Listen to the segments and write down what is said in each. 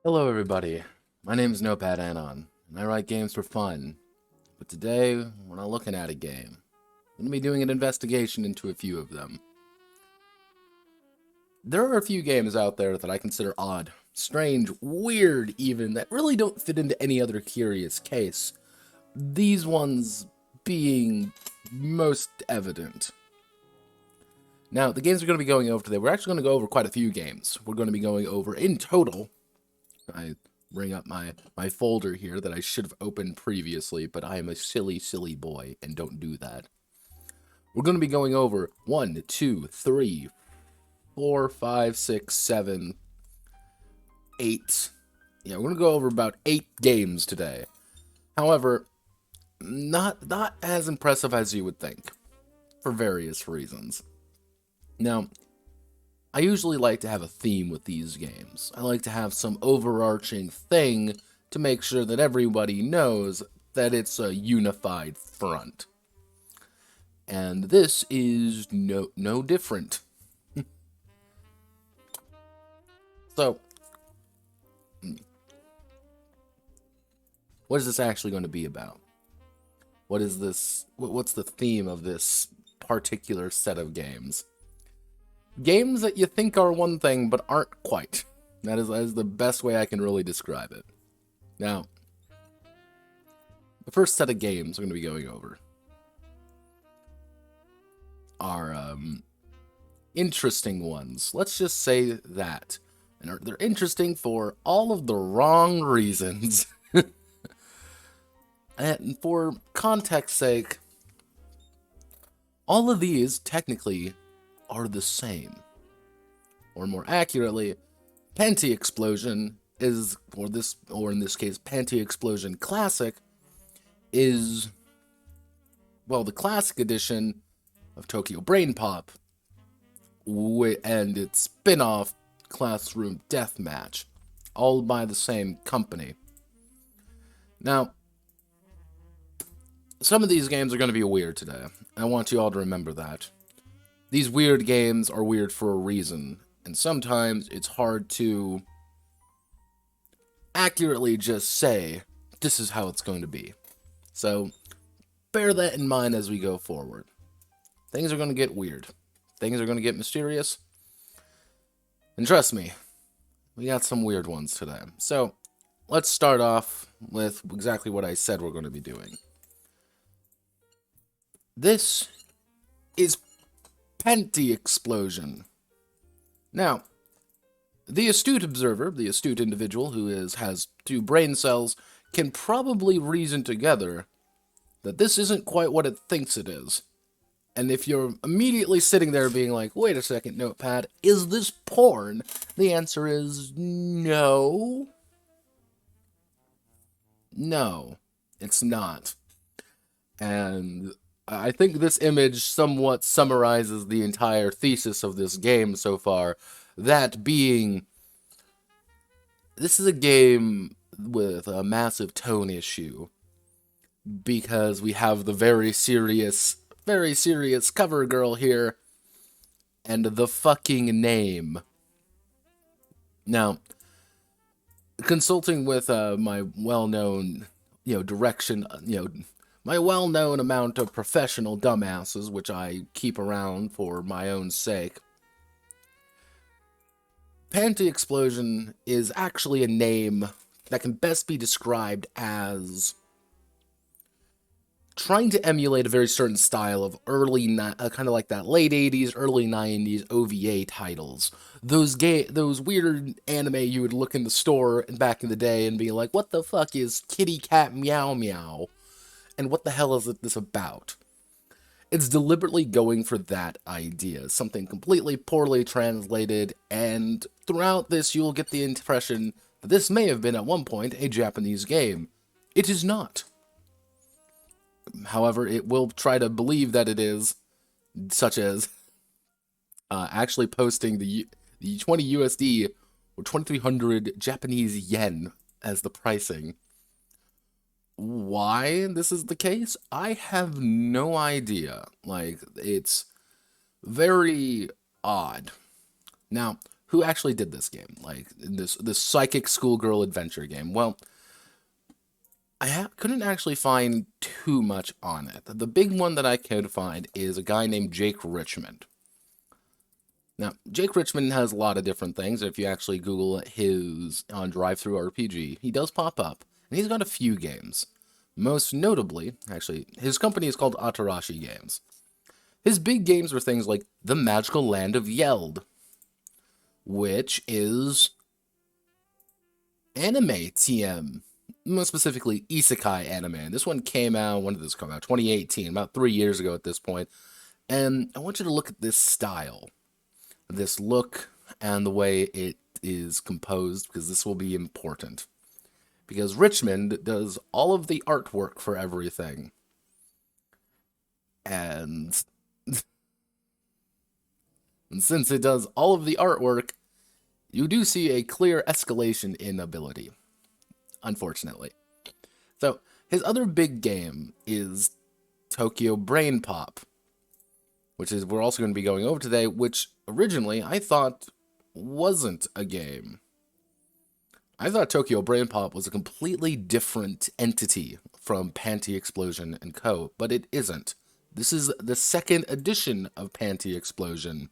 Hello everybody, my name is Notepad and I write games for fun. But today, we're not looking at a game. I'm going to be doing an investigation into a few of them. There are a few games out there that I consider odd, strange, weird even, that really don't fit into any other curious case. These ones being most evident. Now, the games we're going to be going over today, we're actually going to go over quite a few games. We're going to be going over, in total, I bring up my folder here that I should have opened previously, but I am a silly, silly boy and don't do that. We're going to be going over 1, 2, 3, 4, 5, 6, 7, 8. Yeah, we're going to go over about 8 games today. However, not as impressive as you would think, for various reasons. Now, I usually like to have a theme with these games. I like to have some overarching thing to make sure that everybody knows that it's a unified front. And this is no different. So, what is this actually going to be about? What is this? What's the theme of this particular set of games? Games that you think are one thing, but aren't quite. That is the best way I can really describe it. Now, the first set of games we're going to be going over are interesting ones. Let's just say that. And they're interesting for all of the wrong reasons. And for context sake, all of these technically are the same. Or more accurately, Panty Explosion is, or in this case, Panty Explosion Classic is, well, the classic edition of Tokyo Brainpop and its spin-off Classroom Deathmatch, all by the same company. Now, some of these games are going to be weird today. I want you all to remember that. These weird games are weird for a reason, and sometimes it's hard to accurately just say, this is how it's going to be. So, bear that in mind as we go forward. Things are going to get weird. Things are going to get mysterious. And trust me, we got some weird ones today. So, let's start off with exactly what I said we're going to be doing. This is Panty Explosion. Now, the astute observer, the astute individual who has 2 brain cells, can probably reason together that this isn't quite what it thinks it is. And if you're immediately sitting there being like, wait a second, Notepad, is this porn? The answer is no. No, it's not. And I think this image somewhat summarizes the entire thesis of this game so far. That being, this is a game with a massive tone issue. Because we have the very serious cover girl here. And the fucking name. Now, consulting with my well-known, direction, my well-known amount of professional dumbasses, which I keep around for my own sake, Panty Explosion is actually a name that can best be described as trying to emulate a very certain style of kind of like that late 80s, early 90s OVA titles. Those weird anime you would look in the store back in the day and be like, what the fuck is Kitty Cat Meow Meow? And what the hell is this about? It's deliberately going for that idea, something completely poorly translated, and throughout this you'll get the impression that this may have been at one point a Japanese game. It is not. However, it will try to believe that it is, such as actually posting the 20 USD or 2,300 Japanese yen as the pricing. Why this is the case, I have no idea. Like, it's very odd. Now, who actually did this game, like this psychic schoolgirl adventure game. Well, I couldn't actually find too much on it. The big one that I could find is a guy named Jake Richmond. Now, Jake Richmond has a lot of different things. If you actually Google his on DriveThruRPG, he does pop up, and he's got a few games. Most notably, actually, his company is called Atarashi Games. His big games were things like The Magical Land of Yeld, which is anime TM, more specifically isekai anime. This one came out, when did this come out? 2018, about 3 years ago at this point. And I want you to look at this style, this look, and the way it is composed, because this will be important. Because Richmond does all of the artwork for everything. And since it does all of the artwork, you do see a clear escalation in ability, unfortunately. So, his other big game is Tokyo Brainpop, which is we're also going to be going over today, which originally I thought wasn't a game. I thought Tokyo Brainpop was a completely different entity from Panty Explosion and Co., but it isn't. This is the second edition of Panty Explosion,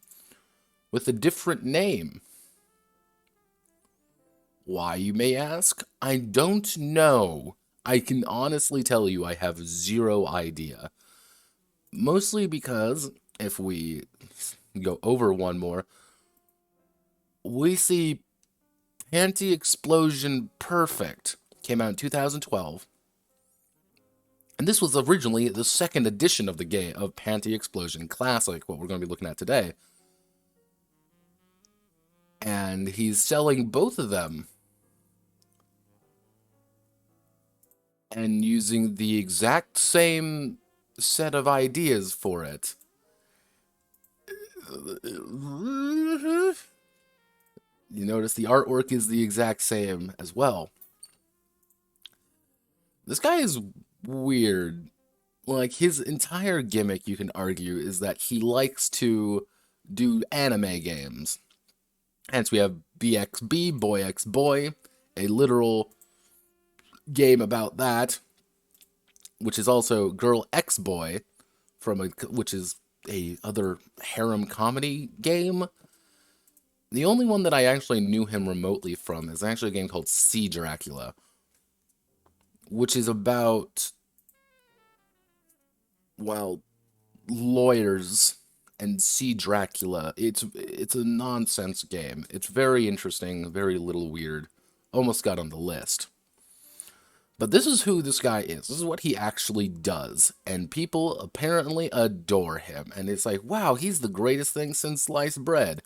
with a different name. Why, you may ask? I don't know. I can honestly tell you I have zero idea. Mostly because, if we go over one more, we see Panty Explosion Perfect. Came out in 2012. And this was originally the second edition of the game of Panty Explosion Classic, what we're going to be looking at today. And he's selling both of them. And using the exact same set of ideas for it. You notice the artwork is the exact same as well. This guy is weird. Like, his entire gimmick, you can argue, is that he likes to do anime games. Hence, we have BXB, Boy X Boy, a literal game about that, which is also Girl X Boy, which is a other harem comedy game. The only one that I actually knew him remotely from is actually a game called Sea Dracula, which is about, well, lawyers and Sea Dracula. It's a nonsense game. It's very interesting, very little weird. Almost got on the list. But this is who this guy is. This is what he actually does. And people apparently adore him. And it's like, wow, he's the greatest thing since sliced bread.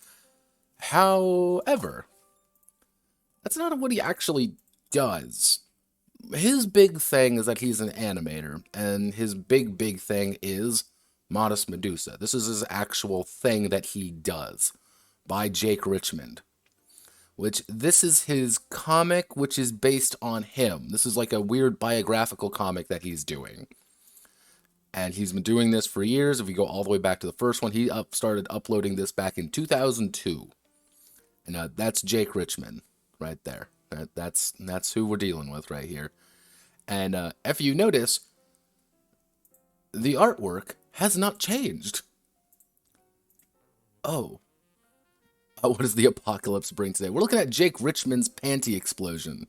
However, that's not what he actually does. His big thing is that he's an animator. And his big thing is Modest Medusa. This is his actual thing that he does by Jake Richmond. Which, this is his comic, which is based on him. This is like a weird biographical comic that he's doing. And he's been doing this for years. If we go all the way back to the first one, he started uploading this back in 2002. And that's Jake Richmond right there. That's who we're dealing with right here. And if you notice, the artwork has not changed. Oh, what does the apocalypse bring today? We're looking at Jake Richmond's Panty Explosion.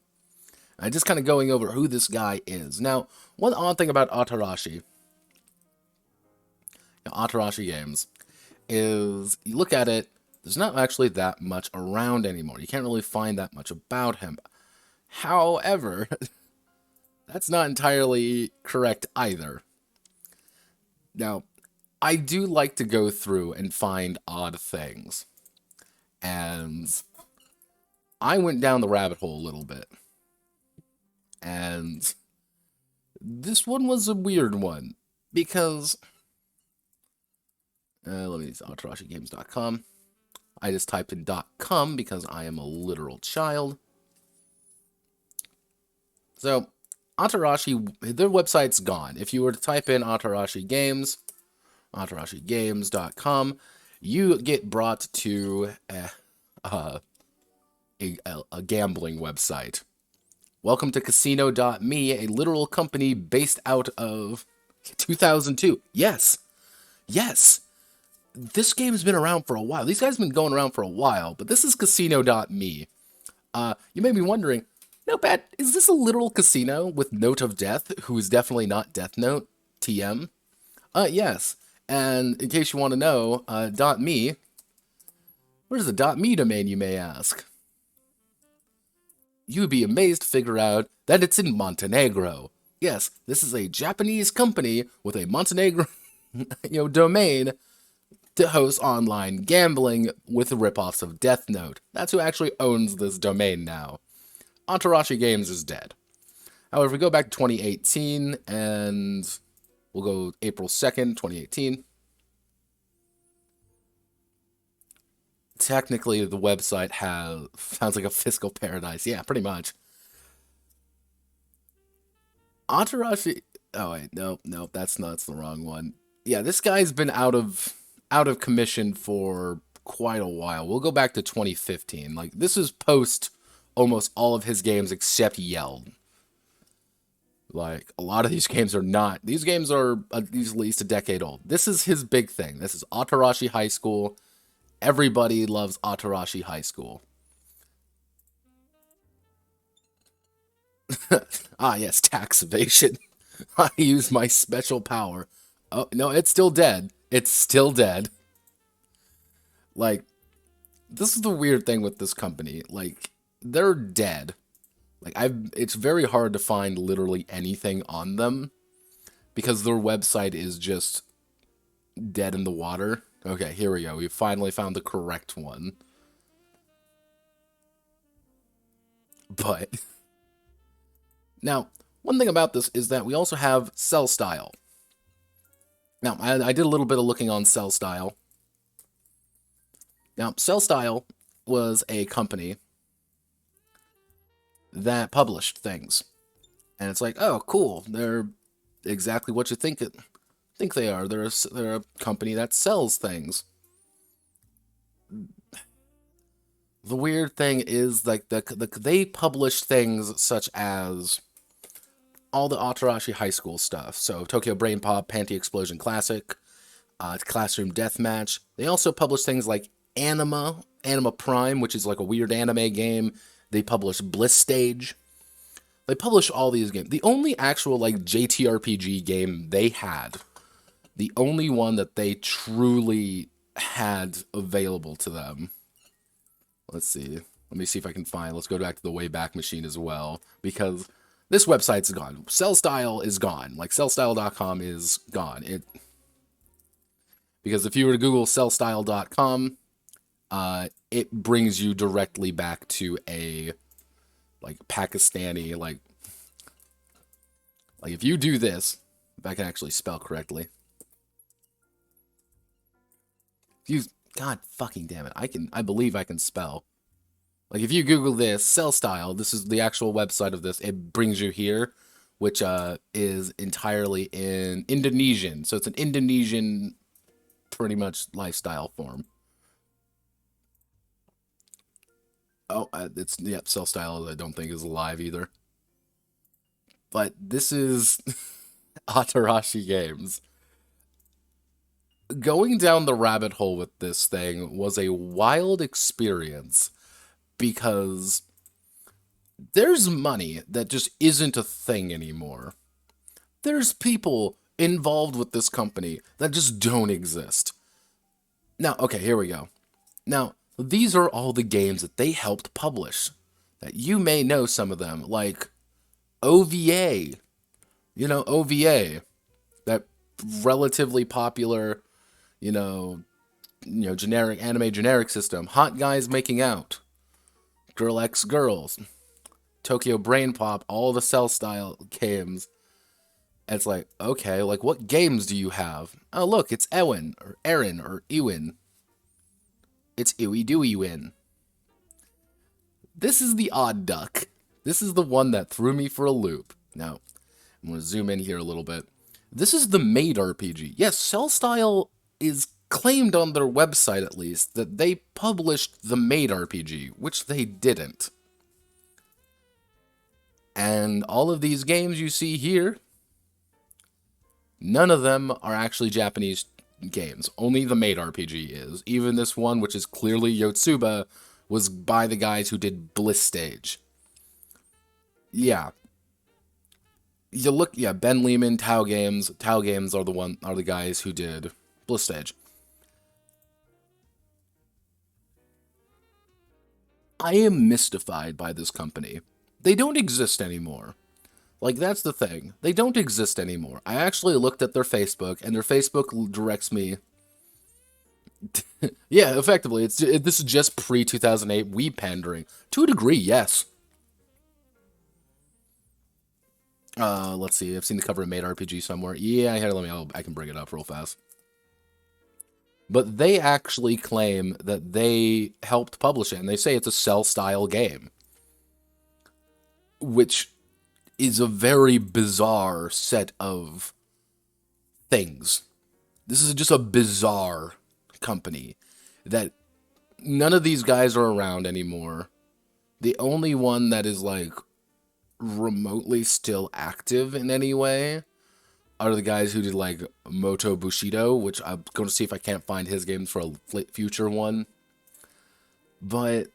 Just kind of going over who this guy is. Now, one odd thing about Atarashi Games, is you look at it, there's not actually that much around anymore. You can't really find that much about him. However, that's not entirely correct either. Now, I do like to go through and find odd things. And I went down the rabbit hole a little bit. And this one was a weird one. Because, let me use AtarashiGames.com. I just typed in .com because I am a literal child. So, Atarashi, their website's gone. If you were to type in Atarashi Games, AtarashiGames.com, you get brought to a gambling website. Welcome to Casino.me, a literal company based out of 2002. Yes. Yes. This game's been around for a while. These guys have been going around for a while, but this is Casino.me. You may be wondering, Notepad, is this a literal casino with Note of Death, who is definitely not Death Note, TM? Yes. And in case you want to know, .me, where's the .me domain, you may ask? You would be amazed to figure out that it's in Montenegro. Yes, this is a Japanese company with a Montenegro domain to host online gambling with ripoffs of Death Note. That's who actually owns this domain now. Atarashi Games is dead. However, if we go back to 2018, and we'll go April 2nd, 2018. Technically, the website sounds like a fiscal paradise. Yeah, pretty much. Atarashi... Oh, wait, no, that's the wrong one. Yeah, this guy's been out of commission for quite a while. We'll go back to 2015. Like, this is post almost all of his games except Yelled. Like, a lot of these games are not. These games are at least a decade old. This is his big thing. This is Atarashi High School. Everybody loves Atarashi High School. Ah, yes, tax evasion. I use my special power. Oh, no, it's still dead. It's still dead. Like, this is the weird thing with this company. Like, they're dead. Like, it's very hard to find literally anything on them because their website is just dead in the water. Okay, here we go. We finally found the correct one. But now, one thing about this is that we also have Cell Style. Now, I did a little bit of looking on Cell Style. Now, Cell Style was a company that published things. And it's like, oh, cool. They're exactly what you think they are. They're a company that sells things. The weird thing is, like, they publish things such as all the Atarashi High School stuff. So, Tokyo Brainpop, Panty Explosion Classic, Classroom Deathmatch. They also publish things like Anima Prime, which is like a weird anime game. They publish Bliss Stage. They publish all these games. The only actual, like, JTRPG game they had, the only one that they truly had available to them. Let's see. Let me see if I can find. Let's go back to the Wayback Machine as well, because this website's gone. Cell Style is gone. Like, cellstyle.com is gone. Because if you were to Google cellstyle.com, it brings you directly back to a, like, Pakistani, like if you do this, if I can actually spell correctly. God fucking damn it. I believe I can spell. Like, if you Google this, Cell Style, this is the actual website of this, it brings you here, which is entirely in Indonesian. So it's an Indonesian, pretty much, lifestyle form. Oh, Cell Style, I don't think is alive either. But this is Atarashi Games. Going down the rabbit hole with this thing was a wild experience because there's money that just isn't a thing anymore. There's people involved with this company that just don't exist. Now, okay, here we go. Now, these are all the games that they helped publish. That you may know some of them, like OVA. You know, OVA. That relatively popular, generic anime generic system. Hot Guys Making Out. Girl X Girls. Tokyo Brainpop, all the Cell Style games. And it's like, okay, like, what games do you have? Oh, look, it's Ewan, or Aaron, or Ewan. It's Ewy Dewey Win. This is the odd duck. This is the one that threw me for a loop. Now, I'm going to zoom in here a little bit. This is the Maid RPG. Yes, Cell Style is claimed on their website at least that they published the Made RPG, which they didn't. And all of these games you see here, none of them are actually Japanese games. Only the Made RPG is. Even this one, which is clearly Yotsuba, was by the guys who did Bliss Stage. Yeah. You look, yeah, Ben Lehman, Tau Games. Tau Games are the guys who did Bliss Stage. I am mystified by this company. They don't exist anymore. Like, that's the thing. They don't exist anymore. I actually looked at their Facebook, and their Facebook directs me... yeah, effectively, this is just pre-2008 weeb pandering. To a degree, yes. Let's see. I've seen the cover of Made RPG somewhere. Yeah, here, I can bring it up real fast. But they actually claim that they helped publish it, and they say it's a cell-style game. Which is a very bizarre set of things. This is just a bizarre company that none of these guys are around anymore. The only one that is, like, remotely still active in any way are the guys who did, like, Moto Bushido, which I'm going to see if I can't find his games for a future one. But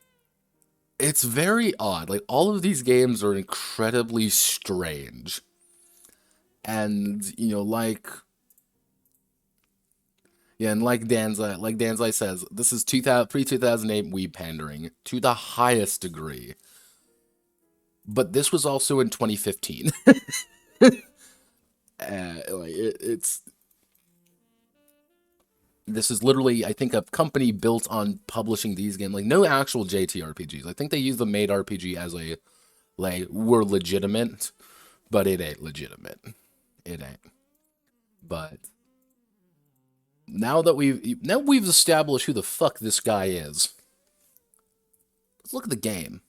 it's very odd. Like, all of these games are incredibly strange. And, you know, like... yeah, and like Danzai says, this is pre-2008 weeb pandering to the highest degree. But this was also in 2015. This is literally, I think, a company built on publishing these games. Like, no actual JTRPGs. I think they use the Made RPG as a, like, we're legitimate, but it ain't legitimate. It ain't. But now we've established who the fuck this guy is, let's look at the game.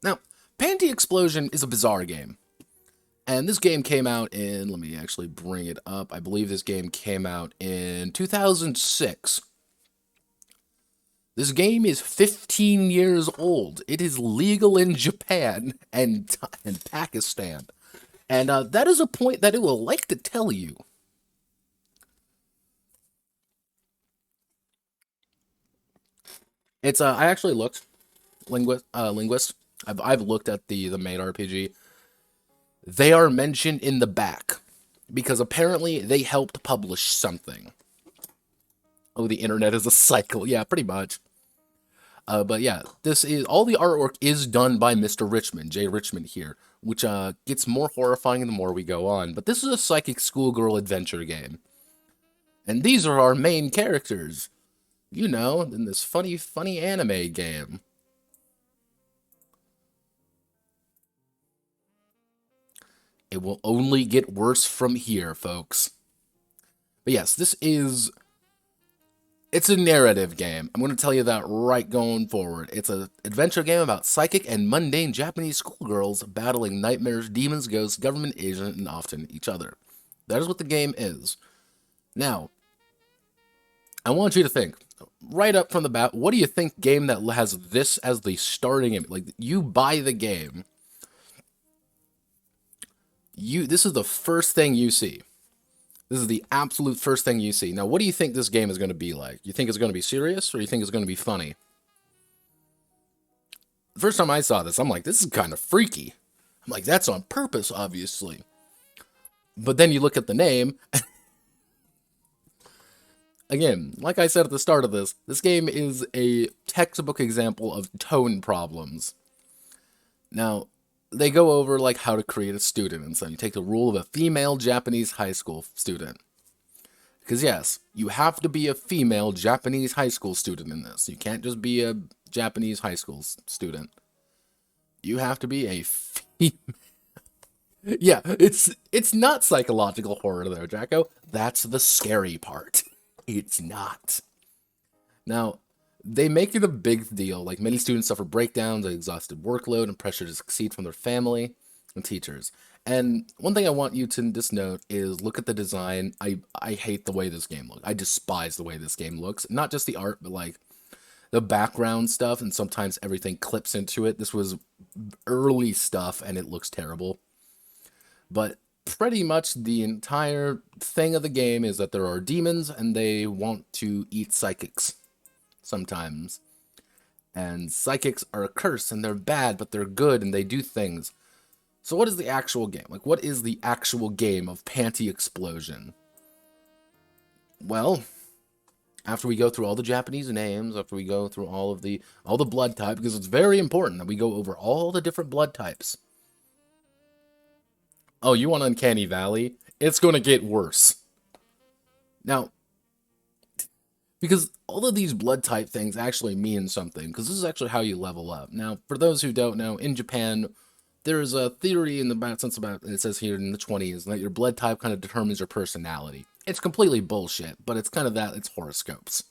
Now, Panty Explosion is a bizarre game. And this game came out in, let me actually bring it up. I believe this game came out in 2006. This game is 15 years old. It is legal in Japan and Pakistan. And that is a point that it will like to tell you. It's, I actually looked, linguist. I've looked at the Made RPG. They are mentioned in the back because apparently they helped publish something. Oh, the internet is a cycle. Yeah, pretty much. But yeah, all the artwork is done by Mr. Richmond, Jay Richmond here, which gets more horrifying the more we go on. But this is a psychic schoolgirl adventure game. And these are our main characters. You know, in this funny anime game. It will only get worse from here, folks. But yes, it's a narrative game. I'm going to tell you that right going forward. It's an adventure game about psychic and mundane Japanese schoolgirls battling nightmares, demons, ghosts, government agents, and often each other. That is what the game is. Now, I want you to think, right up from the bat, what do you think game that has this as the starting image? Like, you buy the game. This is the first thing you see. This is the absolute first thing you see. Now, what do you think this game is going to be like? You think it's going to be serious, or you think it's going to be funny? The first time I saw this, I'm like, this is kind of freaky. I'm like, that's on purpose, obviously. But then you look at the name. Again, like I said at the start of this game is a textbook example of tone problems. Now, they go over, like, how to create a student, and so you take the rule of a female Japanese high school student. Because, yes, you have to be a female Japanese high school student in this. You can't just be a Japanese high school student. You have to be a female. Yeah, it's not psychological horror, though, Jacko. That's the scary part. It's not. Now, they make it a big deal. Like, many students suffer breakdowns, an exhausted workload, and pressure to succeed from their family and teachers. And one thing I want you to just note is look at the design. I hate the way this game looks. I despise the way this game looks. Not just the art, but like the background stuff, and sometimes everything clips into it. This was early stuff, and it looks terrible. But pretty much the entire thing of the game is that there are demons, and they want to eat psychics sometimes. And psychics are a curse, and they're bad, but they're good, and they do things. So what is the actual game? Like, what is the actual game of Panty Explosion? Well, after we go through all the Japanese names, after we go through all the blood type, because it's very important that we go over all the different blood types. Oh, you want Uncanny Valley? It's going to get worse. Now, because all of these blood type things actually mean something, because this is actually how you level up. Now, for those who don't know, in Japan, there's a theory in the sense about, it says here in the 20s, that your blood type kind of determines your personality. It's completely bullshit, but it's kind of that, it's horoscopes.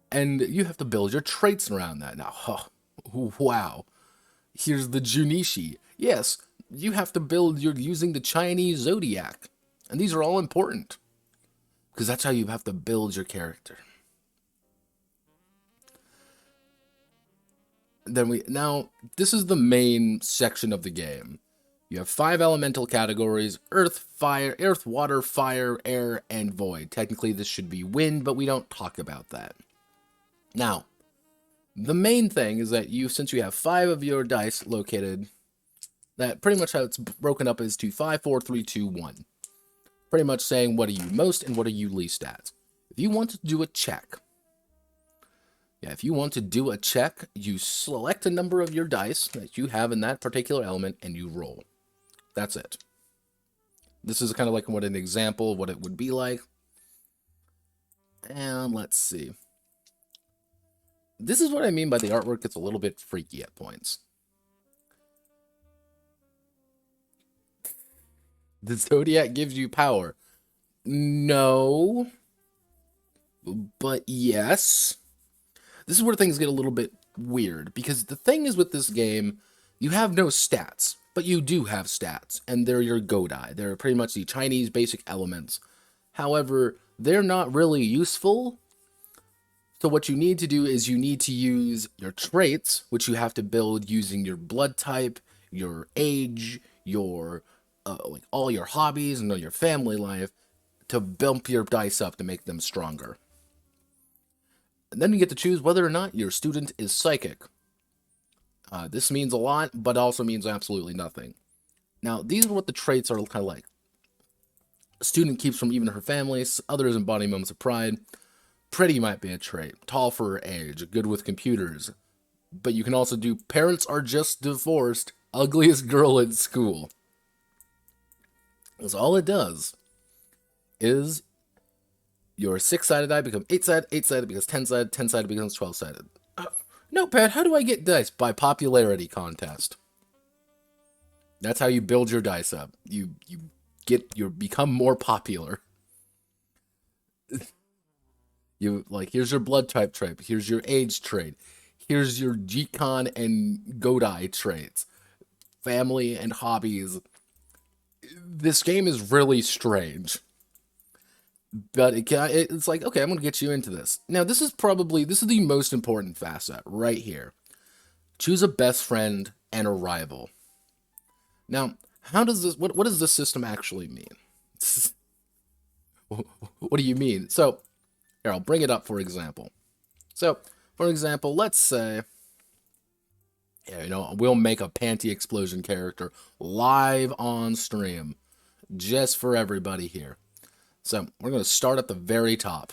And you have to build your traits around that. Now, wow. Here's the Junichi. Yes, you have to build using the Chinese zodiac. And these are all important, because that's how you have to build your character. Now, this is the main section of the game. You have 5 elemental categories: earth, water, fire, air, and void. Technically, this should be wind, but we don't talk about that. Now, the main thing is that since you have 5 of your dice located, that pretty much how it's broken up is to 5, 4, 3, 2, 1. Pretty much saying what are you most and what are you least at. If you want to do a check, you select a number of your dice that you have in that particular element and you roll. That's it. This is kind of like an example of what it would be like. And let's see. This is what I mean by the artwork gets a little bit freaky at points. The Zodiac gives you power. No. But yes. This is where things get a little bit weird, because the thing is with this game, you have no stats, but you do have stats, and they're your Godai. They're pretty much the Chinese basic elements. However, they're not really useful. So what you need to do is you need to use your traits, which you have to build using your blood type, your age, your like all your hobbies and all your family life, to bump your dice up to make them stronger. And then you get to choose whether or not your student is psychic. This means a lot, but also means absolutely nothing. Now, these are what the traits are kind of like. A student keeps from even her family. Others embody moments of pride. Pretty might be a trait. Tall for her age. Good with computers. But you can also do parents are just divorced. Ugliest girl at school. Because all it does is your 6-sided die becomes 8-sided, 8-sided becomes 10-sided, 10-sided becomes 12-sided. Notepad, how do I get dice? By popularity contest. That's how you build your dice up. You become more popular. Here's your blood type trait, here's your age trait, here's your G-Con and Godai traits, family and hobbies. This game is really strange. But it's like, okay, I'm going to get you into this. Now, this is the most important facet right here. Choose a best friend and a rival. Now, what does this system actually mean? What do you mean? So, here, I'll bring it up for example. So, for example, let's say, we'll make a Panty Explosion character live on stream, just for everybody here. So, we're going to start at the very top.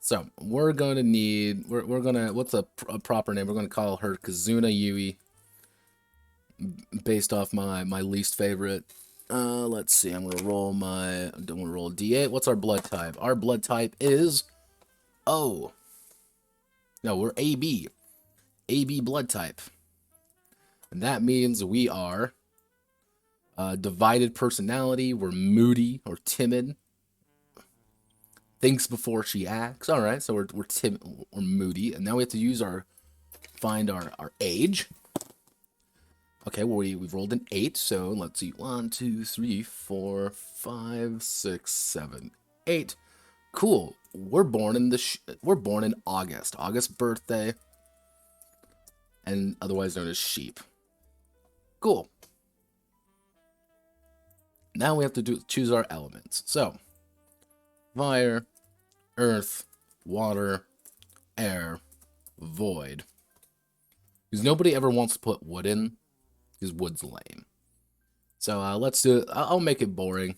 So, we're going to need, what's a proper name? We're going to call her Kazuna Yui, based off my least favorite. Let's see, I'm going to roll a D8. What's our blood type? Our blood type is O. No, we're AB. AB blood type. And that means we are divided personality. We're moody or timid. Thinks before she acts. All right, so we're timid or moody, and now we have to find our age. Okay, well, we've rolled an 8, so let's see. 1, 2, 3, 4, 5, 6, 7, 8. Cool. We're born in we're born in August. August birthday, and otherwise known as sheep. Cool. Now we have to choose our elements. So, fire, earth, water, air, void. Because nobody ever wants to put wood in, because wood's lame. So let's do it. I'll make it boring.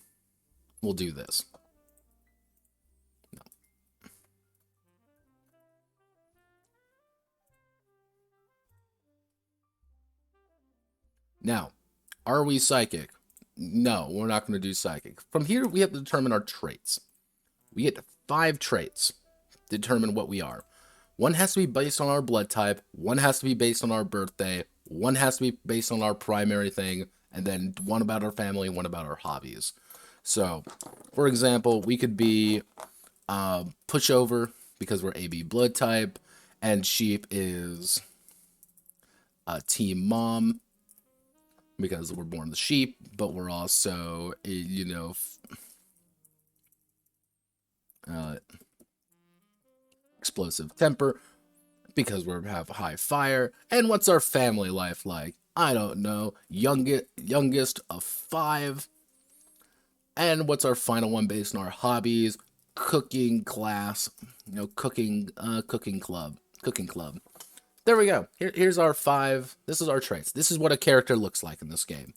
We'll do this. No. Now, are we psychic? No, we're not going to do psychic. From here, we have to determine our traits. We get 5 traits to determine what we are. One has to be based on our blood type, one has to be based on our birthday, one has to be based on our primary thing, and then one about our family, one about our hobbies. So, for example, we could be pushover because we're AB blood type, and sheep is team mom because we're born the sheep, but we're also, you know, explosive temper because we have high fire. And what's our family life like? I don't know. Youngest of 5. And what's our final one based on our hobbies? Cooking class, you know, cooking club. There we go. Here's our 5. This is our traits. This is what a character looks like in this game.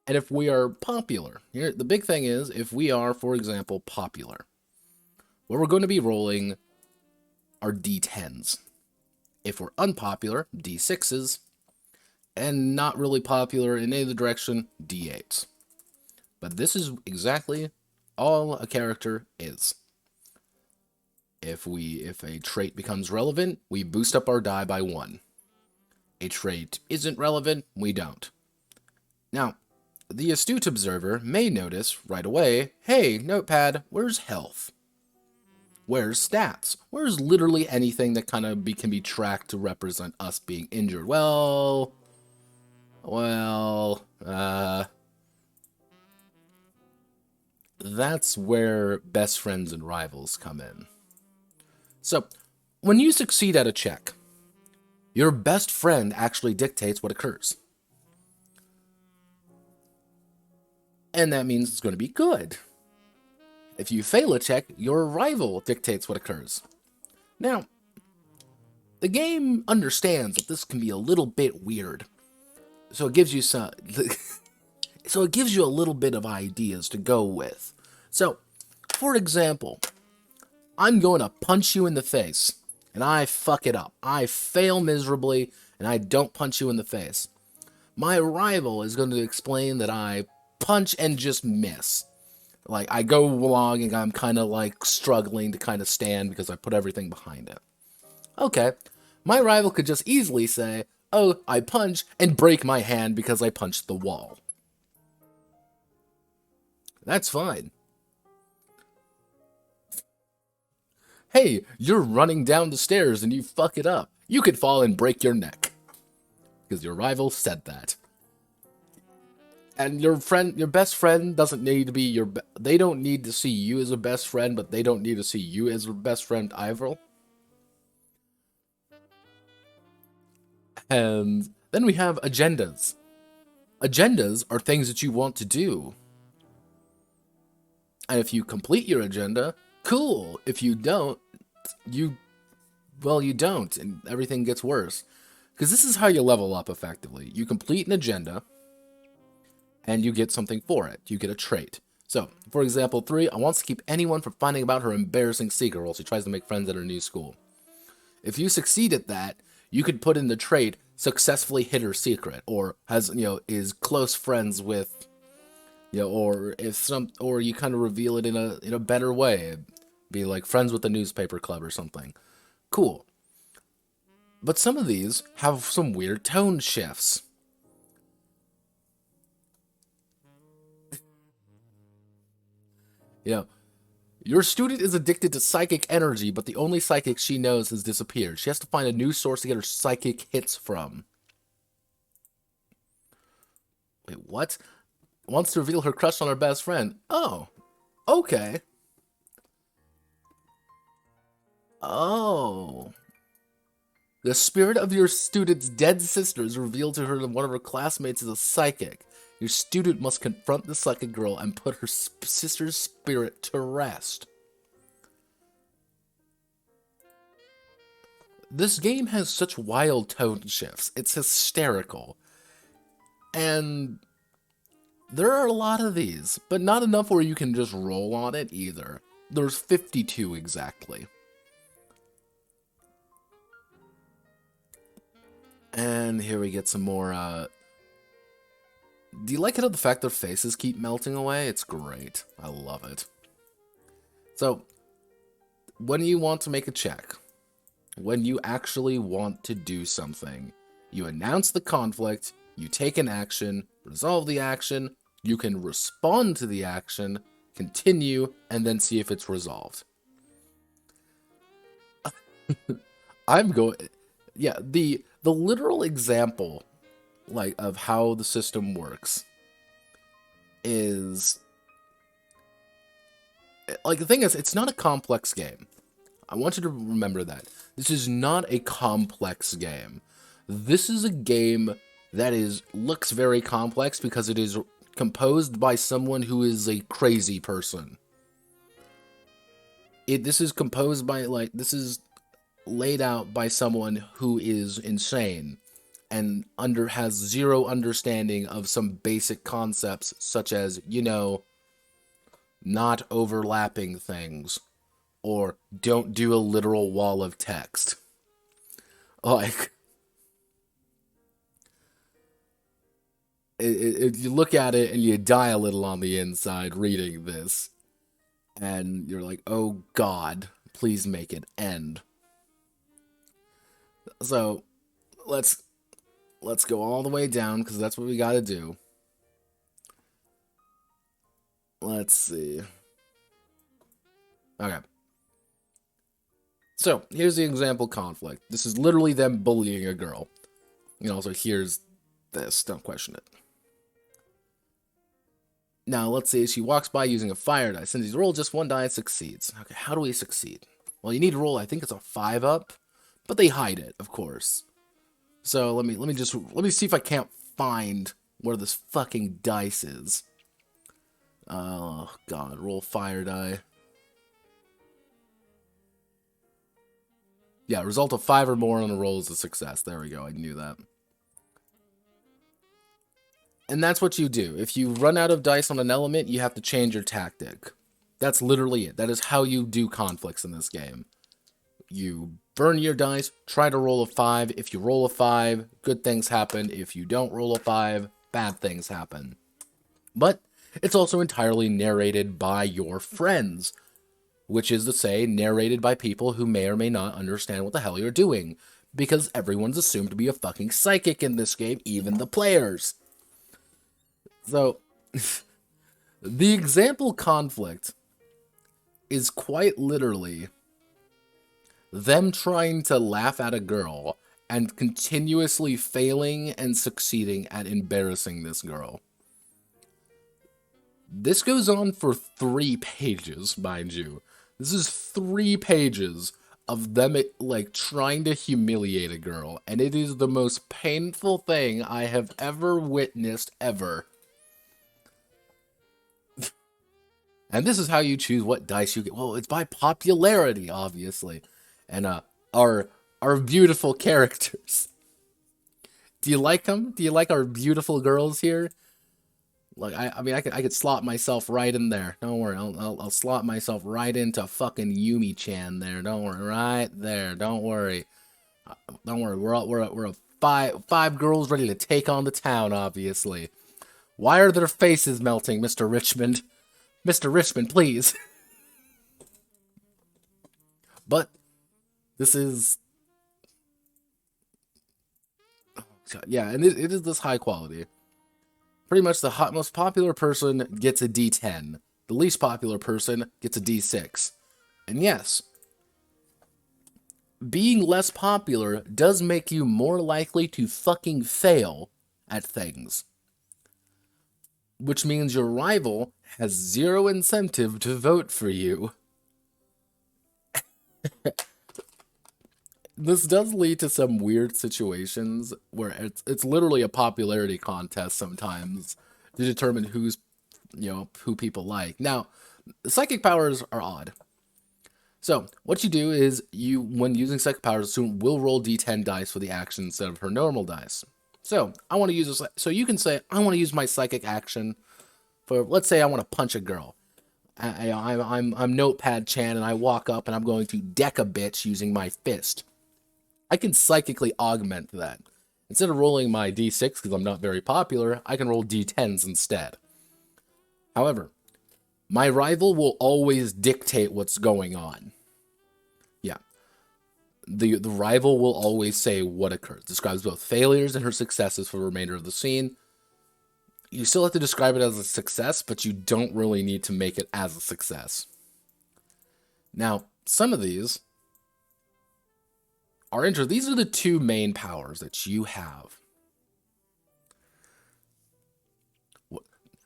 And if we are popular, here the big thing is if we are, for example, popular, what we're going to be rolling are D10s. If we're unpopular, D6s, and not really popular in any direction, D8s. But this is exactly all a character is. If a trait becomes relevant, we boost up our die by 1. A trait isn't relevant, we don't. Now, the astute observer may notice right away, hey, Notepad, where's health? Where's stats? Where's literally anything that kind of can be tracked to represent us being injured? Well, that's where best friends and rivals come in. So, when you succeed at a check, your best friend actually dictates what occurs. And that means it's going to be good. If you fail a check, your rival dictates what occurs. Now, the game understands that this can be a little bit weird. So it gives you a little bit of ideas to go with. So, for example, I'm going to punch you in the face, and I fuck it up. I fail miserably, and I don't punch you in the face. My rival is going to explain that I punch and just miss. Like, I go along and I'm kind of like struggling to kind of stand because I put everything behind it. Okay, my rival could just easily say, oh, I punch and break my hand because I punched the wall. That's fine. Hey, you're running down the stairs and you fuck it up. You could fall and break your neck. Because your rival said that. And your best friend doesn't need to be they don't need to see you as a best friend, but they don't need to see you as a best friend either. And then we have agendas. Agendas are things that you want to do. And if you complete your agenda, cool. If you don't, you don't, and everything gets worse. Because this is how you level up effectively. You complete an agenda, and you get something for it. You get a trait. So, for example, 3, I wants to keep anyone from finding about her embarrassing secret while she tries to make friends at her new school. If you succeed at that, you could put in the trait, successfully hid her secret, or has, is close friends with, or you kind of reveal it in a better way. Be like friends with the newspaper club or something. Cool. But some of these have some weird tone shifts. Your student is addicted to psychic energy, but the only psychic she knows has disappeared. She has to find a new source to get her psychic hits from. Wait, what? Wants to reveal her crush on her best friend. Oh, okay. Oh. The spirit of your student's dead sister is revealed to her that one of her classmates is a psychic. Your student must confront the psychic girl and put her sister's spirit to rest. This game has such wild tone shifts. It's hysterical. And there are a lot of these, but not enough where you can just roll on it either. There's 52 exactly. And here we get some more, do you like it how the fact their faces keep melting away? It's great. I love it. So, when you want to make a check, when you actually want to do something, you announce the conflict, you take an action, resolve the action, you can respond to the action, continue, and then see if it's resolved. Yeah, the literal example, like, of how the system works is, like, the thing is, it's not a complex game. I want you to remember that. This is not a complex game. This is a game that looks very complex because it is composed by someone who is a crazy person. This is composed by, like, this is laid out by someone who is insane and has zero understanding of some basic concepts such as, you know, not overlapping things or don't do a literal wall of text. Like, you look at it and you die a little on the inside reading this, and you're like, oh God, please make it end. So let's go all the way down because that's what we got to do. Let's see. Okay. So here's the example conflict. This is literally them bullying a girl. You know, so here's this. Don't question it. Now, let's say she walks by using a fire die. Since you roll just one die, it succeeds. Okay, how do we succeed? Well, you need to roll, I think it's a 5-up, but they hide it, of course. So let me see if I can't find where this fucking dice is. Oh God, roll fire die. Yeah, result of 5 or more on a roll is a success. There we go. I knew that. And that's what you do. If you run out of dice on an element, you have to change your tactic. That's literally it. That is how you do conflicts in this game. You burn your dice, try to roll a 5. If you roll a 5, good things happen. If you don't roll a 5, bad things happen. But it's also entirely narrated by your friends, which is to say, narrated by people who may or may not understand what the hell you're doing, because everyone's assumed to be a fucking psychic in this game, even the players. So, the example conflict is quite literally them trying to laugh at a girl and continuously failing and succeeding at embarrassing this girl. This goes on for 3 pages, mind you. This is 3 pages of them, like, trying to humiliate a girl, and it is the most painful thing I have ever witnessed, ever. And this is how you choose what dice you get. Well, it's by popularity, obviously. And our beautiful characters. Do you like them? Do you like our beautiful girls here? Like, I mean, I could slot myself right in there. Don't worry, I'll slot myself right into fucking Yumi-chan there. Don't worry, right there. Don't worry. Don't worry. We're a five girls ready to take on the town. Obviously. Why are their faces melting, Mr. Richmond? Mr. Richmond, please. But this is, yeah, and it is this high quality. Pretty much the most popular person gets a D10. The least popular person gets a D6. And yes, being less popular does make you more likely to fucking fail at things. Which means your rival has zero incentive to vote for you. This does lead to some weird situations where it's literally a popularity contest sometimes to determine who's, who people like. Now, psychic powers are odd. So, what you do is, when using psychic powers, a student will roll d10 dice for the action instead of her normal dice. So, I want to use this. So, you can say, I want to use my psychic action for, let's say I want to punch a girl. I'm Notepad Chan, and I walk up and I'm going to deck a bitch using my fist. I can psychically augment that. Instead of rolling my d6, because I'm not very popular, I can roll d10s instead. However, my rival will always dictate what's going on. Yeah. The rival will always say what occurs. Describes both failures and her successes for the remainder of the scene. You still have to describe it as a success, but you don't really need to make it as a success. Now, some of these are interesting. These are the two main powers that you have.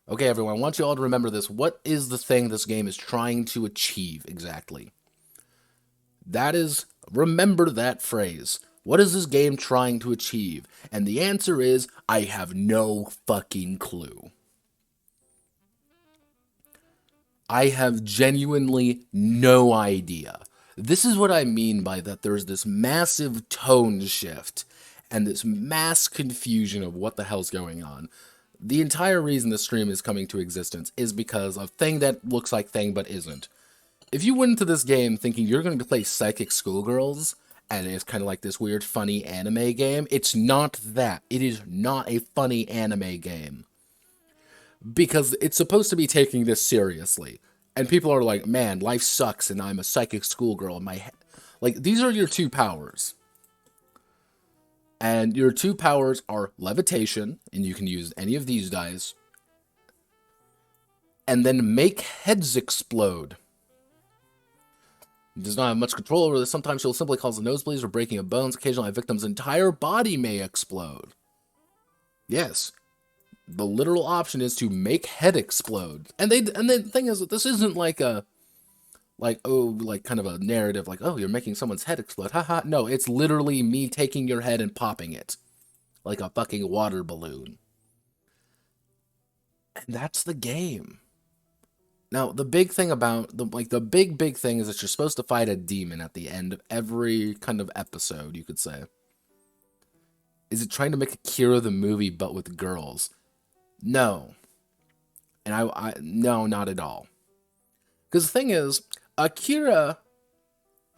Okay, everyone, I want you all to remember this. What is the thing this game is trying to achieve exactly? That is, remember that phrase. What is this game trying to achieve? And the answer is, I have no fucking clue. I have genuinely no idea. This is what I mean by that there's this massive tone shift and this mass confusion of what the hell's going on. The entire reason this stream is coming to existence is because of thing that looks like thing but isn't. If you went into this game thinking you're going to play Psychic Schoolgirls, and it's kind of like this weird funny anime game, it's not that. It is not a funny anime game. Because it's supposed to be taking this seriously. And people are like, man, life sucks and I'm a psychic schoolgirl in my head. Like, these are your two powers. And your two powers are levitation, and you can use any of these dice. And then make heads explode. Does not have much control over this. Sometimes she'll simply cause a nosebleeds or breaking of bones. Occasionally, a victim's entire body may explode. Yes. The literal option is to make head explode. And the thing is that this isn't like kind of a narrative, like, oh, you're making someone's head explode. Haha. No, it's literally me taking your head and popping it. Like a fucking water balloon. And that's the game. Now, the big thing about, the big thing is that you're supposed to fight a demon at the end of every kind of episode, you could say. Is it trying to make Akira the movie, but with girls? No. And no, not at all. Because the thing is, Akira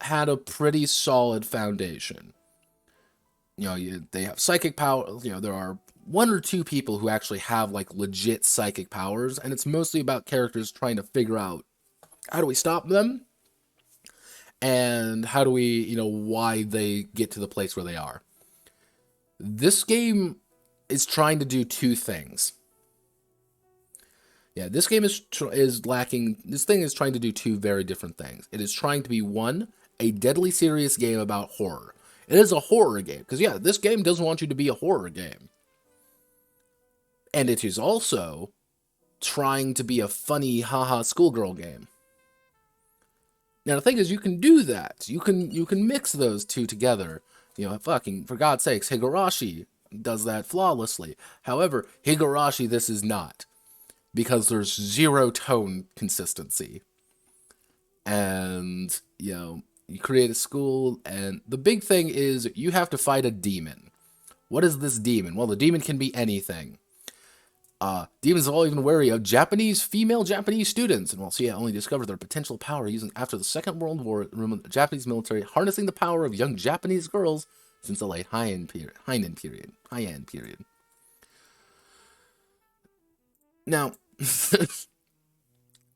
had a pretty solid foundation. They have psychic power. There are one or two people who actually have like legit psychic powers, and it's mostly about characters trying to figure out how do we stop them, and how do we, why they get to the place where they are. This game is trying to do two things. Yeah, this game is lacking. This thing is trying to do two very different things. It is trying to be, one, a deadly serious game about horror. It is a horror game, because yeah, this game doesn't want you to be a horror game. And it is also trying to be a funny, haha, schoolgirl game. Now the thing is, you can do that. You can mix those two together. Fucking, for God's sakes, Higurashi does that flawlessly. However, Higurashi, this is not. Because there's zero tone consistency. And, you create a school, and the big thing is you have to fight a demon. What is this demon? Well, the demon can be anything. Demons are all even wary of female Japanese students, and only discovered their potential power after the Second World War, the Japanese military harnessing the power of young Japanese girls since the late Heian period. Now,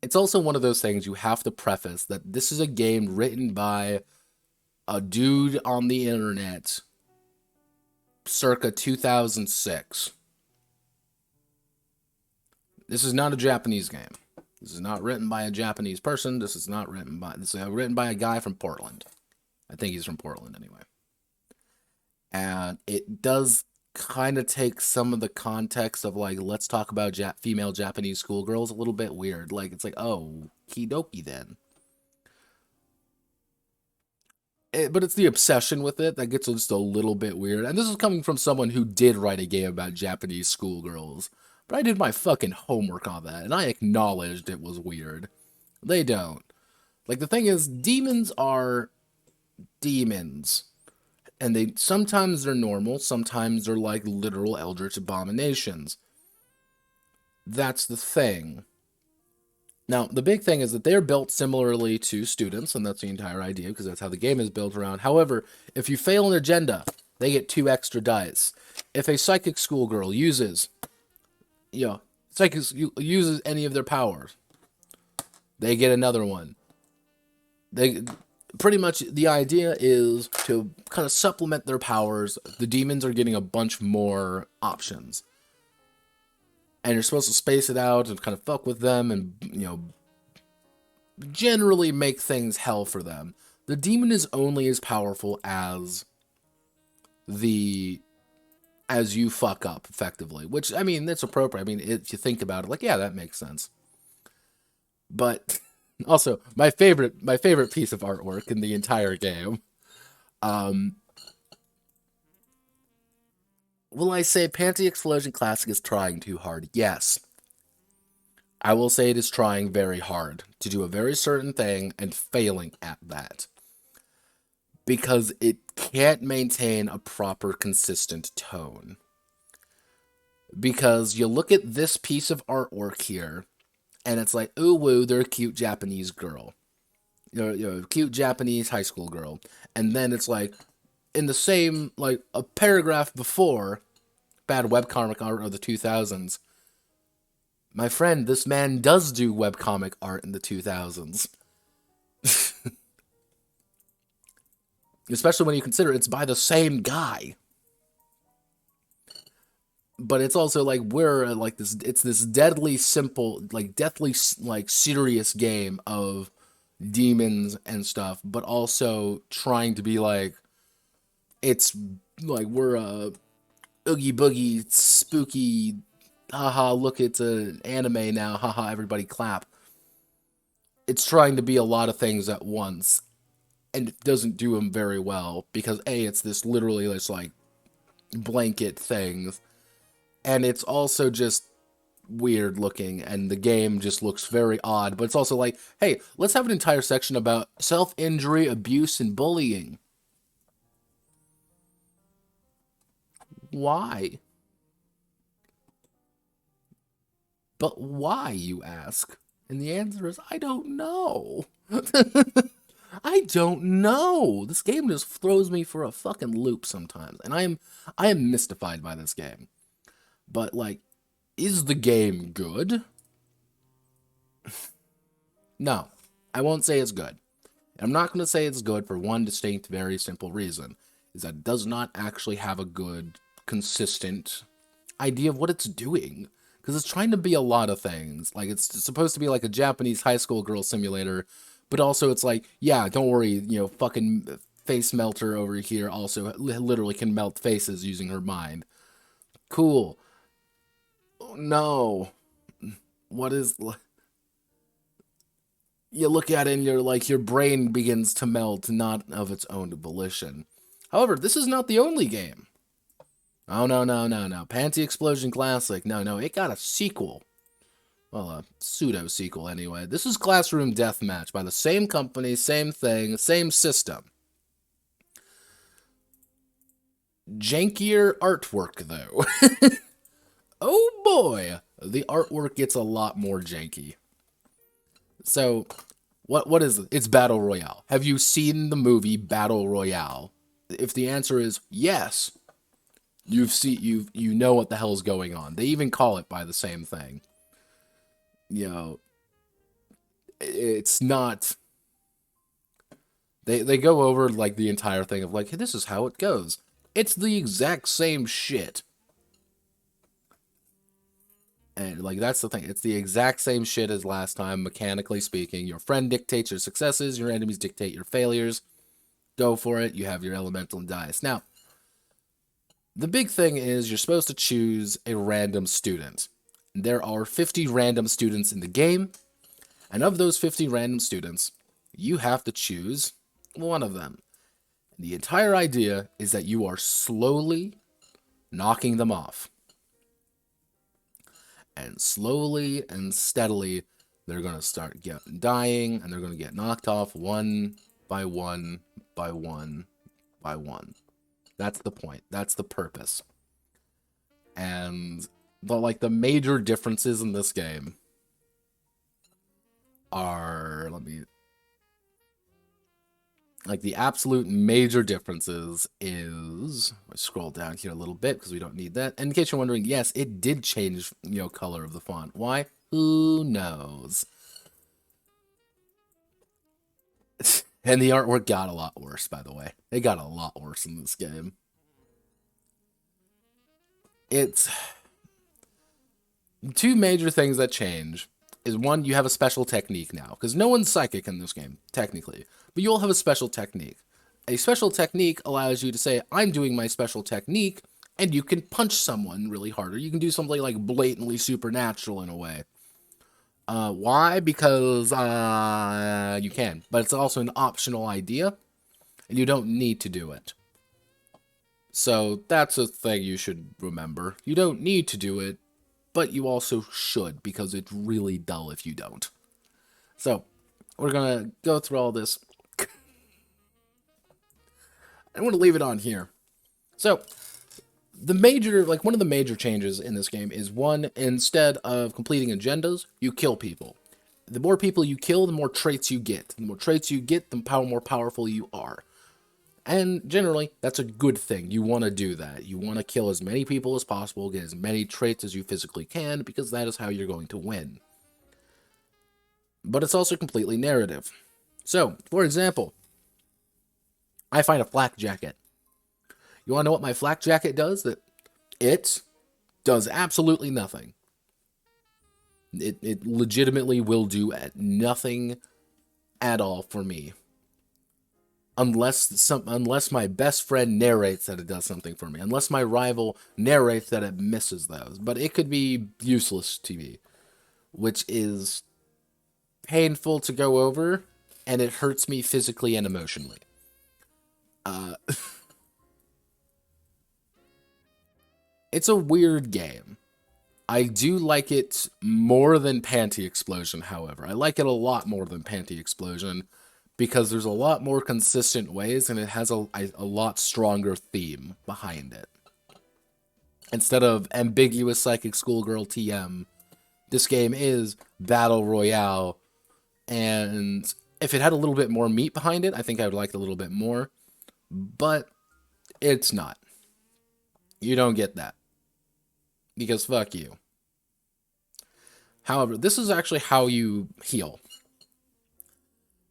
it's also one of those things you have to preface that this is a game written by a dude on the internet circa 2006. This is not a Japanese game. This is not written by a Japanese person. This is written by a guy from Portland. I think he's from Portland anyway. And it does kind of take some of the context of, like, let's talk about female Japanese schoolgirls a little bit weird. Like, it's like, oh, kidoki then. But it's the obsession with it that gets just a little bit weird. And this is coming from someone who did write a game about Japanese schoolgirls. But I did my fucking homework on that, and I acknowledged it was weird. They don't. Like, the thing is, demons are demons. And sometimes they're normal, sometimes they're like literal eldritch abominations. That's the thing. Now, the big thing is that they're built similarly to students, and that's the entire idea, because that's how the game is built around. However, if you fail an agenda, they get 2 extra dice. If a psychic schoolgirl uses any of their powers, they get another one. Pretty much the idea is to kind of supplement their powers. The demons are getting a bunch more options. And you're supposed to space it out and kind of fuck with them and, generally make things hell for them. The demon is only as powerful as you fuck up, effectively. Which, I mean, that's appropriate. I mean, if you think about it, like, yeah, that makes sense. But also, my favorite piece of artwork in the entire game. Will I say Panty Explosion Classic is trying too hard? Yes. I will say it is trying very hard to do a very certain thing and failing at that. Because it can't maintain a proper, consistent tone. Because you look at this piece of artwork here, and it's like, ooh, woo, they're a cute Japanese girl. Cute Japanese high school girl. And then it's like, in the same, like, a paragraph before, bad webcomic art of the 2000s. My friend, this man does do webcomic art in the 2000s. Especially when you consider it's by the same guy. But it's also like it's this deadly simple, like deathly like serious game of demons and stuff, but also trying to be like, it's like we're a oogie boogie spooky, haha, look, it's an anime now, haha, everybody clap. It's trying to be a lot of things at once, and it doesn't do them very well, because it's this literally this like blanket things, and it's also just weird looking, and the game just looks very odd. But it's also like, hey, let's have an entire section about self-injury, abuse, and bullying. Why? But why, you ask? And the answer is, I don't know. I don't know. This game just throws me for a fucking loop sometimes, and I am mystified by this game. But, like, is the game good? No, I won't say it's good. I'm not going to say it's good for one distinct, very simple reason, is that it does not actually have a good, consistent idea of what it's doing. Because it's trying to be a lot of things. Like, it's supposed to be like a Japanese high school girl simulator, but also it's like, yeah, don't worry, fucking face melter over here also literally can melt faces using her mind. Cool. No. What is... You look at it and you're like, your brain begins to melt, not of its own volition. However, this is not the only game. Oh, no. Panty Explosion Classic. No, it got a sequel. Well, a pseudo-sequel anyway. This is Classroom Deathmatch by the same company, same thing, same system. Jankier artwork, though. Oh boy! The artwork gets a lot more janky. So, what is it? It's Battle Royale. Have you seen the movie Battle Royale? If the answer is yes, you know what the hell's going on. They even call it by the same thing. It's not... They go over, like, the entire thing of, like, hey, this is how it goes. It's the exact same shit. And, like, that's the thing. It's the exact same shit as last time, mechanically speaking. Your friend dictates your successes, your enemies dictate your failures. Go for it. You have your elemental and dice. Now, the big thing is you're supposed to choose a random student. There are 50 random students in the game, and of those 50 random students, you have to choose one of them. The entire idea is that you are slowly knocking them off. And slowly and steadily, they're going to start dying, and they're going to get knocked off one by one by one by one. That's the point. That's the purpose. And the major differences in this game are, the absolute major differences is, I scroll down here a little bit because we don't need that. And in case you're wondering, yes, it did change, color of the font. Why? Who knows? And the artwork got a lot worse, by the way. It got a lot worse in this game. It's two major things that change is, one, you have a special technique now, because no one's psychic in this game, technically, but you all have a special technique. A special technique allows you to say, I'm doing my special technique, and you can punch someone really hard, or you can do something like blatantly supernatural in a way. Why? Because you can, but it's also an optional idea, and you don't need to do it. So that's a thing you should remember. You don't need to do it, but you also should, because it's really dull if you don't. So, we're gonna go through all this. I'm gonna leave it on here. So, one of the major changes in this game is, one, instead of completing agendas, you kill people. The more people you kill, the more traits you get. The more traits you get, the more powerful you are. And generally, that's a good thing. You want to do that. You want to kill as many people as possible, get as many traits as you physically can, because that is how you're going to win. But it's also completely narrative. So, for example, I find a flak jacket. You want to know what my flak jacket does? It does absolutely nothing. It legitimately will do nothing at all for me. Unless my best friend narrates that it does something for me. Unless my rival narrates that it misses those. But it could be useless to me, which is painful to go over, and it hurts me physically and emotionally. It's a weird game. I do like it more than Panty Explosion, however. I like it a lot more than Panty Explosion, because there's a lot more consistent ways, and it has a lot stronger theme behind it. Instead of ambiguous psychic schoolgirl TM, this game is Battle Royale, and if it had a little bit more meat behind it, I think I would like it a little bit more, but it's not. You don't get that. Because fuck you. However, this is actually how you heal.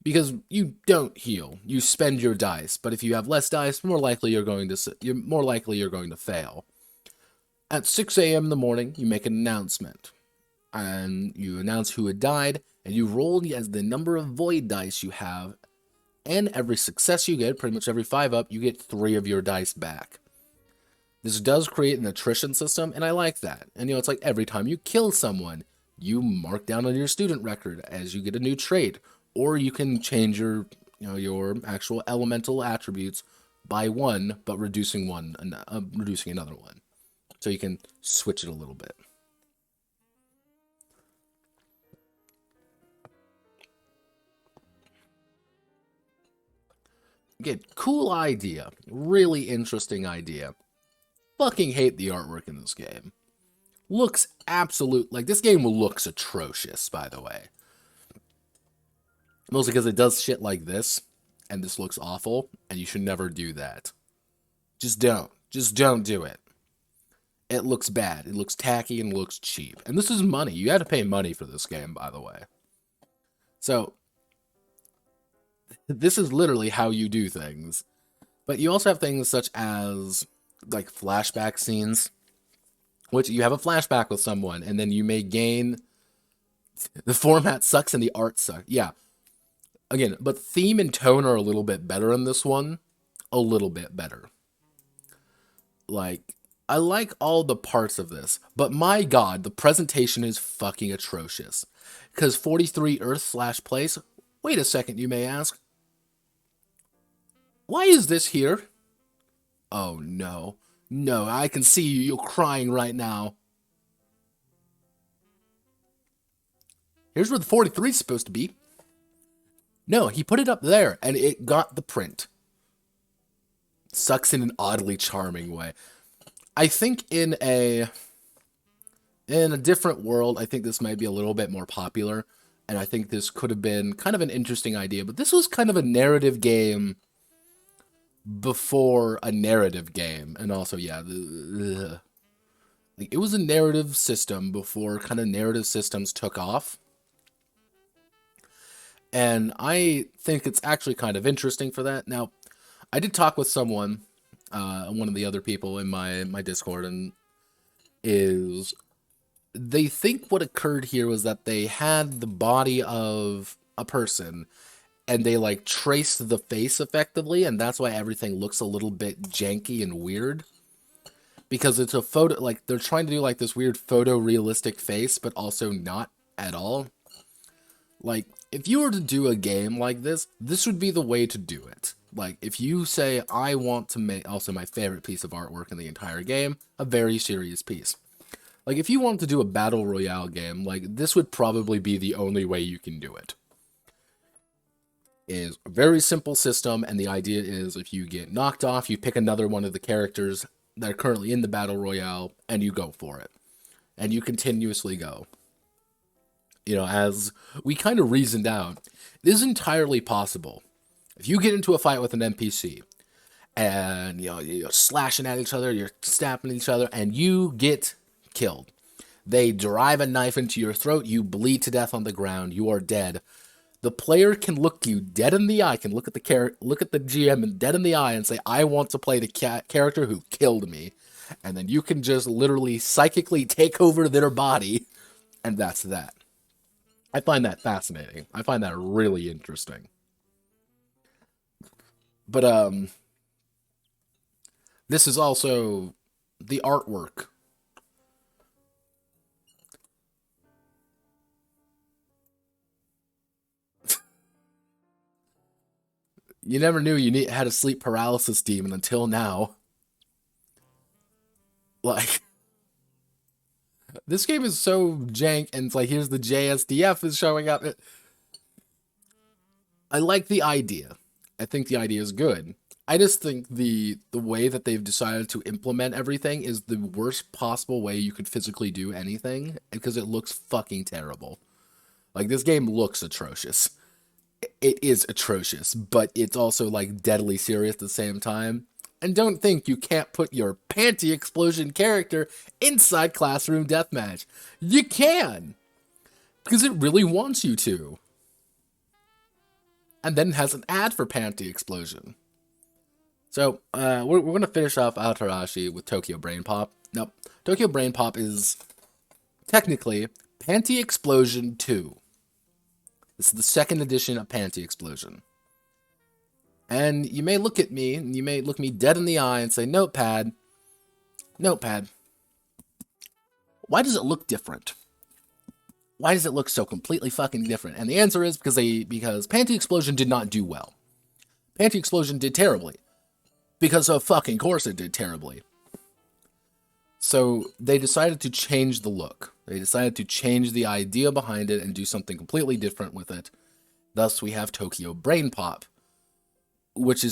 Because you don't heal, you spend your dice. But if you have less dice, more likely you're going to fail. At 6 a.m. in the morning, you make an announcement, and you announce who had died, and you roll as the number of void dice you have. And every success you get, pretty much every 5 up, you get 3 of your dice back. This does create an attrition system, and I like that. And it's like every time you kill someone, you mark down on your student record as you get a new trait. Or you can change your actual elemental attributes by 1, but reducing another one. So you can switch it a little bit. Again, cool idea. Really interesting idea. Fucking hate the artwork in this game. Looks this game looks atrocious, by the way. Mostly because it does shit like this, and this looks awful, and you should never do that. Just don't. Just don't do it. It looks bad. It looks tacky and looks cheap. And this is money. You had to pay money for this game, by the way. So, this is literally how you do things. But you also have things such as, like, flashback scenes, which you have a flashback with someone, and then you may gain... The format sucks and the art sucks. Yeah. Again, but theme and tone are a little bit better in this one. A little bit better. Like, I like all the parts of this, but my god, the presentation is fucking atrocious. Because 43 Earth/place... Wait a second, you may ask. Why is this here? Oh, no. No, I can see you. You're crying right now. Here's where the 43 is supposed to be. No, he put it up there, and it got the print. Sucks in an oddly charming way. I think in a different world, I think this might be a little bit more popular, and I think this could have been kind of an interesting idea, but this was kind of a narrative game before a narrative game, and also, yeah, like, it was a narrative system before kind of narrative systems took off. And I think it's actually kind of interesting for that. Now, I did talk with someone, one of the other people in my Discord, and they think what occurred here was that they had the body of a person, and they like traced the face effectively, and that's why everything looks a little bit janky and weird. Because it's a photo, like they're trying to do like this weird photorealistic face, but also not at all. Like, if you were to do a game like this, this would be the way to do it. Like, if you say, I want to make, also my favorite piece of artwork in the entire game, a very serious piece. Like, if you want to do a battle royale game, like, this would probably be the only way you can do it. Is a very simple system, and the idea is if you get knocked off, you pick another one of the characters that are currently in the battle royale, and you go for it. And you continuously go. You know, as we kind of reasoned out, it is entirely possible. If you get into a fight with an NPC, and, you know, you're slashing at each other, you're snapping at each other, and you get killed. They drive a knife into your throat, you bleed to death on the ground, you are dead. The player can look you dead in the eye, can look at the GM and dead in the eye and say, I want to play the character who killed me. And then you can just literally psychically take over their body, and that's that. I find that fascinating. I find that really interesting. But, this is also the artwork. You never knew you had a sleep paralysis demon until now. Like, this game is so jank, and it's like, here's the JSDF is showing up. I like the idea. I think the idea is good. I just think the way that they've decided to implement everything is the worst possible way you could physically do anything, because it looks fucking terrible. Like, this game looks atrocious. It is atrocious, but it's also, like, deadly serious at the same time. And don't think you can't put your Panty explosion character inside Classroom Deathmatch. You can! Because it really wants you to. And then it has an ad for Panty explosion. So, we're going to finish off Atarashi with Tokyo Brainpop. Now, Tokyo Brainpop is technically Panty Explosion 2. This is the second edition of Panty Explosion. And you may look at me, and you may look me dead in the eye and say, Notepad, why does it look different? Why does it look so completely fucking different? And the answer is because Panty Explosion did not do well. Panty Explosion did terribly. Because of fucking course it did terribly. So they decided to change the look. They decided to change the idea behind it and do something completely different with it. Thus, we have Tokyo Brainpop, which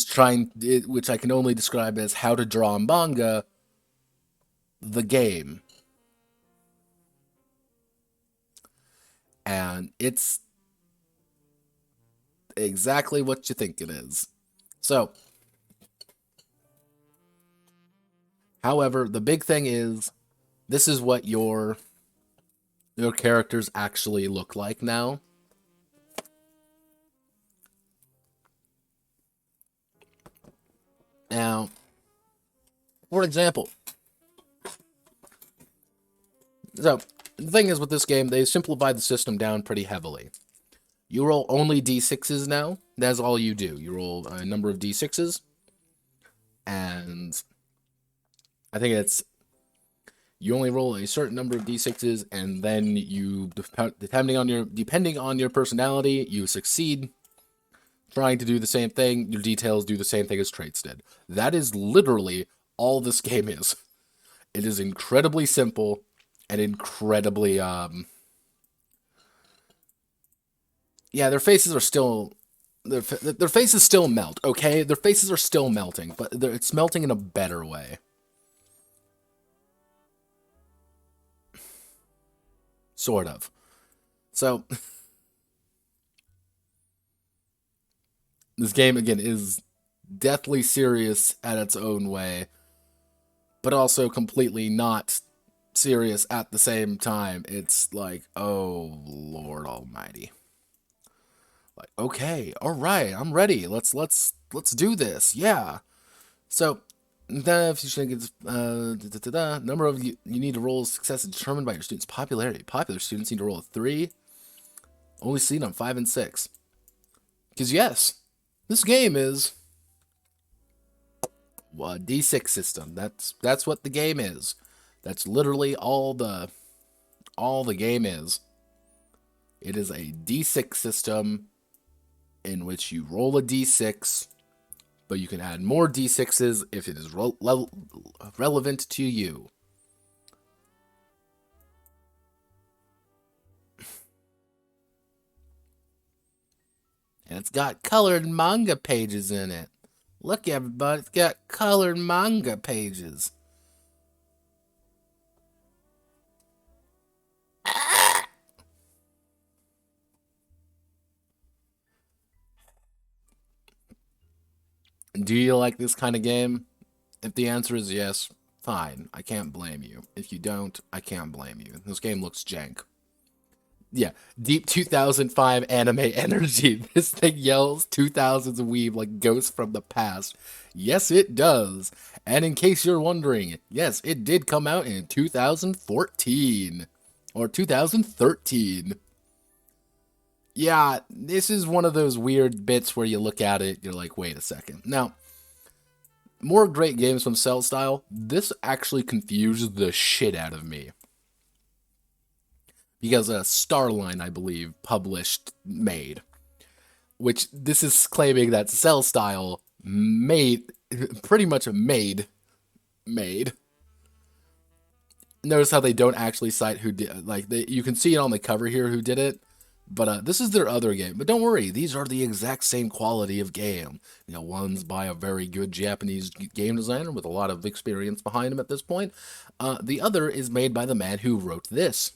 I can only describe as how to draw manga, the game. And it's exactly what you think it is. So, however, the big thing is, this is what your characters actually look like now. Now, for example, So, the thing is with this game, they simplified the system down pretty heavily. You roll only d6s now. That's all you do. You roll a number of d6s. And I think it's... You only roll a certain number of d6s, and then you, depending on your personality, you succeed trying to do the same thing. Your details do the same thing as traits did. That is literally all this game is. It is incredibly simple and incredibly, yeah, their faces are still, their faces still melt, okay? Their faces are still melting, but it's melting in a better way. Sort of. So, this game, again, is deathly serious at its own way, but also completely not serious at the same time. It's like, oh, Lord Almighty. Like, okay, all right, I'm ready. Let's do this. Yeah. So, if you should get number of you need to roll success is determined by your students' popularity. Popular students need to roll a 3. Only seen on 5 and 6. Because yes, this game is a D6 system. That's what the game is. That's literally all the game is. It is a D6 system in which you roll a D6, but you can add more D6s if it is relevant to you. And it's got colored manga pages in it. Look, everybody, it's got colored manga pages. Do you like this kind of game? If the answer is yes, fine. I can't blame you. If you don't, I can't blame you. This game looks jank. Yeah, deep 2005 anime energy. This thing yells 2000s weeb like ghosts from the past. Yes, it does. And in case you're wondering, yes, it did come out in 2014. Or 2013. Yeah, this is one of those weird bits where you look at it, you're like, wait a second. Now, more great games from Cell Style, this actually confused the shit out of me. Because Starline, I believe, made. Which, this is claiming that Cell Style pretty much made. Notice how they don't actually cite who did, like, you can see it on the cover here who did it. But this is their other game. But don't worry, these are the exact same quality of game. You know, one's by a very good Japanese game designer with a lot of experience behind him at this point. The other is made by the man who wrote this.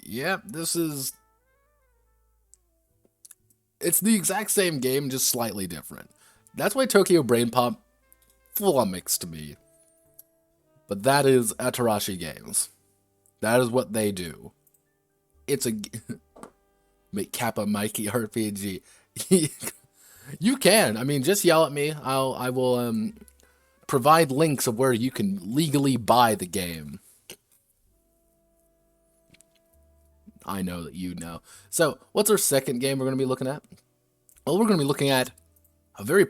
Yep, this is... It's the exact same game, just slightly different. That's why Tokyo Brainpop flummoxed me. But that is Atarashi Games. That is what they do. It's a... Make Kappa Mikey RPG. You can. I mean, just yell at me. I will provide links of where you can legally buy the game. I know that you know. So, what's our second game we're going to be looking at? Well, we're going to be looking at a very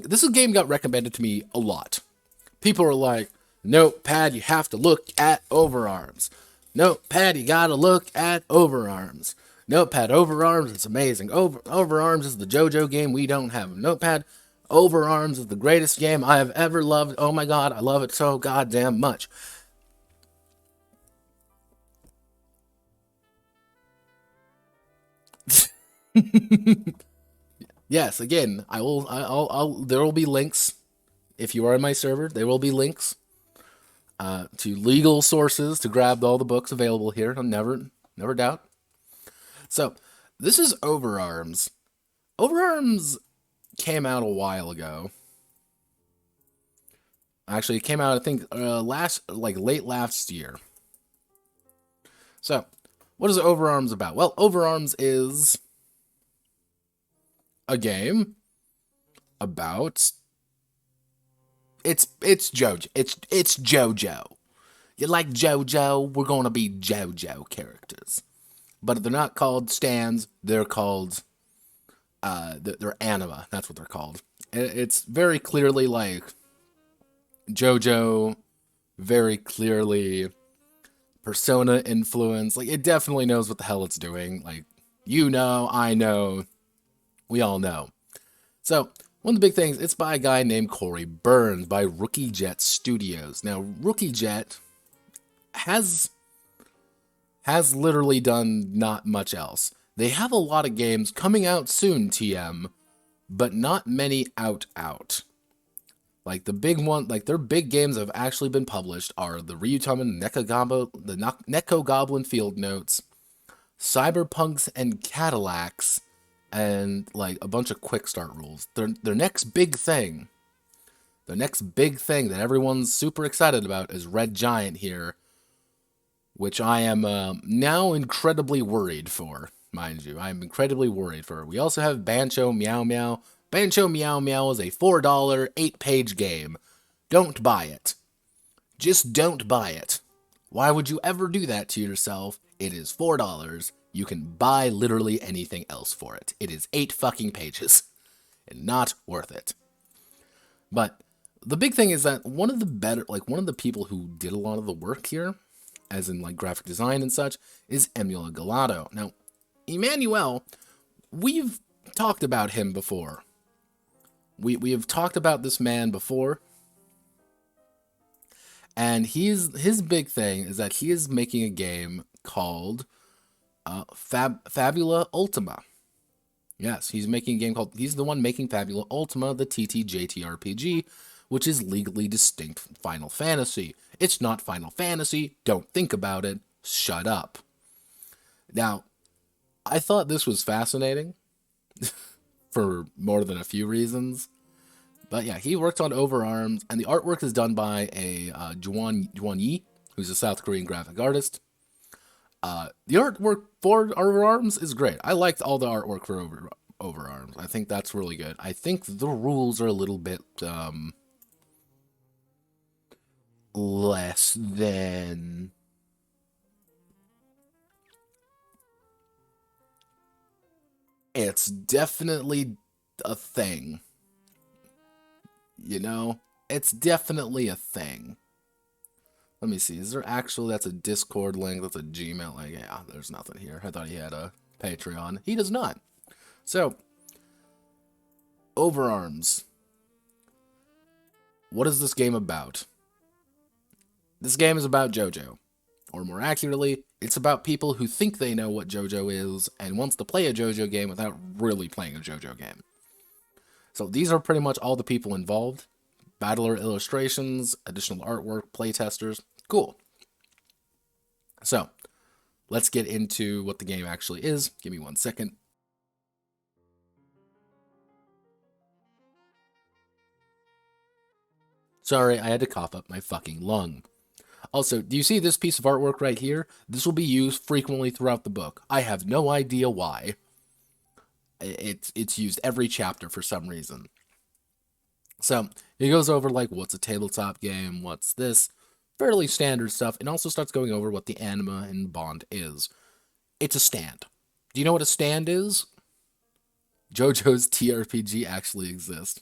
this game got recommended to me a lot. People are like, Notepad, you have to look at OverArms. Notepad, you got to look at OverArms. Notepad, OverArms, it's amazing. OverArms is the JoJo game we don't have. Notepad, OverArms is the greatest game I have ever loved. Oh my god, I love it so goddamn much. Yes, again, there will be links. If you are in my server, there will be links to legal sources to grab all the books available here. I'll never doubt. So, this is OverArms. OverArms came out a while ago. Actually, it came out, I think, late last year. So, What is OverArms about? Well, OverArms is a game about it's JoJo. It's JoJo. You like JoJo? We're gonna be JoJo characters, but they're not called stands. They're called they're anima. That's what they're called. It's very clearly like JoJo, very clearly Persona influence. Like, it definitely knows what the hell it's doing. Like, you know, I know, we all know. So, one of the big things, it's by a guy named Corey Burns, by Rookie Jet Studios. Now, Rookie Jet has literally done not much else. They have a lot of games coming out soon, TM, but not many out. Like, the big one, like, their big games have actually been published are the Ryutama Neko Goblin Field Notes, Cyberpunks and Cadillacs, and, like, a bunch of quick start rules. Their next big thing, that everyone's super excited about is Red Giant here, which I am now incredibly worried for, mind you. I am incredibly worried for. We also have Bancho Meow Meow. Bancho Meow Meow is a $4, 8-page game. Don't buy it. Just don't buy it. Why would you ever do that to yourself? It is $4. You can buy literally anything else for it. It is 8 fucking pages. And not worth it. But the big thing is that one of the people who did a lot of the work here, as in like graphic design and such, is Emmanuel Galato. Now, Emmanuel, we've talked about him before. We have talked about this man before. And his big thing is that he is making a game called Fabula Ultima. Yes, he's making a game called, he's the one making Fabula Ultima, the TTRPG, which is legally distinct from Final Fantasy. It's not Final Fantasy, don't think about it, shut up. Now, I thought this was fascinating for more than a few reasons. But yeah, he worked on OverArms, and the artwork is done by a Juan Yi, who's a South Korean graphic artist. The artwork for OverArms is great. I liked all the artwork for OverArms. I think that's really good. I think the rules are a little bit less than... It's definitely a thing. You know? It's definitely a thing. Let me see. Is there actually... That's a Discord link. That's a Gmail link. Yeah, there's nothing here. I thought he had a Patreon. He does not. So, OverArms. What is this game about? This game is about JoJo. Or more accurately, it's about people who think they know what JoJo is and wants to play a JoJo game without really playing a JoJo game. So these are pretty much all the people involved. Battler illustrations, additional artwork, playtesters. Cool. So, let's get into what the game actually is. Give me 1 second. Sorry, I had to cough up my fucking lung. Also, do you see this piece of artwork right here? This will be used frequently throughout the book. I have no idea why. It's used every chapter for some reason. So, he goes over, like, what's a tabletop game, what's this, fairly standard stuff, and also starts going over what the anima and bond is. It's a stand. Do you know what a stand is? JoJo's TRPG actually exists.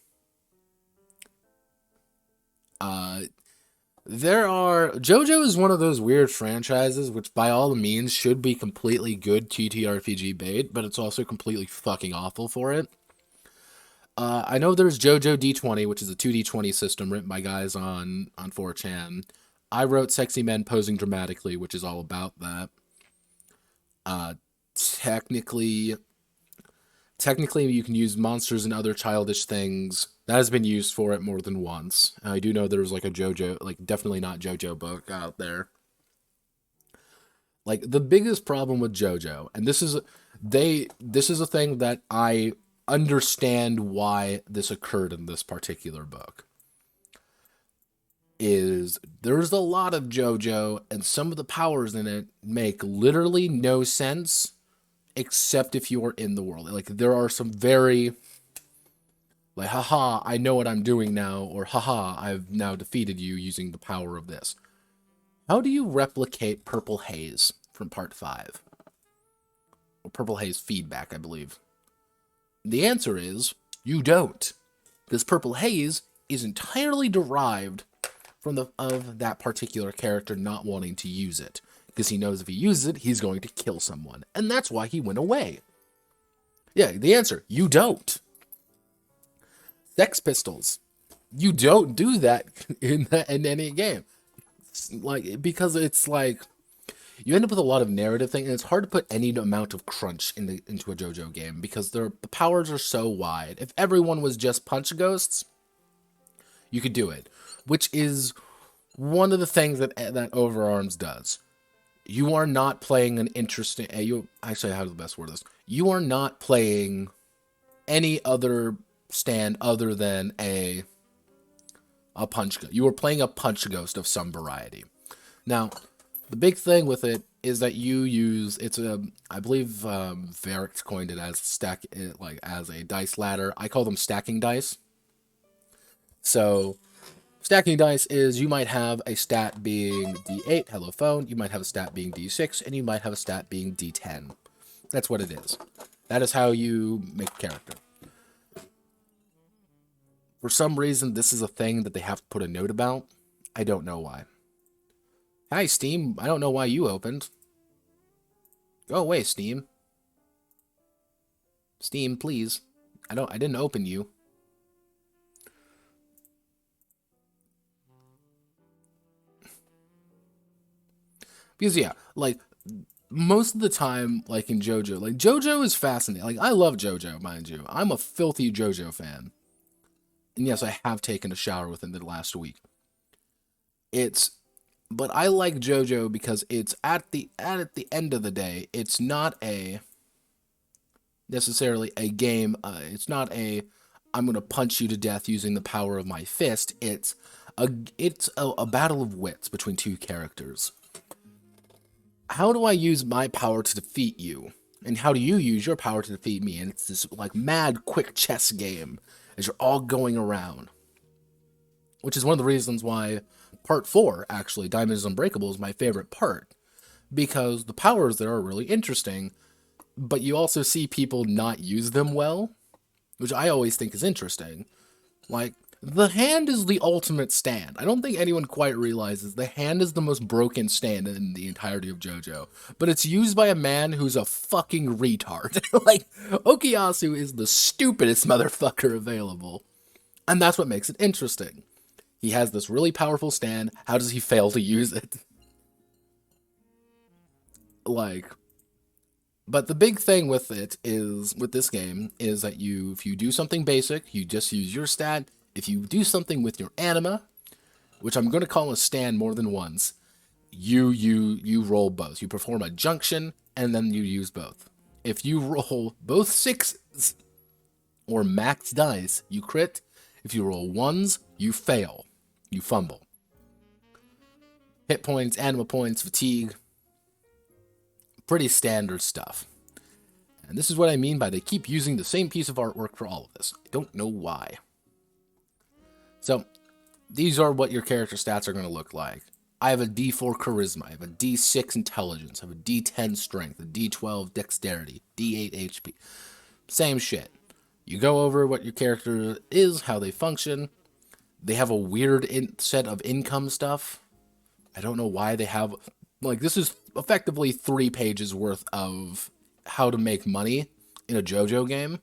JoJo is one of those weird franchises which by all means should be completely good TTRPG bait, but it's also completely fucking awful for it. I know there's JoJo D20, which is a 2D20 system written by guys on 4chan. I wrote Sexy Men Posing Dramatically, which is all about that. Technically you can use monsters and other childish things. That has been used for it more than once. I do know there's like a JoJo, like definitely not JoJo book out there. Like the biggest problem with JoJo, and this is a thing that I understand why this occurred in this particular book. is there's a lot of JoJo, and some of the powers in it make literally no sense, except if you are in the world. Like, there are some very, like, haha, I know what I'm doing now, or haha, I've now defeated you using the power of this. How do you replicate Purple Haze from Part 5? Or Purple Haze feedback, I believe. The answer is, you don't. Because Purple Haze is entirely derived from of that particular character not wanting to use it. Because he knows if he uses it, he's going to kill someone. And that's why he went away. Yeah, the answer, you don't. Sex Pistols. You don't do that in any game. Like, because it's like, you end up with a lot of narrative thing, and it's hard to put any amount of crunch into a JoJo game, because the powers are so wide. If everyone was just punch ghosts, you could do it. Which is one of the things that OverArms does. You are not playing an interesting... actually, how the best word is? You are not playing any other stand other than a punch ghost. You are playing a punch ghost of some variety. Now, the big thing with it is that you use... I believe Varric coined it as as a dice ladder. I call them stacking dice. So... stacking dice is you might have a stat being D8, hello phone, you might have a stat being D6, and you might have a stat being D10. That's what it is. That is how you make a character. For some reason, this is a thing that they have to put a note about. I don't know why. Hi, Steam. I don't know why you opened. Go away, Steam. Steam, please. I didn't open you. Because, yeah, like, most of the time, like, in JoJo, like, JoJo is fascinating. Like, I love JoJo, mind you. I'm a filthy JoJo fan. And yes, I have taken a shower within the last week. But I like JoJo because it's at the end of the day, it's not necessarily a game. It's not I'm gonna punch you to death using the power of my fist. It's a battle of wits between two characters. How do I use my power to defeat you? And how do you use your power to defeat me? And it's this, like, mad quick chess game as you're all going around. Which is one of the reasons why Part 4, actually, Diamond is Unbreakable, is my favorite part. Because the powers there are really interesting, but you also see people not use them well, which I always think is interesting. Like, the hand is the ultimate stand. I don't think anyone quite realizes the hand is the most broken stand in the entirety of JoJo. But it's used by a man who's a fucking retard. Like, Okuyasu is the stupidest motherfucker available. And that's what makes it interesting. He has this really powerful stand. How does he fail to use it? Like... But the big thing with it is, with this game, is that if you do something basic, you just use your stat. If you do something with your anima, which I'm going to call a stand more than once, you roll both. You perform a junction, and then you use both. If you roll both 6s, or max dice, you crit. If you roll 1s, you fail. You fumble. Hit points, anima points, fatigue. Pretty standard stuff. And this is what I mean by they keep using the same piece of artwork for all of this. I don't know why. So, these are what your character stats are going to look like. I have a D4 Charisma, I have a D6 Intelligence, I have a D10 Strength, a D12 Dexterity, D8 HP. Same shit. You go over what your character is, how they function. They have a weird set of income stuff. I don't know why they have... Like, this is effectively 3 pages worth of how to make money in a JoJo game.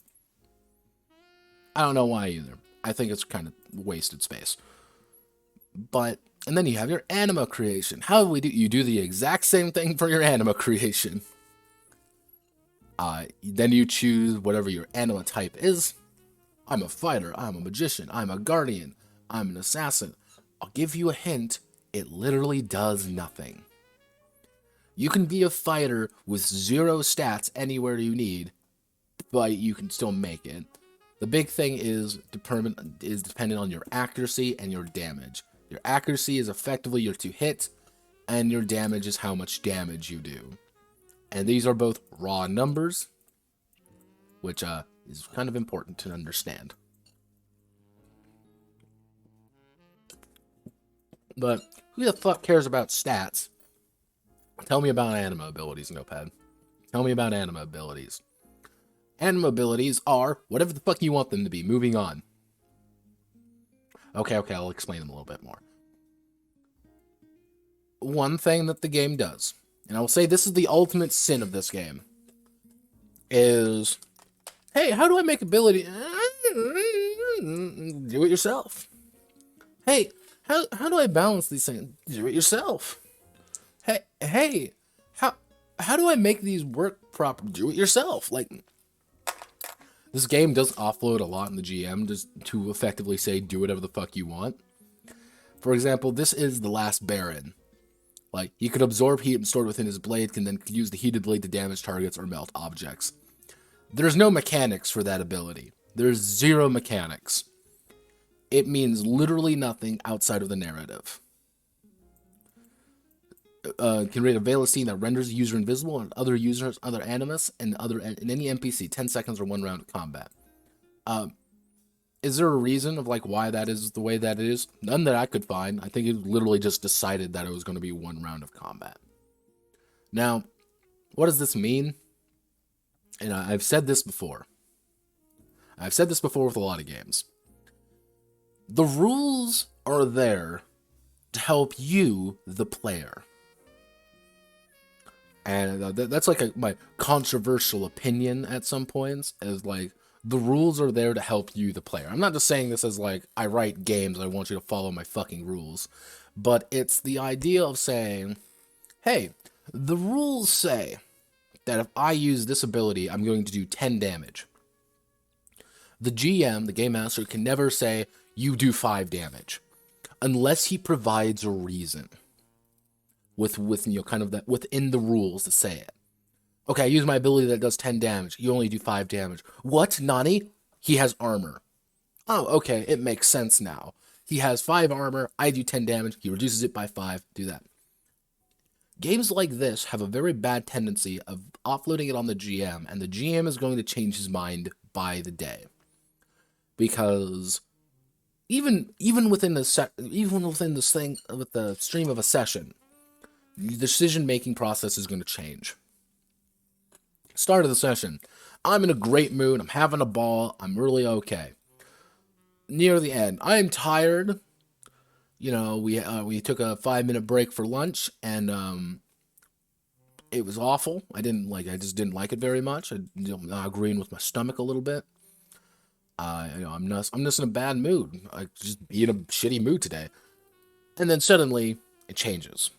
I don't know why either. I think it's kind of wasted space. But, and then you have your anima creation. How do we do? You do the exact same thing for your anima creation. Then you choose whatever your anima type is. I'm a fighter, I'm a magician, I'm a guardian, I'm an assassin. I'll give you a hint, it literally does nothing. You can be a fighter with 0 stats anywhere you need, but you can still make it. The big thing is dependent on your accuracy and your damage. Your accuracy is effectively your 2 hits, and your damage is how much damage you do. And these are both raw numbers, which is kind of important to understand. But who the fuck cares about stats? Tell me about anima abilities, Notepad. Tell me about anima abilities. Anima abilities are whatever the fuck you want them to be. Moving on. Okay, I'll explain them a little bit more. One thing that the game does, and I will say this is the ultimate sin of this game, is, hey, how do I make ability? Do it yourself. Hey, how do I balance these things? Do it yourself. Hey, how do I make these work proper? Do it yourself. Like, this game does offload a lot in the GM just to effectively say, do whatever the fuck you want. For example, this is the last Baron. Like, he could absorb heat and store it within his blade, can then use the heated blade to damage targets or melt objects. There's no mechanics for that ability. There's 0 mechanics. It means literally nothing outside of the narrative. Can create a veil of scene that renders the user invisible and other users, other animus, and any NPC 10 seconds or 1 round of combat. Is there a reason of like why that is the way that it is? None that I could find. I think it literally just decided that it was going to be 1 round of combat. Now, what does this mean? And I've said this before. I've said this before with a lot of games. The rules are there to help you, the player. And that's like my controversial opinion at some points, is like, the rules are there to help you, the player. I'm not just saying this as like, I write games, I want you to follow my fucking rules. But it's the idea of saying, hey, the rules say that if I use this ability, I'm going to do 10 damage. The GM, the Game Master, can never say, you do 5 damage. Unless he provides a reason. With you know, kind of that within the rules to say it. Okay, I use my ability that does 10 damage. You only do 5 damage. What, Nani? He has armor. Oh, okay, it makes sense now. He has 5 armor, I do 10 damage, he reduces it by 5, do that. Games like this have a very bad tendency of offloading it on the GM, and the GM is going to change his mind by the day. Because even within this thing, with the stream of a session, the decision-making process is going to change. Start of the session. I'm in a great mood. I'm having a ball. I'm really okay. Near the end, I am tired. You know, we took a 5-minute break for lunch, and it was awful. I just didn't like it very much. I'm not agreeing with my stomach a little bit. I'm just in a bad mood. I just be in a shitty mood today. And then suddenly it changes.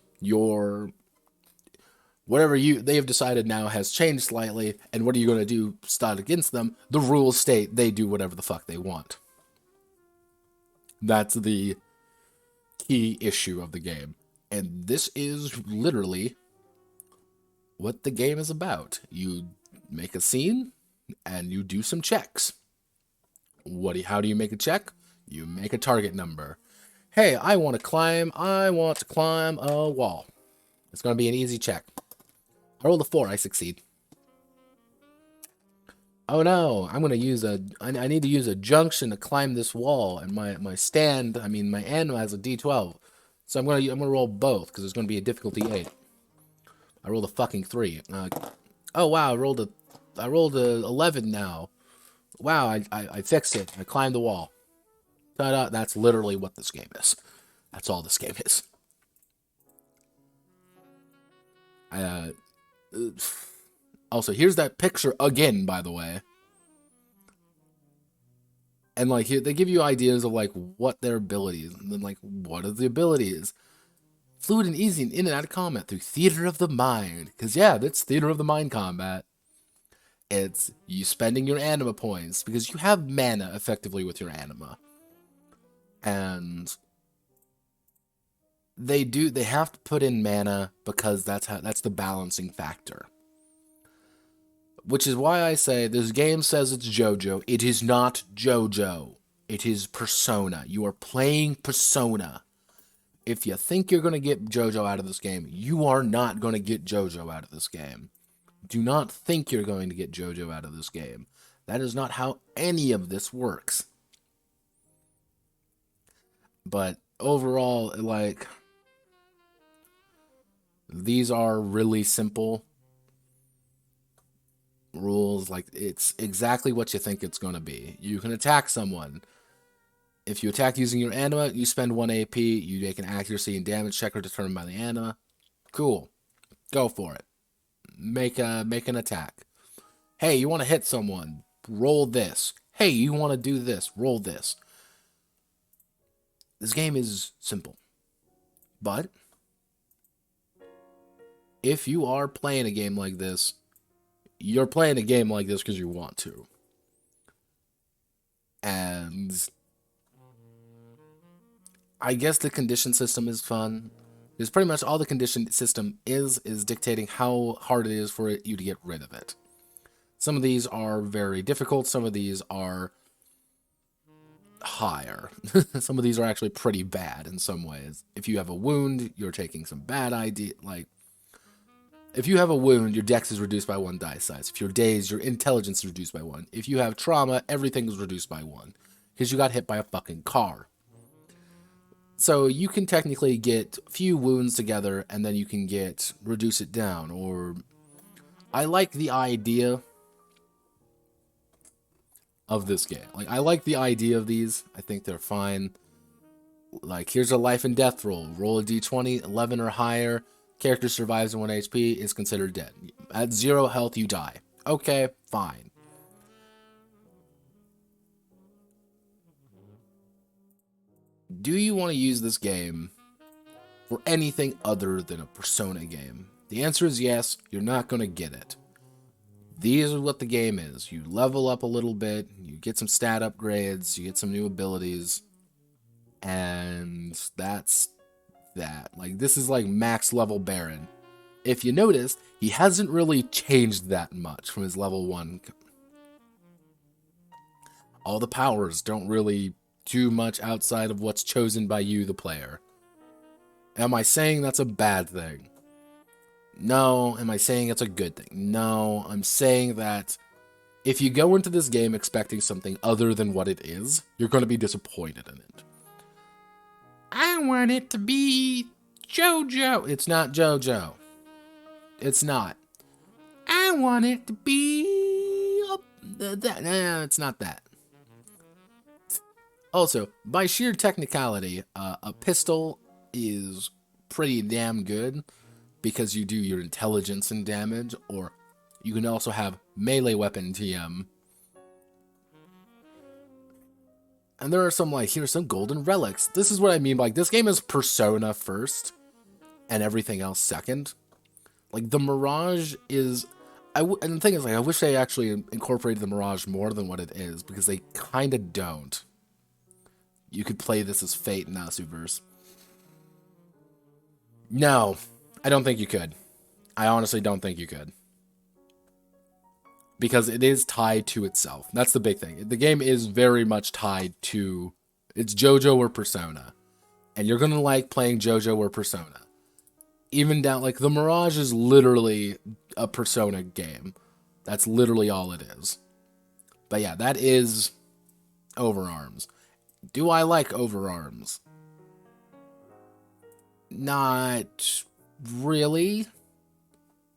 Whatever they have decided now has changed slightly, and what are you going to do? Start against them? The rules state they do whatever the fuck they want. That's the key issue of the game. And this is literally what the game is about. You make a scene, and you do some checks. How do you make a check? You make a target number. Hey, I want to climb a wall. It's going to be an easy check. I rolled a 4, I succeed. Oh no, I need to use a junction to climb this wall, and my anima has a D12. So I'm gonna roll both, because it's gonna be a difficulty 8. I rolled a fucking 3. Oh wow, I rolled a 11 now. Wow, I fixed it. I climbed the wall. Ta-da, that's literally what this game is. That's all this game is. Also, here's that picture again, by the way. And like, here they give you ideas of like what their abilities, and then like, what are the abilities? Fluid and easy and in and out of combat through theater of the mind. Because yeah, that's theater of the mind combat. It's you spending your anima points because you have mana effectively with your anima. And they have to put in mana because that's the balancing factor. Which is why I say this game says it's JoJo. It is not JoJo. It is Persona. You are playing Persona. If you think you're going to get JoJo out of this game, you are not going to get JoJo out of this game. Do not think you're going to get JoJo out of this game. That is not how any of this works. But overall, like, these are really simple rules. Like, it's exactly what you think it's going to be. You can attack someone. If you attack using your anima, you spend 1 AP. You make an accuracy and damage checker determined by the anima. Cool. Go for it. Make an attack. Hey, you want to hit someone? Roll this. Hey, you want to do this? Roll this. This game is simple. But if you are playing a game like this, you're playing a game like this because you want to. And I guess the condition system is fun. Because pretty much all the condition system is dictating how hard it is for you to get rid of it. Some of these are very difficult. Some of these are higher. Some of these are actually pretty bad in some ways. If you have a wound, you're taking some bad idea. Like, if you have a wound, your dex is reduced by 1 die size. If you're dazed, your intelligence is reduced by 1. If you have trauma, everything is reduced by 1. Because you got hit by a fucking car. So you can technically get a few wounds together, and then you can reduce it down. Or, I like the idea of this game. Like, I like the idea of these. I think they're fine. Like, here's a life and death roll. Roll a d20, 11 or higher. Character survives in 1 HP, is considered dead. At 0 health, you die. Okay, fine. Do you want to use this game for anything other than a Persona game? The answer is yes. You're not going to get it. These are what the game is. You level up a little bit, you get some stat upgrades, you get some new abilities, and that's that. Like, this is like max level Baron. If you noticed, he hasn't really changed that much from his level 1. All the powers don't really do much outside of what's chosen by you, the player. Am I saying that's a bad thing? No. Am I saying it's a good thing? No. I'm saying that if you go into this game expecting something other than what it is, you're going to be disappointed in it. I want it to be JoJo. It's not JoJo. It's not. I want it to be that. No, it's not that. Also, by sheer technicality, a pistol is pretty damn good because you do your intelligence and damage, or you can also have melee weapon TM. And there are some, like, here's some golden relics. This is what I mean by, like, this game is Persona first, and everything else second. Like, the Mirage is, and the thing is, like, I wish they actually incorporated the Mirage more than what it is, because they kind of don't. You could play this as Fate in Asuverse. No, I don't think you could. I honestly don't think you could. Because it is tied to itself. That's the big thing. The game is very much tied to, it's JoJo or Persona. And you're going to like playing JoJo or Persona. Even down, like, the Mirage is literally a Persona game. That's literally all it is. But yeah, that is OverArms. Do I like OverArms? Not really.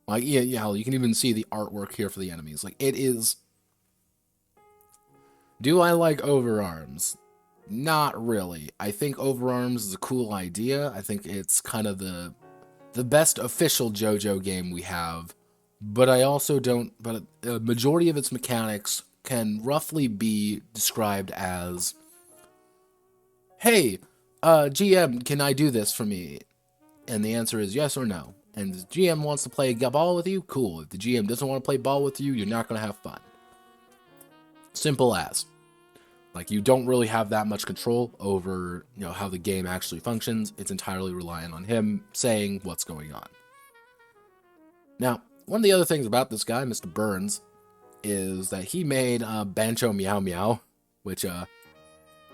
Like, yeah, you can even see the artwork here for the enemies. Like, it is... Do I like OverArms? Not really. I think OverArms is a cool idea. I think it's kind of the best official JoJo game we have. But I also don't... But a majority of its mechanics can roughly be described as... Hey, GM, can I do this for me? And the answer is yes or no. And if the GM wants to play ball with you, cool. If the GM doesn't want to play ball with you, you're not going to have fun. Simple as. Like, you don't really have that much control over, you know, how the game actually functions. It's entirely reliant on him saying what's going on. Now, one of the other things about this guy, Mr. Burns, is that he made Bancho Meow Meow, which, this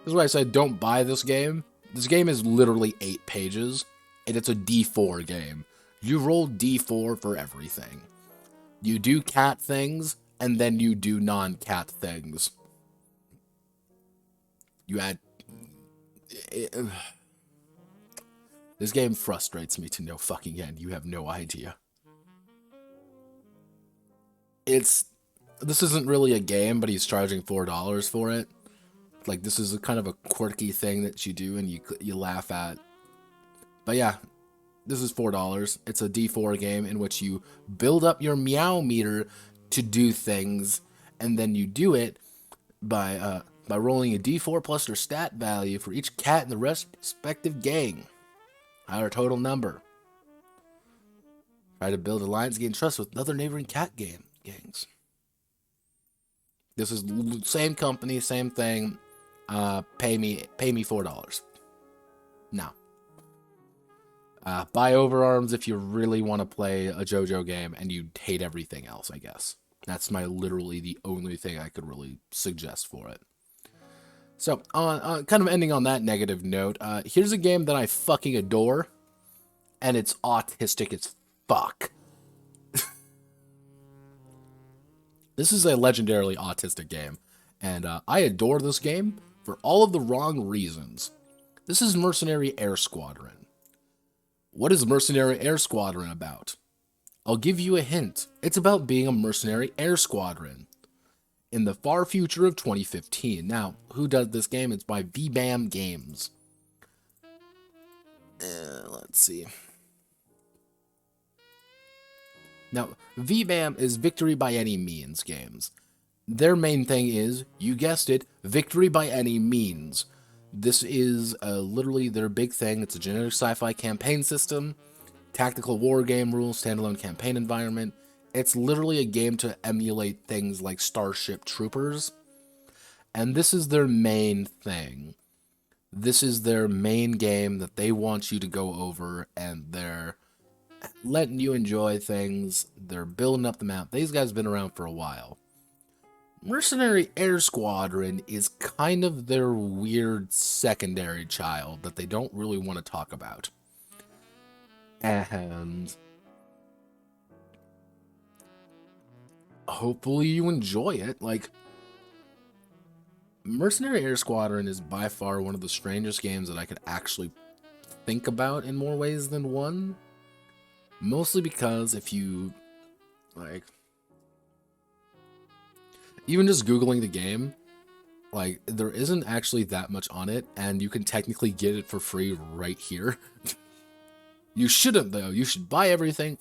is why I said don't buy this game. This game is literally 8 pages, and it's a D4 game. You roll D4 for everything. You do cat things, and then you do non-cat things. You add... This game frustrates me to no fucking end. You have no idea. This isn't really a game, but he's charging $4 for it. Like, this is a kind of a quirky thing that you do and you laugh at. But yeah, this is $4. It's a D4 game in which you build up your meow meter to do things, and then you do it by rolling a D4 plus your stat value for each cat in the respective gang. Our total number. Try to build alliance, gain trust with other neighboring cat gangs. This is same company, same thing. Pay me $4. Now, buy OverArms if you really want to play a JoJo game and you hate everything else, I guess. That's literally the only thing I could really suggest for it. So, kind of ending on that negative note, here's a game that I fucking adore, and it's autistic as fuck. This is a legendarily autistic game, and I adore this game for all of the wrong reasons. This is Mercenary Air Squadron. What is Mercenary Air Squadron about? I'll give you a hint. It's about being a Mercenary Air Squadron in the far future of 2015. Now, who does this game? It's by VBAM Games. Let's see. Now, VBAM is Victory by Any Means games. Their main thing is, you guessed it, victory by any means. This is literally their big thing. It's a generic sci-fi campaign system, tactical war game rules, standalone campaign environment. It's literally a game to emulate things like Starship Troopers. And this is their main thing. This is their main game that they want you to go over, and they're letting you enjoy things. They're building up the map. These guys have been around for a while. Mercenary Air Squadron is kind of their weird secondary child that they don't really want to talk about. And hopefully you enjoy it. Like, Mercenary Air Squadron is by far one of the strangest games that I could actually think about in more ways than one. Mostly because if you, like, even just Googling the game, like, there isn't actually that much on it, and you can technically get it for free right here. You shouldn't, though. You should buy everything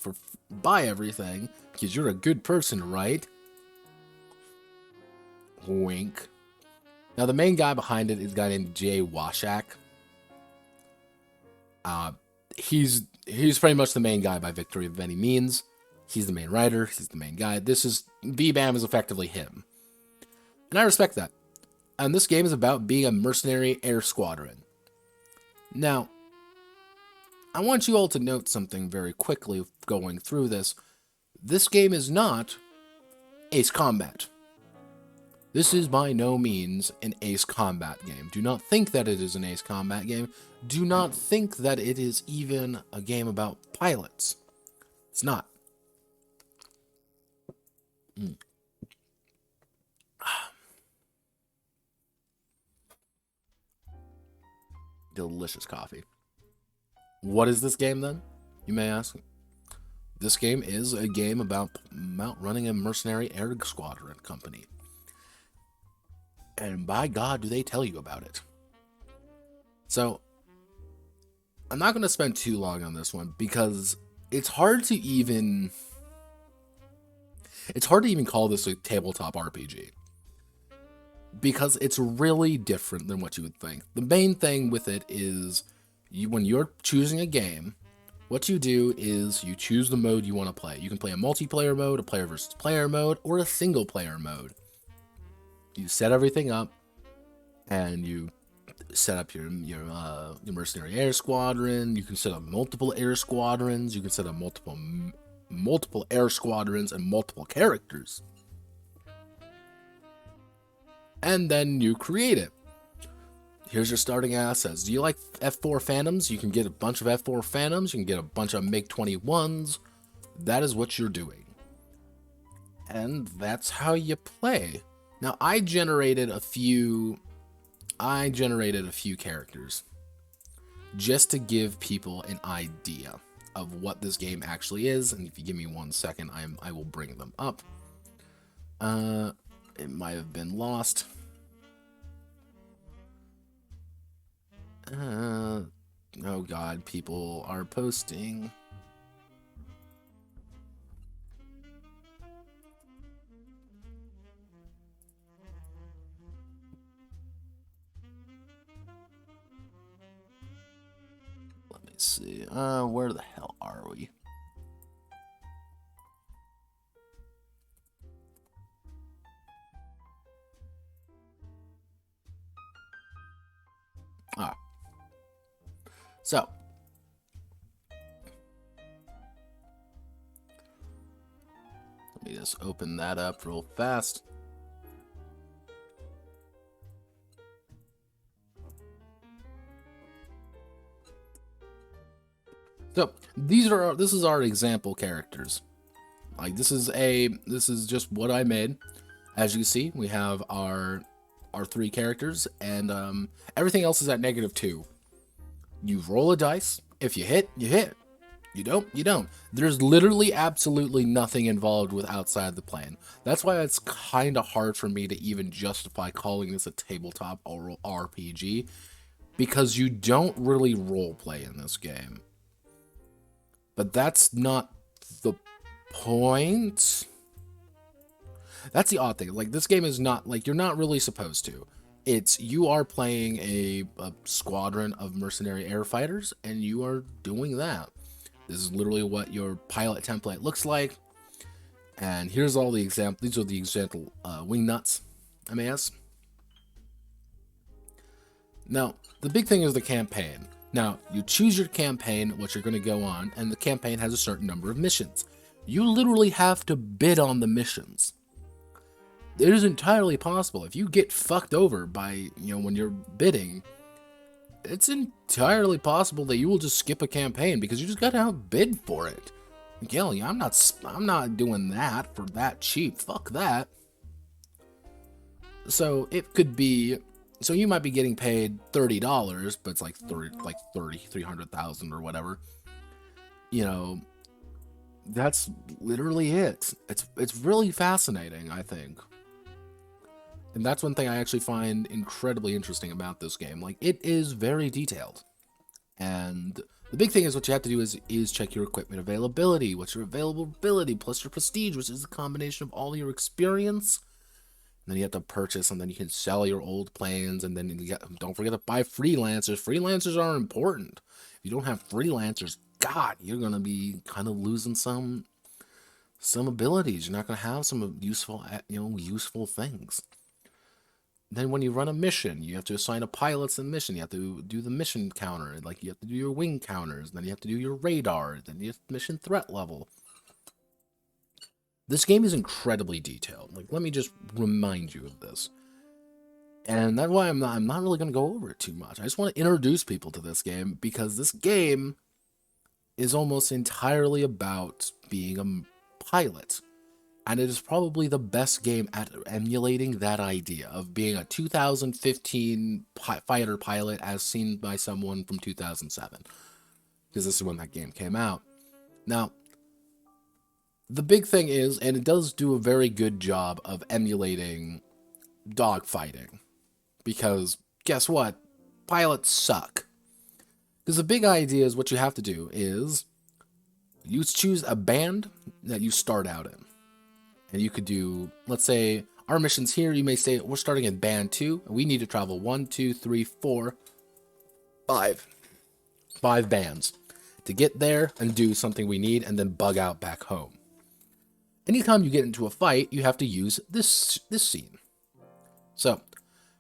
because you're a good person, right? Wink. Now, the main guy behind it is a guy named Jay Washak. He's pretty much the main guy by Victory of Any Means. He's the main writer. He's the main guy. VBAM is effectively him. And I respect that. And this game is about being a Mercenary Air Squadron. Now, I want you all to note something very quickly going through this. This game is not Ace Combat. This is by no means an Ace Combat game. Do not think that it is an Ace Combat game. Do not think that it is even a game about pilots. It's not. Delicious coffee. What is this game then? You may ask. This game is a game about running a mercenary air squadron company. And by God, do they tell you about it. So, I'm not going to spend too long on this one because it's hard to even call this a tabletop RPG. Because it's really different than what you would think. The main thing with it is, when you're choosing a game, what you do is you choose the mode you want to play. You can play a multiplayer mode, a player versus player mode, or a single player mode. You set everything up, and you set up your mercenary air squadron. You can set up multiple air squadrons. You can set up multiple air squadrons and multiple characters. And then you create it. Here's your starting assets. Do you like F4 Phantoms? You can get a bunch of F4 Phantoms. You can get a bunch of MiG-21s. That is what you're doing. And that's how you play. Now, I generated a few characters just to give people an idea of what this game actually is. And if you give me 1 second, I will bring them up. It might have been lost. Oh god, people are posting. Let me see. Where the hell are we? So, let me just open that up real fast. So, this is our example characters. Like, this is just what I made. As you see, we have our 3 characters, and everything else is at -2. You roll a dice. If you hit, you hit. You don't, you don't. There's literally absolutely nothing involved with outside the plan. That's why it's kind of hard for me to even justify calling this a tabletop or RPG, because you don't really roleplay in this game. But that's not the point. That's the odd thing. Like, this game is not, like, you're not really supposed to. You are playing a squadron of mercenary air fighters, and you are doing that. This is literally what your pilot template looks like. And here's all the example. These are the example wing nuts, MAS. Now, the big thing is the campaign. Now, you choose your campaign, what you're going to go on, and the campaign has a certain number of missions. You literally have to bid on the missions. It is entirely possible, if you get fucked over by, when you're bidding, it's entirely possible that you will just skip a campaign because you just got to outbid for it. Gilly, I'm not doing that for that cheap. Fuck that. So it could be, so you might be getting paid $30, but it's like 300,000 or whatever. That's literally it. It's really fascinating, I think. And that's one thing I actually find incredibly interesting about this game. Like, it is very detailed. And the big thing is what you have to do is check your equipment availability. What's your availability plus your prestige, which is a combination of all your experience. And then you have to purchase, and then you can sell your old planes, and then don't forget to buy freelancers. Freelancers are important. If you don't have freelancers, God, you're going to be kind of losing some abilities. You're not going to have some useful things. Then when you run a mission, you have to assign a pilot's in mission. You have to do the mission counter. Like, you have to do your wing counters. Then you have to do your radar. Then you have mission threat level. This game is incredibly detailed. Like, let me just remind you of this. And that's why I'm not really going to go over it too much. I just want to introduce people to this game, because this game is almost entirely about being a pilot. And it is probably the best game at emulating that idea of being a 2015 fighter pilot as seen by someone from 2007. Because this is when that game came out. Now, the big thing is, and it does do a very good job of emulating dogfighting. Because, guess what? Pilots suck. Because the big idea is what you have to do is you choose a band that you start out in. And you could do, let's say, our missions here, you may say, we're starting in band 2. And we need to travel 1, 2, 3, 4, 5. 5 bands to get there and do something we need and then bug out back home. Anytime you get into a fight, you have to use this scene. So,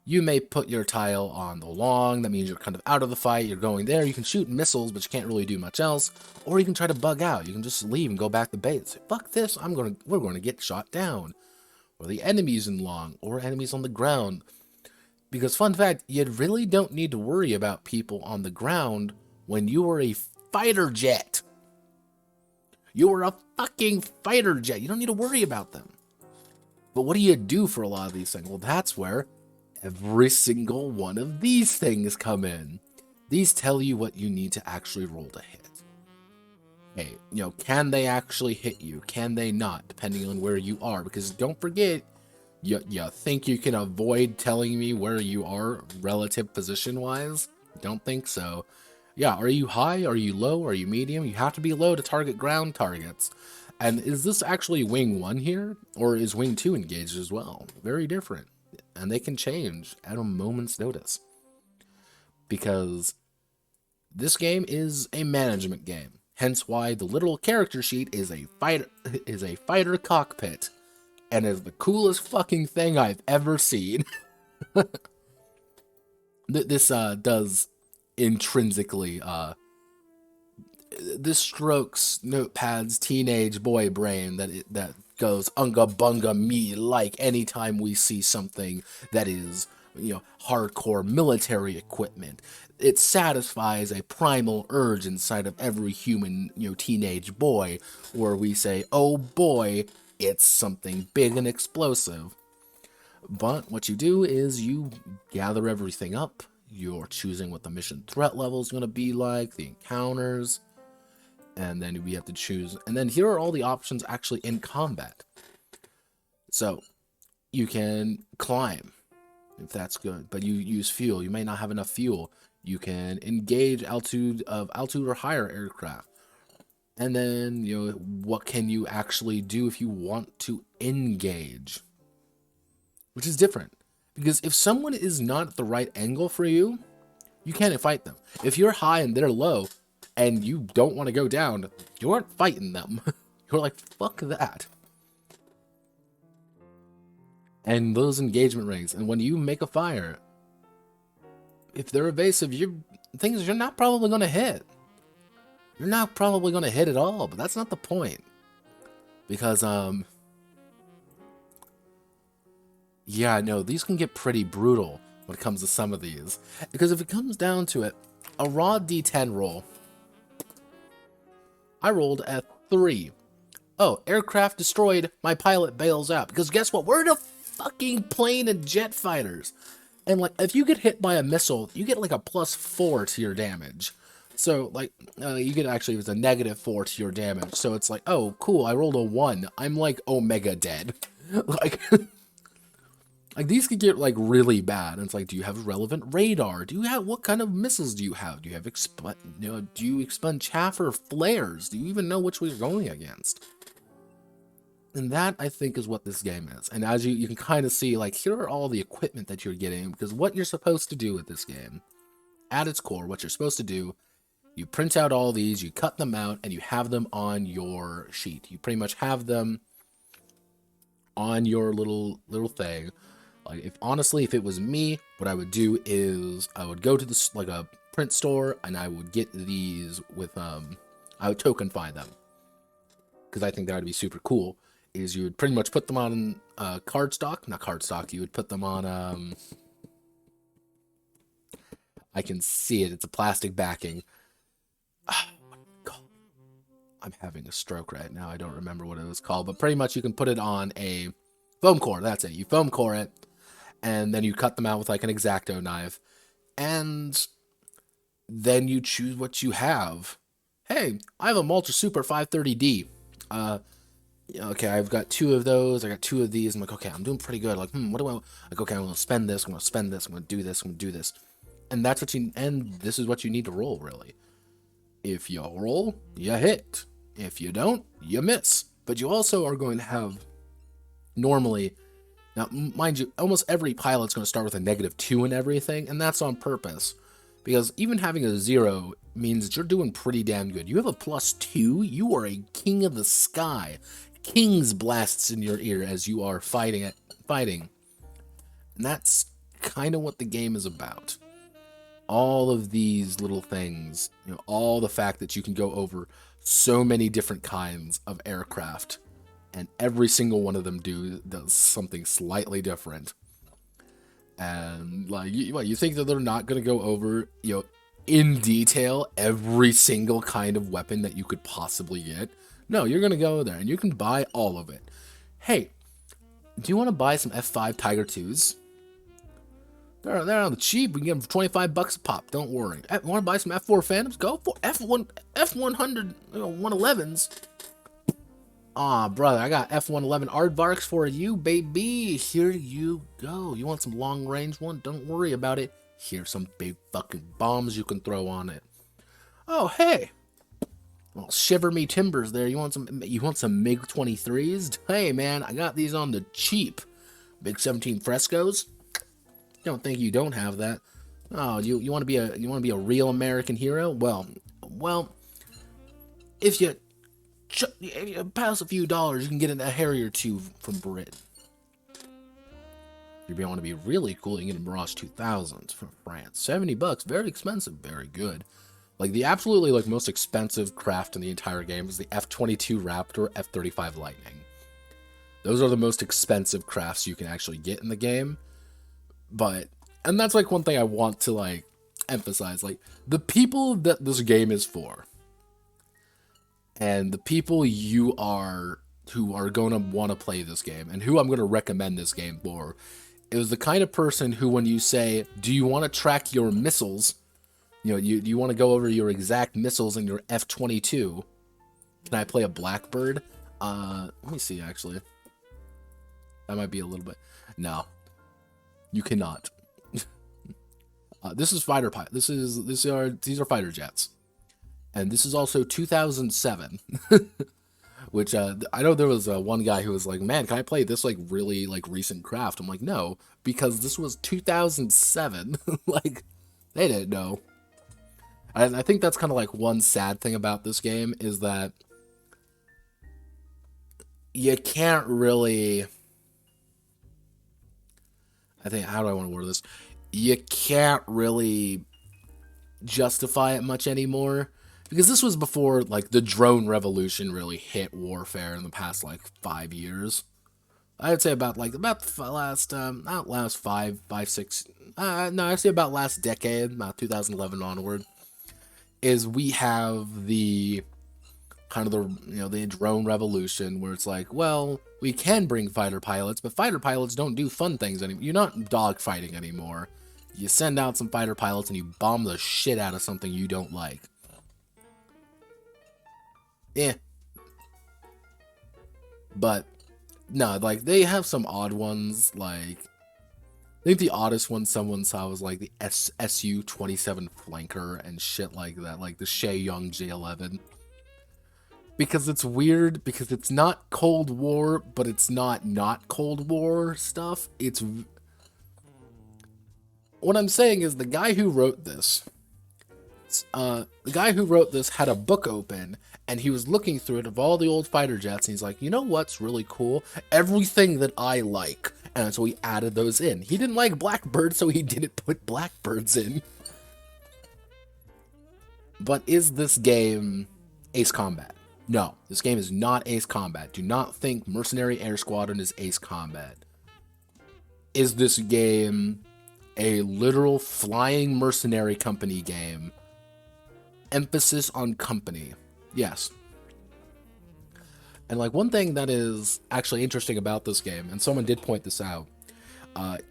you may put your tile on the long, that means you're kind of out of the fight, you're going there, you can shoot missiles, but you can't really do much else, or you can try to bug out, you can just leave and go back to base. Fuck this, we're going to get shot down. Or the enemies in long, or enemies on the ground. Because, fun fact, you really don't need to worry about people on the ground when you are a fighter jet. You are a fucking fighter jet. You don't need to worry about them. But what do you do for a lot of these things? Well, that's where every single one of these things come in. These tell you what you need to actually roll to hit. Hey, can they actually hit you? Can they not? Depending on where you are. Because don't forget, you think you can avoid telling me where you are relative position-wise? Don't think so. Yeah, are you high? Are you low? Are you medium? You have to be low to target ground targets. And is this actually Wing 1 here? Or is Wing 2 engaged as well? Very different. And they can change at a moment's notice. Because this game is a management game. Hence why the literal character sheet is a fighter cockpit. And is the coolest fucking thing I've ever seen. This does intrinsically this strokes Notepad's teenage boy brain that goes unga bunga me like anytime we see something that is hardcore military equipment. It satisfies a primal urge inside of every human teenage boy, where we say, oh boy, it's something big and explosive. But what you do is you gather everything up. You're choosing what the mission threat level is going to be like, the encounters, and then we have to choose. And then here are all the options actually in combat. So you can climb, if that's good, but you use fuel. You may not have enough fuel. You can engage altitude or higher aircraft. And then, what can you actually do if you want to engage? Which is different. Because if someone is not at the right angle for you, you can't fight them. If you're high and they're low, and you don't want to go down, you aren't fighting them. You're like, fuck that. And those engagement rings, and when you make a fire, if they're evasive, you're not probably going to hit. You're not probably going to hit at all, but that's not the point. Because, yeah, no, these can get pretty brutal when it comes to some of these. Because if it comes down to it, a raw D10 roll, I rolled a 3. Oh, aircraft destroyed, my pilot bails out. Because guess what? We're in a fucking plane and jet fighters. And, like, if you get hit by a missile, you get, like, a +4 to your damage. So, like, you get actually, it was a -4 to your damage. So it's like, oh, cool, I rolled a 1. I'm, like, omega dead. Like, like, these could get, like, really bad. And it's like, do you have relevant radar? What kind of missiles do you have? Do you have, do you expend chaff or flares? Do you even know which way you're going against? And that, I think, is what this game is. And as you can kind of see, like, here are all the equipment that you're getting. Because what you're supposed to do with this game, at its core, what you're supposed to do, you print out all these, you cut them out, and you have them on your sheet. You pretty much have them on your little thing. Like, honestly, if it was me, what I would do is I would go to this, like, a print store, and I would get these with, I would token find them. Because I think that would be super cool. Is you would pretty much put them on cardstock. Not cardstock, you would put them on, I can see it, it's a plastic backing. I'm having a stroke right now. I don't remember what it was called, but pretty much you can put it on a foam core. That's it. You foam core it, and then you cut them out with like an X-Acto knife, and then you choose what you have. Hey, I have a Malta Super 530D. Okay, I've got 2 of those. I got 2 of these. I'm like, okay, I'm doing pretty good. Like, what do I like? Okay, I'm gonna spend this. I'm gonna spend this. I'm gonna do this. I'm gonna do this. And that's what this is what you need to roll, really. If you roll, you hit. If you don't, you miss. But you also are going to have, normally, now, mind you, almost every pilot's going to start with a -2 and everything, and that's on purpose. Because even having a 0 means that you're doing pretty damn good. You have a +2, you are a king of the sky. King's blasts in your ear as you are fighting. And that's kind of what the game is about. All of these little things, all the fact that you can go over so many different kinds of aircraft, and every single one of them does something slightly different. And like, you think that they're not gonna go over, in detail every single kind of weapon that you could possibly get? No, you're gonna go there and you can buy all of it. Hey, do you want to buy some F5 Tiger 2s? They're on the cheap. We can get them for 25 bucks a pop. Don't worry. Want to buy some F4 Phantoms? Go for F100 111s. Aw, brother, I got F111 Aardvarks for you, baby. Here you go. You want some long range one? Don't worry about it. Here's some big fucking bombs you can throw on it. Oh, hey. Well, shiver me timbers there. You want some MiG-23s? Hey, man, I got these on the cheap. Big 17 Frescos. Don't think you don't have that. Oh, you want to be a real American hero? Well, if you pass a few dollars, you can get a Harrier 2 from Britain. If you want to be really cool, you can get a Mirage 2000 from France. 70 bucks, very expensive, very good. Like, the absolutely, like, most expensive craft in the entire game is the F-22 Raptor, F-35 Lightning. Those are the most expensive crafts you can actually get in the game. And that's, like, one thing I want to, like, emphasize. Like, the people that this game is for, and the people who are going to want to play this game, and who I'm going to recommend this game for, is the kind of person who, when you say, do you want to track your missiles, you want to go over your exact missiles in your F-22, can I play a Blackbird? Let me see, actually. That might be a little bit... No. You cannot. This is fighter pilot. These are fighter jets. And this is also 2007. Which, I know there was one guy who was like, man, can I play this, like, really, like, recent craft? I'm like, no, because this was 2007. Like, they didn't know. And I think that's kind of, like, one sad thing about this game, is that you can't really... I think, how do I want to word this? You can't really justify it much anymore. Because this was before, like, the drone revolution really hit warfare in the past, like, 5 years. I'd say about the last, not last five, 6, no, I'd say about last decade, about 2011 onward, is we have the, kind of the, the drone revolution, where it's like, well, we can bring fighter pilots, but fighter pilots don't do fun things anymore. You're not dogfighting anymore. You send out some fighter pilots and you bomb the shit out of something you don't like. Yeah. But, no, like, they have some odd ones, like, I think the oddest one someone saw was, like, the SU-27 Flanker and shit like that, like the Young J11. Because it's weird, because it's not Cold War, but it's not Cold War stuff. It's... What I'm saying is, the guy who wrote this had a book open, and he was looking through it of all the old fighter jets, and he's like, you know what's really cool? Everything that I like. And so he added those in. He didn't like Blackbird, so he didn't put Blackbirds in. But is this game Ace Combat? No, this game is not Ace Combat. Do not think Mercenary Air Squadron is Ace Combat. Is this game a literal flying mercenary company game? Emphasis on company. Yes. And, like, one thing that is actually interesting about this game, and someone did point this out,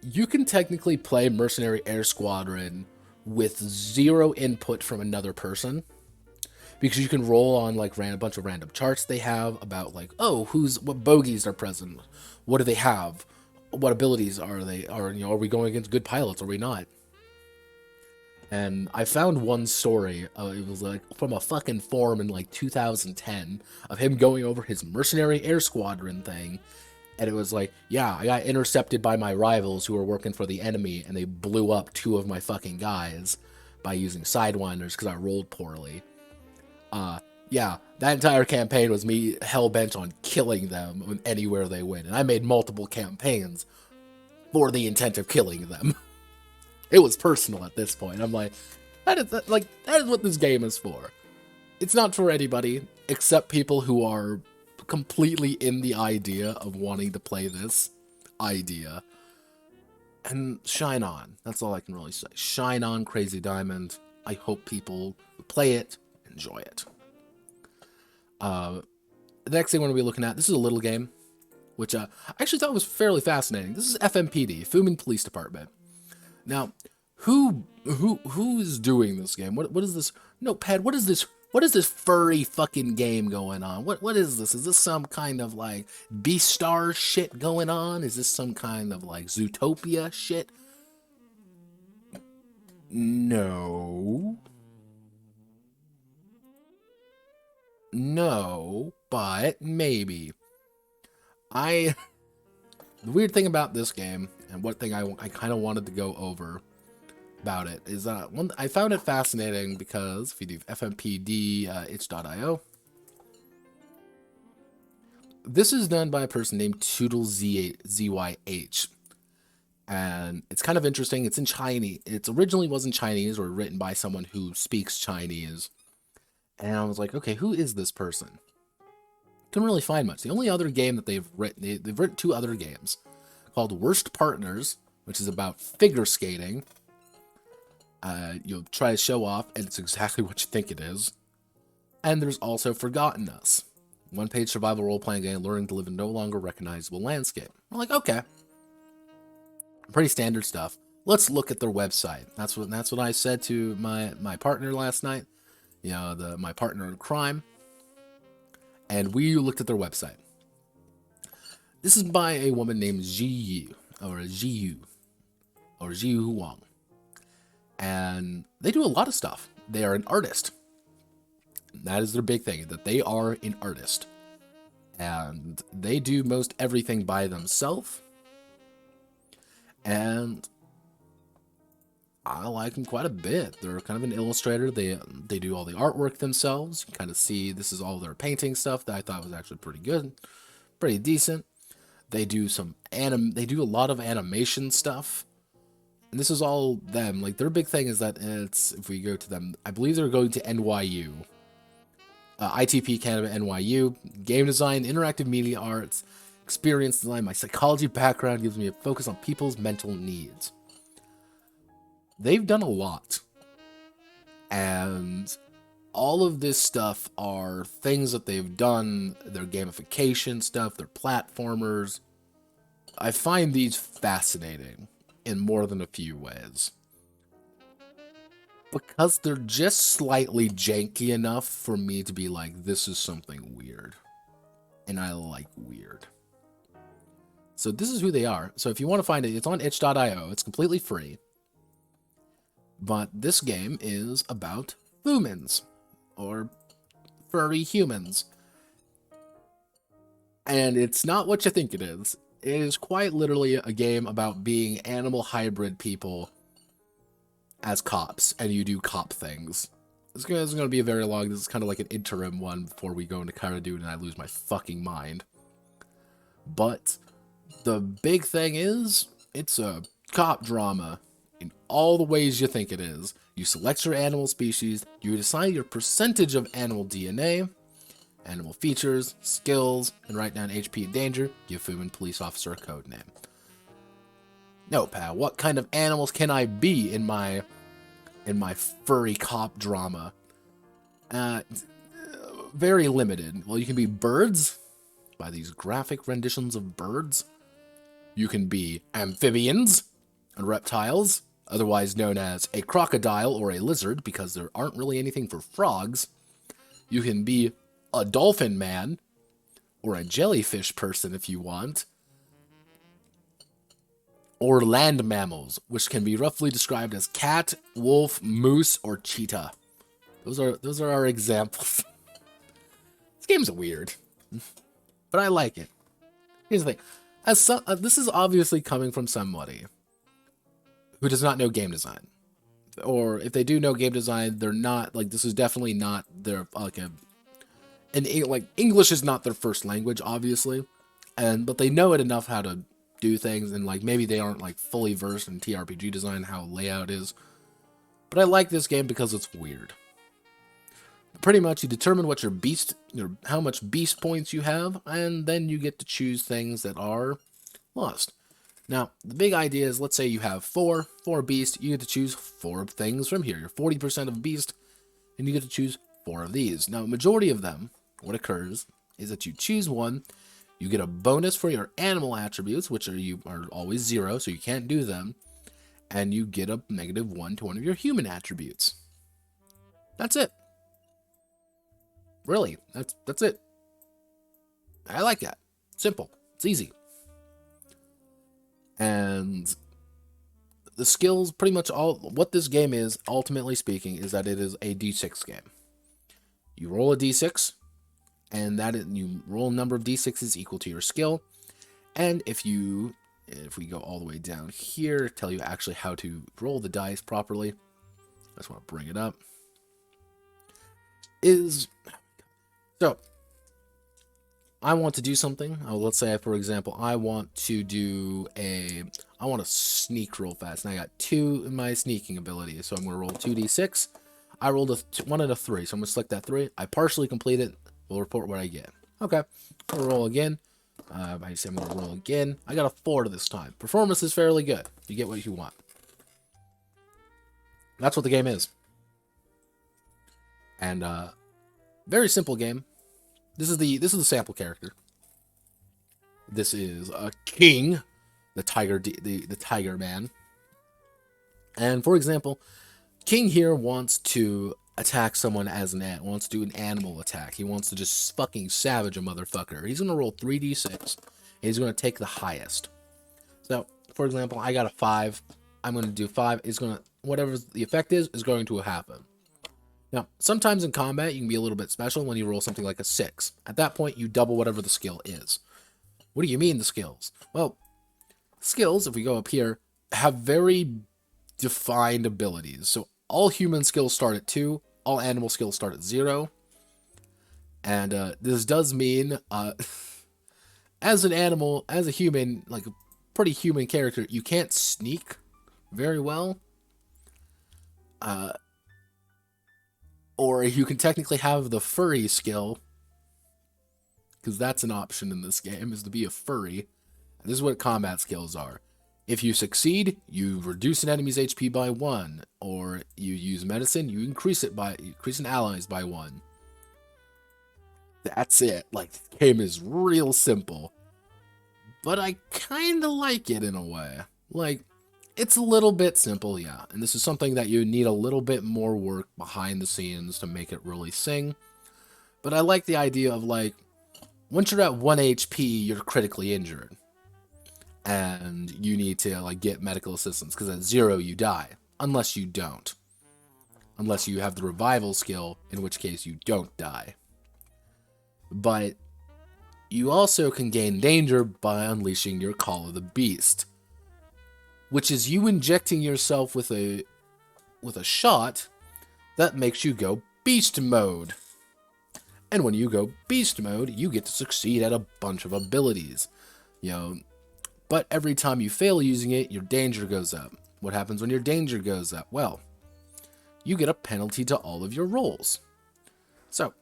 you can technically play Mercenary Air Squadron with 0 input from another person, because you can roll on, like, a bunch of random charts they have about, like, oh, what bogeys are present, what do they have, what abilities are they, are we going against good pilots, are we not? And I found one story, it was like from a fucking forum in like 2010, of him going over his Mercenary Air Squadron thing, and it was like, yeah, I got intercepted by my rivals who were working for the enemy, and they blew up 2 of my fucking guys by using Sidewinders because I rolled poorly. Yeah, that entire campaign was me hell-bent on killing them anywhere they went, and I made multiple campaigns for the intent of killing them. It was personal at this point. I'm like, that is what this game is for. It's not for anybody except people who are completely in the idea of wanting to play this idea. And shine on. That's all I can really say. Shine on, Crazy Diamond. I hope people who play it enjoy it. The next thing we're going to be looking at, this is a little game, which I actually thought was fairly fascinating. This is FMPD, Fuman Police Department. Now, who is doing this game? What is this? Notepad, what is this? What is this furry fucking game going on? What is this? Is this some kind of like Beastar shit going on? Is this some kind of like Zootopia shit? No. No, but maybe. The weird thing about this game, and one thing I kind of wanted to go over about it, is I found it fascinating because if you do FMPD itch.io, this is done by a person named ToodleZYH, and it's kind of interesting. It's in Chinese. It originally wasn't Chinese or written by someone who speaks Chinese, and I was like, okay, who is this person? Couldn't really find much. The only other game that they've written 2 other games called Worst Partners, which is about figure skating. You'll try to show off, and it's exactly what you think it is. And there's also Forgotten Us, 1-page survival role-playing game learning to live in no longer recognizable landscape. I'm like, okay, pretty standard stuff. Let's look at their website. That's what I said to my partner last night. You know, my partner in crime. And we looked at their website. This is by a woman named Ji Yu Huang. And they do a lot of stuff. They are an artist. That is their big thing, that they are an artist. And they do most everything by themselves. And I like them quite a bit. They're kind of an illustrator. They do all the artwork themselves. You kind of see this is all their painting stuff that I thought was actually pretty good, pretty decent. They do they do a lot of animation stuff. And this is all them. Like, their big thing is that if we go to them, I believe they're going to NYU. ITP Canada NYU. Game design, interactive media arts, experience design. My psychology background gives me a focus on people's mental needs. They've done a lot. And all of this stuff are things that they've done. Their gamification stuff, their platformers. I find these fascinating in more than a few ways. Because they're just slightly janky enough for me to be like, this is something weird. And I like weird. So this is who they are. So if you want to find it, it's on itch.io. It's completely free. But this game is about humans, or furry humans. And it's not what you think it is. It is quite literally a game about being animal hybrid people as cops, and you do cop things. This is going to be a very long, this is kind of like an interim one before we go into Karanduun and I lose my fucking mind. But the big thing is, it's a cop drama in all the ways you think it is. You select your animal species, you decide your percentage of animal DNA, animal features, skills, and write down HP and danger, give Fuman police officer a code name. Notepad, what kind of animals can I be in my furry cop drama? Very limited. Well, you can be birds, by these graphic renditions of birds. You can be amphibians and reptiles, otherwise known as a crocodile or a lizard, because there aren't really anything for frogs. You can be a dolphin man, or a jellyfish person if you want. Or land mammals, which can be roughly described as cat, wolf, moose, or cheetah. Those are our examples. This game's weird, but I like it. Here's the thing: this is obviously coming from somebody who does not know game design, or if they do know game design, they're not like, this is definitely not their English is not their first language, obviously, but they know it enough how to do things, and like maybe they aren't like fully versed in TRPG design, how layout is. But I like this game because it's weird. Pretty much, you determine what how much beast points you have, and then you get to choose things that are lost. Now, the big idea is, let's say you have four beasts, you get to choose 4 things from here. You're 40% of a beast, and you get to choose 4 of these. Now, majority of them, what occurs is that you choose one, you get a bonus for your animal attributes, which are always 0, so you can't do them, and you get a -1 to one of your human attributes. That's it. Really, that's it. I like that. Simple. It's easy. And the skills, pretty much all what this game is, ultimately speaking, is that it is a D6 game. You roll a D6, and you roll a number of D6s equal to your skill. And if we go all the way down here, tell you actually how to roll the dice properly. I just want to bring it up. So I want to do something. Let's say, for example, I want to sneak real fast. And I got 2 in my sneaking ability. So I'm going to roll 2d6. I rolled a 1 and a 3. So I'm going to select that 3. I partially complete it. We'll report what I get. Okay. I'll roll again. I say I'm going to roll again. I got a 4 this time. Performance is fairly good. You get what you want. That's what the game is. And very simple game. This is the sample character. This is a king, the tiger man. And for example, king here wants to attack someone as wants to do an animal attack. He wants to just fucking savage a motherfucker. He's gonna roll 3d6, and he's gonna take the highest. So, for example, I got a 5. I'm gonna do 5. It's gonna whatever the effect is going to happen. Now, sometimes in combat, you can be a little bit special when you roll something like a 6. At that point, you double whatever the skill is. What do you mean, the skills? Well, skills, if we go up here, have very defined abilities. So, all human skills start at 2. All animal skills start at 0. And this does mean, as an animal, as a human, like a pretty human character, you can't sneak very well. Or you can technically have the furry skill, because that's an option in this game, is to be a furry. This is what combat skills are. If you succeed, you reduce an enemy's HP by 1, or you use medicine, you increase an allies by 1. That's it. Like, the game is real simple, but I kind of like it in a way. Like, it's a little bit simple, yeah, and this is something that you need a little bit more work behind the scenes to make it really sing. But I like the idea of, like, once you're at 1 HP, you're critically injured, and you need to, like, get medical assistance, because at 0 you die, unless you don't. Unless you have the revival skill, in which case you don't die. But you also can gain danger by unleashing your Call of the Beast, which is you injecting yourself with a shot that makes you go beast mode. And when you go beast mode, you get to succeed at a bunch of abilities. But every time you fail using it, your danger goes up. What happens when your danger goes up? Well, you get a penalty to all of your rolls. So,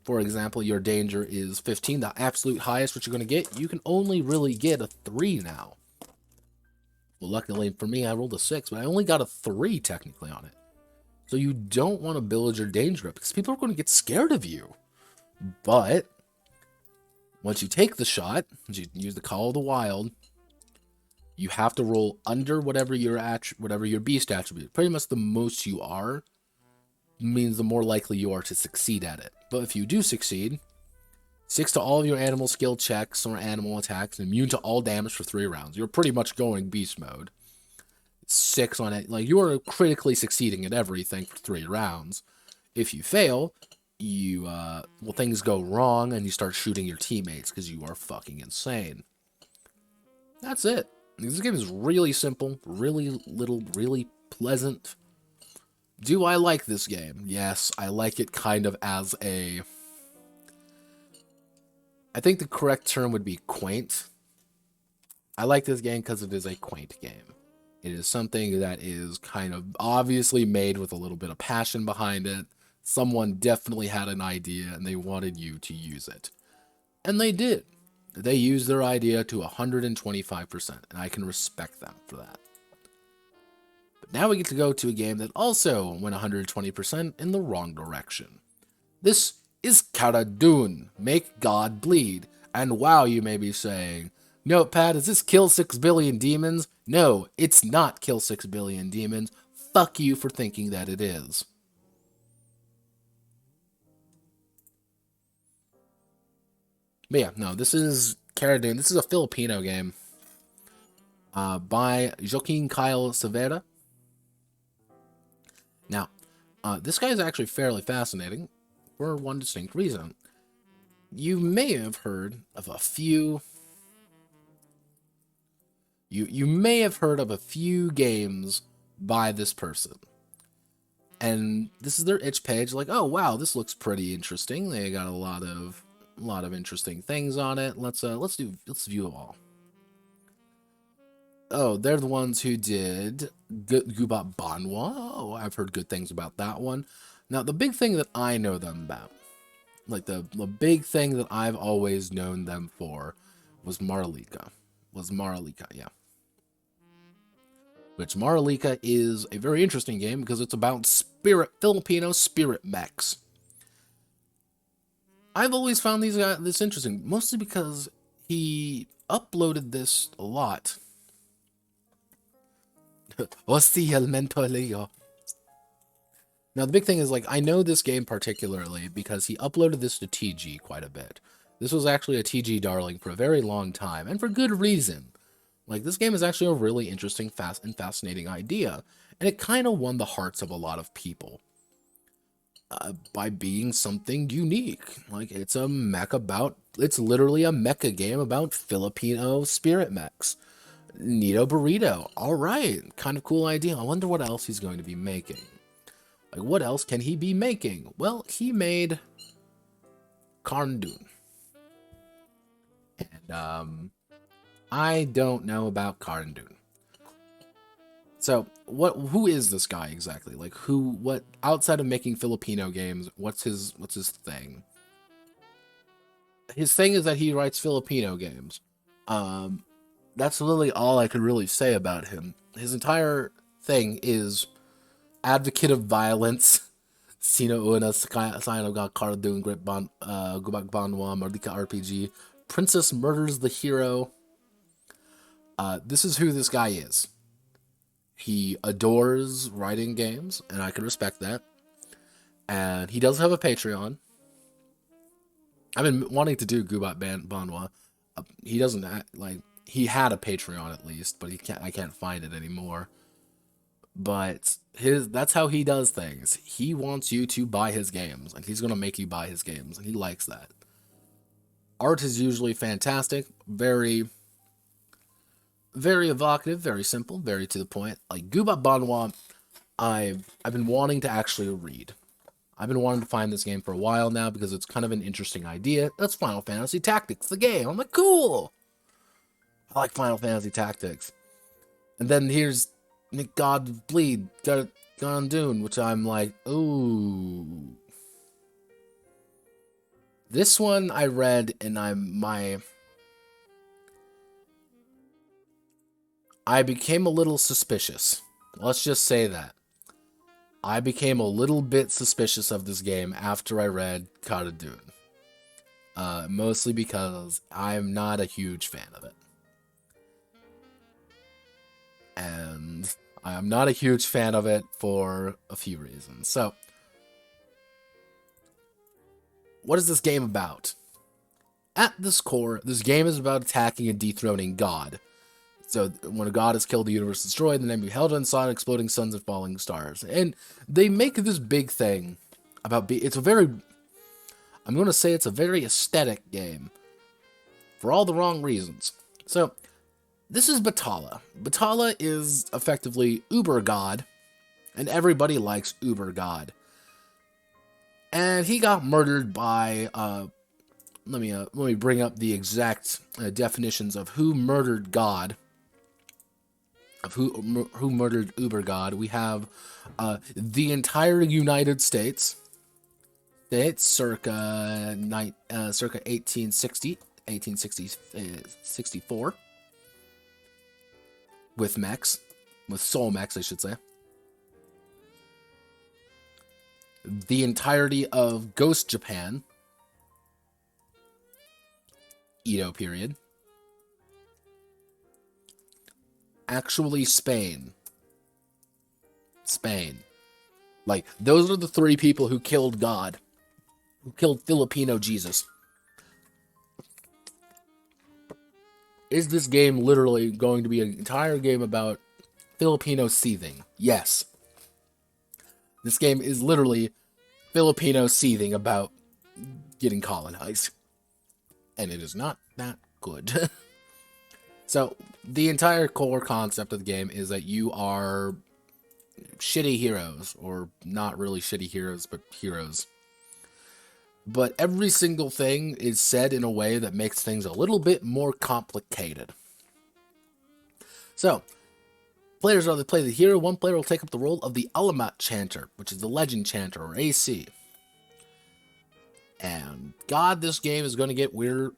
for example, your danger is 15, the absolute highest what you're going to get. You can only really get a 3 now. Well, luckily for me, I rolled a 6, but I only got a 3 technically on it. So you don't want to build your danger up, because people are going to get scared of you. But once you take the shot, you use the Call of the Wild, you have to roll under whatever your beast attribute. Pretty much the most you are means the more likely you are to succeed at it. But if you do succeed, 6 to all of your animal skill checks or animal attacks, and immune to all damage for 3 rounds. You're pretty much going beast mode. 6 on it. Like, you are critically succeeding at everything for 3 rounds. If you fail, things go wrong, and you start shooting your teammates, because you are fucking insane. That's it. This game is really simple, really little, really pleasant. Do I like this game? Yes, I like it kind of as a... I think the correct term would be quaint. I like this game because it is a quaint game. It is something that is kind of obviously made with a little bit of passion behind it. Someone definitely had an idea and they wanted you to use it. And they did. They use their idea to 125%, and I can respect them for that. But now we get to go to a game that also went 120% in the wrong direction. This is Karanduun, Make God Bleed. And wow, you may be saying, Notepad, is this Kill 6 Billion Demons? No, it's not Kill 6 Billion Demons. Fuck you for thinking that it is. But yeah, no, this is Karanduun. This is a Filipino game by Joaquin Kyle Severa. Now, this guy is actually fairly fascinating for one distinct reason. You may have heard of a few... You may have heard of a few games by this person. And this is their itch page, like, oh wow, this looks pretty interesting. They got a lot of interesting things on it. Let's view them all. Oh, they're the ones who did Gubat Banwa. Oh, I've heard good things about that one. Now, the big thing that I know them about, like the big thing that I've always known them for, was Maralika. Yeah. Which Maralika is a very interesting game because it's about Filipino spirit mechs. I've always found this interesting, mostly because he uploaded this a lot. Now, the big thing is, like, I know this game particularly because he uploaded this to TG quite a bit. This was actually a TG darling for a very long time, and for good reason. Like, this game is actually a really interesting, fascinating idea, and it kind of won the hearts of a lot of people. By being something unique. Like, it's a mech it's literally a mecha game about Filipino spirit mechs. Neato Burrito. Alright, kind of cool idea. I wonder what else he's going to be making. Like, what else can he be making? Well, he made Karanduun. And, I don't know about Karanduun. So, who is this guy exactly? Like, what, outside of making Filipino games, what's his thing? His thing is that he writes Filipino games. That's literally all I could really say about him. His entire thing is advocate of violence. Sino una sign of Karanduun, Great Gubak Banwa, Mardika RPG. Princess murders the hero. This is who this guy is. He adores writing games, and I can respect that. And he does have a Patreon. I've been wanting to do Gubat Banwa. He doesn't he had a Patreon at least, but I can't find it anymore. But that's how he does things. He wants you to buy his games, and he's gonna make you buy his games, and he likes that. Art is usually fantastic, very evocative, very simple, very to the point. Like Gubat Banwa, I've been wanting to actually read. I've been wanting to find this game for a while now because it's kind of an interesting idea. That's Final Fantasy Tactics, the game. I'm like, cool. I like Final Fantasy Tactics. And then here's Make God Bleed, Karanduun, which I'm like, ooh. This one I read and I became a little suspicious. Let's just say that. I became a little bit suspicious of this game after I read Karanduun. Mostly because I'm not a huge fan of it. And I'm not a huge fan of it for a few reasons. So, what is this game about? At this core, this game is about attacking and dethroning God. So, when a god is killed, the universe is destroyed, the name be held inside exploding suns and falling stars. And they make this big thing about it's a very aesthetic game. For all the wrong reasons. So, this is Batala. Batala is effectively Uber God, and everybody likes Uber God. And he got murdered by, let me bring up the exact definitions of who murdered God. Of who murdered Uber God. We have the entire United States circa 1860 1864, with mechs, with soul mechs, I should say. The entirety of Ghost Japan, Edo period. Actually, Spain. Like, those are the three people who killed God. Who killed Filipino Jesus. Is this game literally going to be an entire game about Filipino seething? Yes. This game is literally Filipino seething about getting colonized. And it is not that good. So, the entire core concept of the game is that you are shitty heroes, or not really shitty heroes, but heroes. But every single thing is said in a way that makes things a little bit more complicated. So, players are to play the hero. One player will take up the role of the Alamat Chanter, which is the Legend Chanter, or AC. And God, this game is going to get weirder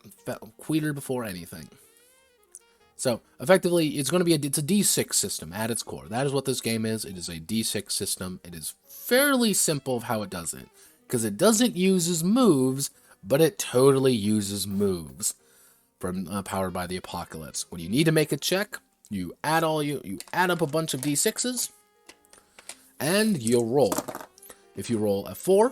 before anything. So, effectively, it's going to be it's a D6 system at its core. That is what this game is. It is a D6 system. It is fairly simple of how it does it. Because it doesn't use moves, but it totally uses moves from Powered by the Apocalypse. When you need to make a check, you add up a bunch of D6s, and you'll roll. If you roll a 4,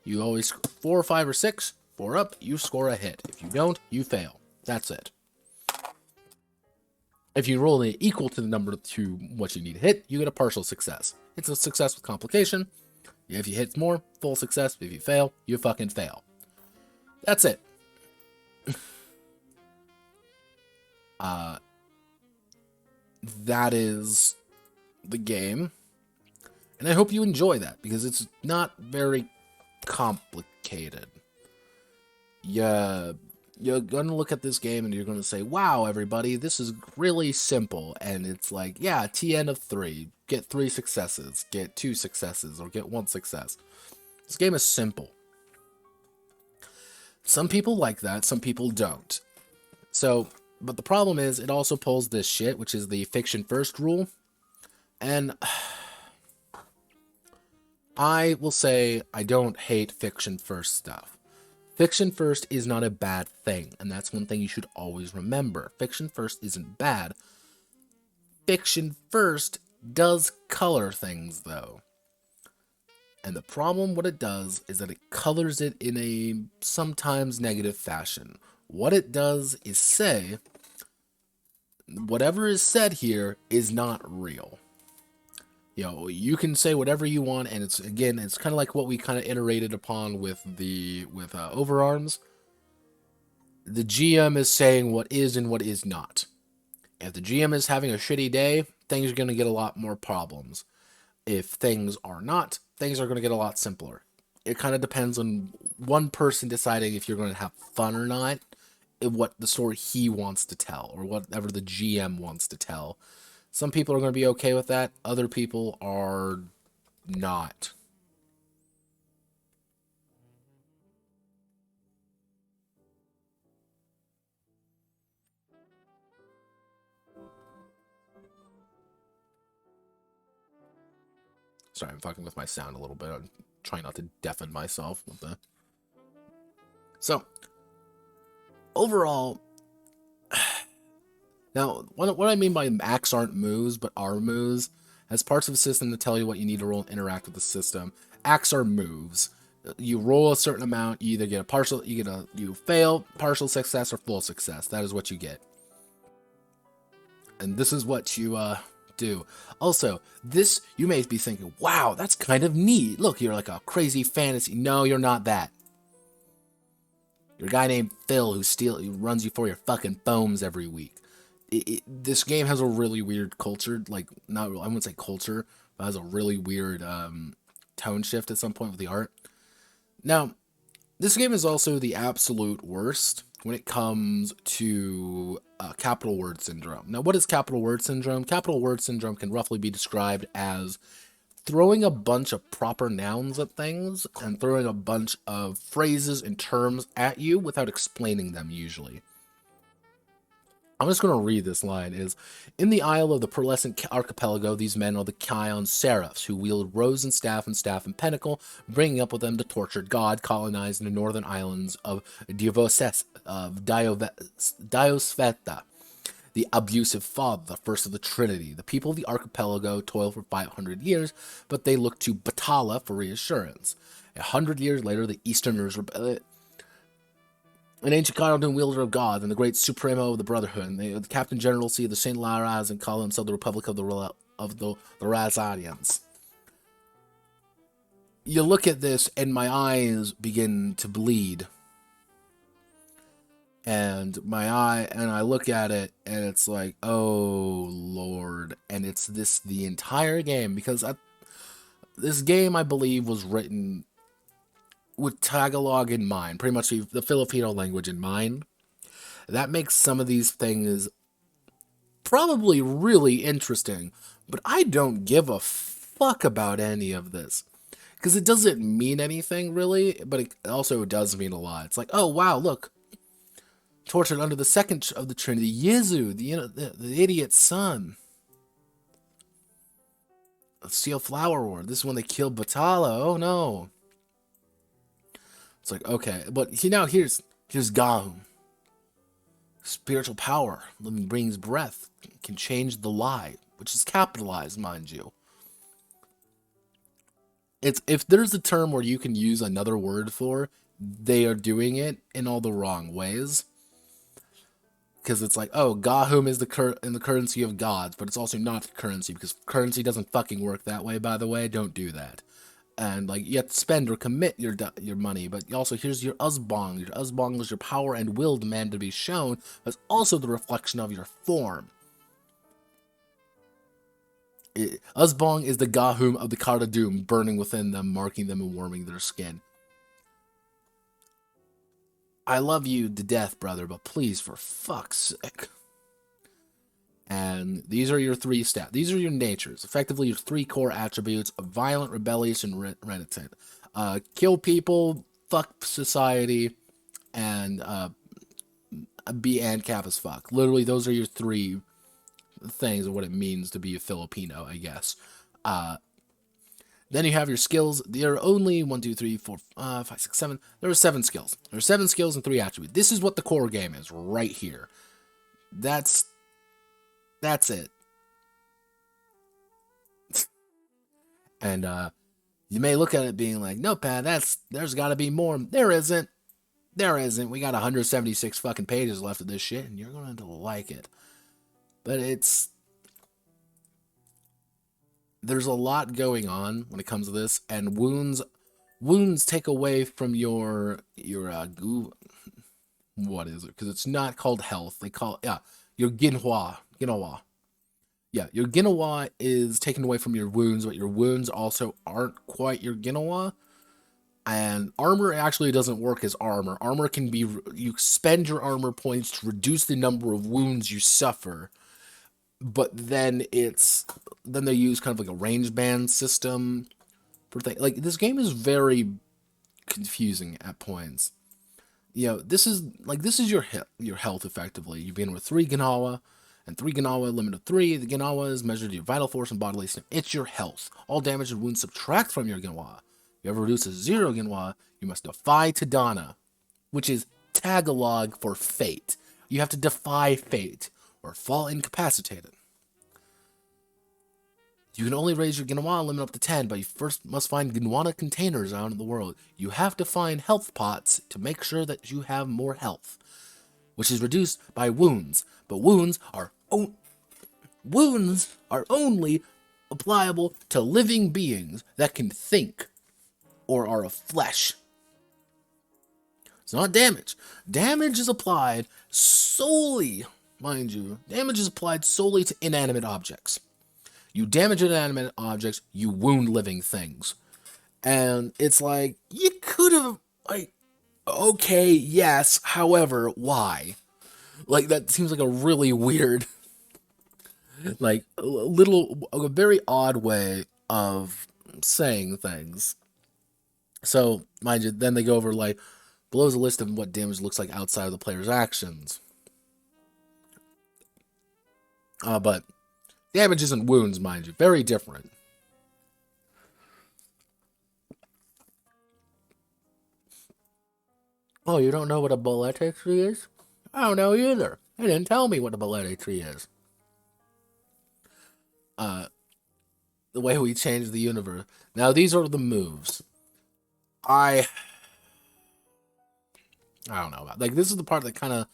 you always 4, 5, or 6. 4 up, you score a hit. If you don't, you fail. That's it. If you roll it equal to the number to what you need to hit, you get a partial success. It's a success with complication. If you hit more, full success. If you fail, you fucking fail. That's it. That is the game. And I hope you enjoy that, because it's not very complicated. You're going to look at this game and you're going to say, wow, everybody, this is really simple. And it's like, yeah, TN of 3. Get 3 successes. Get 2 successes. Or get 1 success. This game is simple. Some people like that. Some people don't. So, but the problem is, it also pulls this shit, which is the fiction first rule. And I will say I don't hate fiction first stuff. Fiction first is not a bad thing, and that's one thing you should always remember. Fiction first isn't bad. Fiction first does color things, though. And the problem, what it does, is that it colors it in a sometimes negative fashion. What it does is say, whatever is said here is not real. You know, you can say whatever you want, and it's kind of like what we kind of iterated upon with OverArms. The GM is saying what is and what is not. If the GM is having a shitty day, things are going to get a lot more problems. If things are not, things are going to get a lot simpler. It kind of depends on one person deciding if you're going to have fun or not, and what the story he wants to tell, or whatever the GM wants to tell. Some people are going to be okay with that. Other people are not. Sorry, I'm fucking with my sound a little bit. I'm trying not to deafen myself with the... So, overall... Now, what I mean by acts aren't moves, but are moves, as parts of the system to tell you what you need to roll and interact with the system. Acts are moves. You roll a certain amount, you either get a partial, you fail, partial success, or full success. That is what you get. And this is what you do. Also, this, you may be thinking, wow, that's kind of neat. Look, you're like a crazy fantasy. No, you're not that. You're a guy named Phil who runs you for your fucking foams every week. This game has a really weird culture, like, I wouldn't say culture, but has a really weird tone shift at some point with the art. Now, this game is also the absolute worst when it comes to capital word syndrome. Now, what is capital word syndrome? Capital word syndrome can roughly be described as throwing a bunch of proper nouns at things and throwing a bunch of phrases and terms at you without explaining them usually. I'm just going to read this line. In the isle of the pearlescent archipelago, these men are the Kion Seraphs, who wield rose and staff and pentacle, bringing up with them the tortured god colonized in the northern islands of Diosveta, the abusive father, the first of the Trinity. The people of the archipelago toil for 500 years, but they look to Batala for reassurance. 100 years later, the Easterners rebel. An ancient Karanduun wielder of God and the great Supremo of the Brotherhood, and the Captain Generalcy of the Saint Laraz, and call himself the Republic of the Razarians. You look at this, and my eyes begin to bleed. And I look at it, and it's like, oh Lord. And it's this the entire game, because this game, I believe, was written with Tagalog in mind, pretty much the Filipino language in mind. That makes some of these things probably really interesting, but I don't give a fuck about any of this. Because it doesn't mean anything, really, but it also does mean a lot. It's like, oh, wow, look. Tortured under the second of the Trinity, Yezu, the idiot's son. Steel Flower War. This is when they killed Batala. Oh, no. It's like, okay, but here's Gahum. Spiritual power, living brings breath, can change the lie, which is capitalized, mind you. If there's a term where you can use another word for, they are doing it in all the wrong ways. Because it's like, oh, Gahum is the currency of gods, but it's also not the currency, because currency doesn't fucking work that way, by the way. Don't do that. And, like, you have to spend or commit your money. But also, here's your Uzbong. Your Uzbong is your power and will demand to be shown, but it's also the reflection of your form. Uzbong is the Gahum of the Karanduun, burning within them, marking them and warming their skin. I love you to death, brother, but please, for fuck's sake. And these are your 3 stats. These are your natures. Effectively, your 3 core attributes of violent, rebellious, and reticent. Kill people, fuck society, and be ANCAP as fuck. Literally, those are your 3 things of what it means to be a Filipino, I guess. Then you have your skills. There are only 1, 2, 3, 4, 5, 6, 7. There are 7 skills. There are 7 skills and 3 attributes. This is what the core game is right here. That's it. And you may look at it being like, Notepad, there's got to be more. There isn't. We got 176 fucking pages left of this shit, and you're going to like it. But there's a lot going on when it comes to this, and wounds take away from your what is it? Because it's not called health. They call it, your Ginhua. Yeah, your Ginawa is taken away from your wounds, but your wounds also aren't quite your Ginawa. And armor actually doesn't work as armor. Armor can be, you spend your armor points to reduce the number of wounds you suffer. But then they use kind of like a range band system for things. Like, this game is very confusing at points. This is your health effectively. You begin with 3 Ginawa. And 3 Ginawa, limit of 3. The Ginawa is measured to your vital force and bodily strength. It's your health. All damage and wounds subtract from your Ginawa. If you ever reduce to 0 Ginawa, you must defy Tadana, which is Tagalog for fate. You have to defy fate, or fall incapacitated. You can only raise your Ginawa limit up to 10, but you first must find Ginawa containers out in the world. You have to find health pots to make sure that you have more health, which is reduced by wounds. But wounds are only applicable to living beings that can think or are of flesh. It's not damage. Damage is applied solely, mind you, to inanimate objects. You damage inanimate objects, you wound living things. And it's like, you could have, okay, yes, however, why? Like, that seems like a really weird, a very odd way of saying things. So, mind you, then they go over, like, below is a list of what damage looks like outside of the player's actions. But damages and wounds, mind you, very different. Oh, you don't know what a bolete tree is? I don't know either. They didn't tell me what a bolete tree is. The way we change the universe. Now, these are the moves. I don't know about. Like, this is the part that kind of,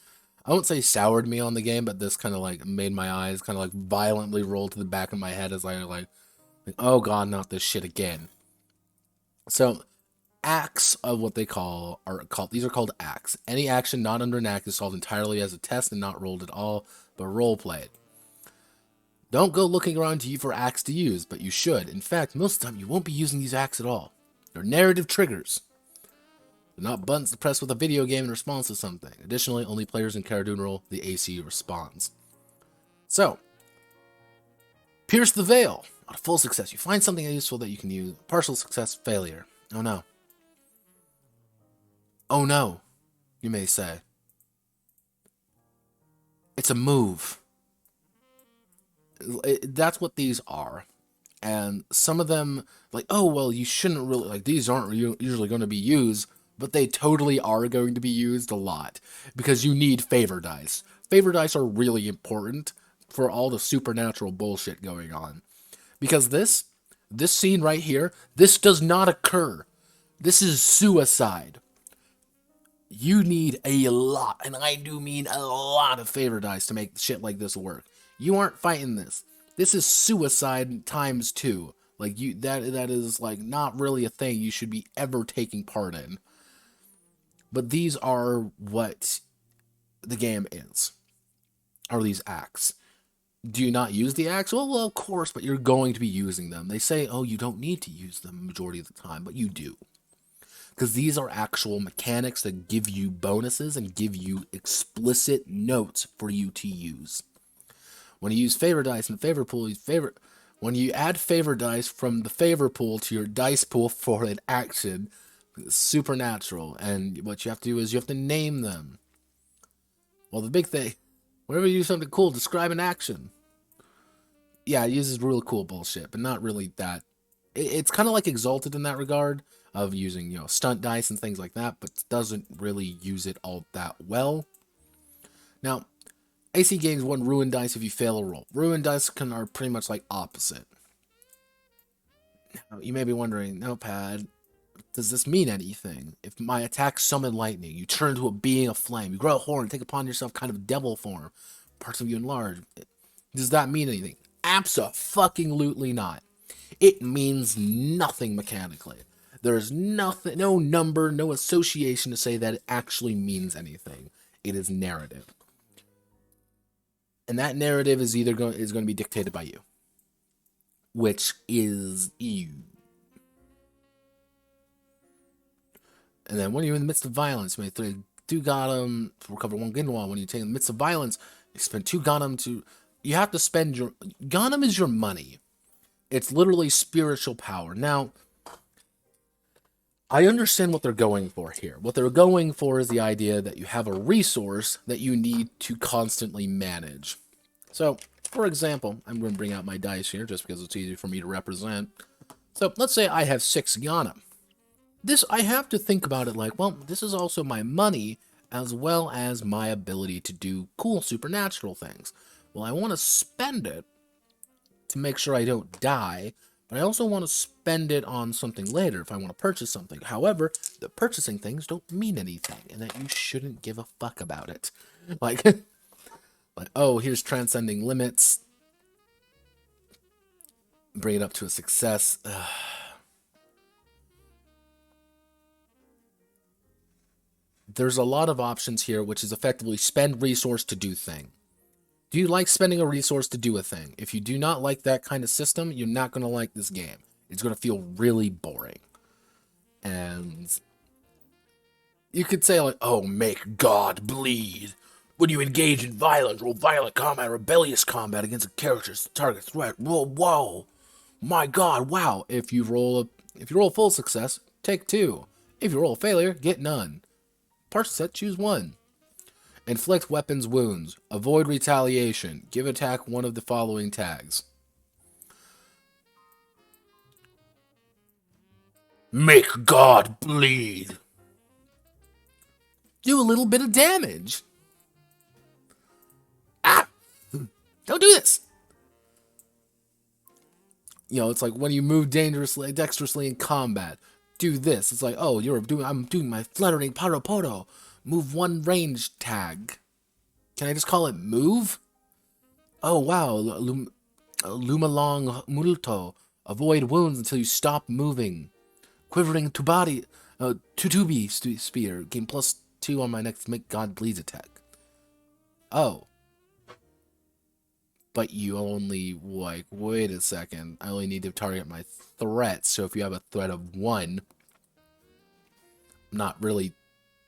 I won't say soured me on the game, but this kind of, like, made my eyes kind of, like, violently roll to the back of my head as I, like, oh god, not this shit again. So, acts of what they these are called acts. Any action not under an act is solved entirely as a test and not rolled at all, but role played. Don't go looking around to you for acts to use, but you should. In fact, most of the time you won't be using these acts at all. They're narrative triggers. They're not buttons to press with a video game in response to something. Additionally, only players in Karanduun roll the AC responds. So, pierce the veil. On a full success, you find something useful that you can use. Partial success, failure. Oh no. Oh no, you may say. It's a move. That's what these are. And some of them, like, oh, well, you shouldn't really, like, these aren't usually going to be used, but they totally are going to be used a lot. Because you need favor dice. Favor dice are really important for all the supernatural bullshit going on. Because this scene right here, this does not occur. This is suicide. You need a lot, and I do mean a lot of favor dice to make shit like this work. You aren't fighting this. This is suicide times 2. Like, that is, like, not really a thing you should be ever taking part in. But these are what the game is. Are these acts. Do you not use the acts? Well, of course, but you're going to be using them. They say, oh, you don't need to use them majority of the time, but you do. Because these are actual mechanics that give you bonuses and give you explicit notes for you to use. When you use favor dice and favor pool, when you add favor dice from the favor pool to your dice pool for an action, it's supernatural. And what you have to do is you have to name them. Well, the big thing, whenever you do something cool, describe an action. Yeah, it uses really cool bullshit, but not really that. It's kind of like Exalted in that regard, of using, you know, stunt dice and things like that, but doesn't really use it all that well. Now, AC gains 1 ruin dice if you fail a roll. Ruin dice are pretty much like opposite. Now, you may be wondering, Notepad, does this mean anything? If my attack summon lightning, you turn into a being of flame, you grow a horn, take upon yourself kind of devil form, parts of you enlarge. Does that mean anything? Abso-fucking-lutely not. It means nothing mechanically. There's nothing, no number, no association to say that it actually means anything. It is narrative. And that narrative is going to be dictated by you. Which is you. And then when you're in the midst of violence, you may throw 2 Gotham to recover 1 Ginwall. When you take in the midst of violence, you spend 2 Gotham to... You have to spend your... Gotham is your money. It's literally spiritual power. Now, I understand what they're going for here. What they're going for is the idea that you have a resource that you need to constantly manage. So, for example, I'm going to bring out my dice here just because it's easy for me to represent. So, let's say I have 6 Ghana. This, I have to think about it like, well, this is also my money as well as my ability to do cool supernatural things. Well, I want to spend it to make sure I don't die, but I also want to spend it on something later if I want to purchase something. However, the purchasing things don't mean anything, and that you shouldn't give a fuck about it. Like, oh, here's transcending limits. Bring it up to a success. There's a lot of options here, which is effectively spend resource to do thing. Do you like spending a resource to do a thing? If you do not like that kind of system, you're not going to like this game. It's going to feel really boring. And you could say, like, oh, make God bleed. When you engage in violence, roll violent combat, rebellious combat against a character's target threat. Whoa, whoa. My God, wow. If you roll full success, take 2. If you roll a failure, get none. Partial set, choose 1. Inflict weapons wounds. Avoid retaliation. Give attack one of the following tags. Make God bleed. Do a little bit of damage. Ah! Don't do this. You know, it's like when you move dexterously in combat. Do this. It's like, oh, I'm doing my fluttering paro. Move 1 range tag. Can I just call it move? Oh, wow. Lumalong multo. Avoid wounds until you stop moving. Quivering Tubati. Tutubi spear. Gain +2 on my next Make God Bleeds attack. Oh. But you only, like, wait a second. I only need to target my threat. So if you have a threat of 1,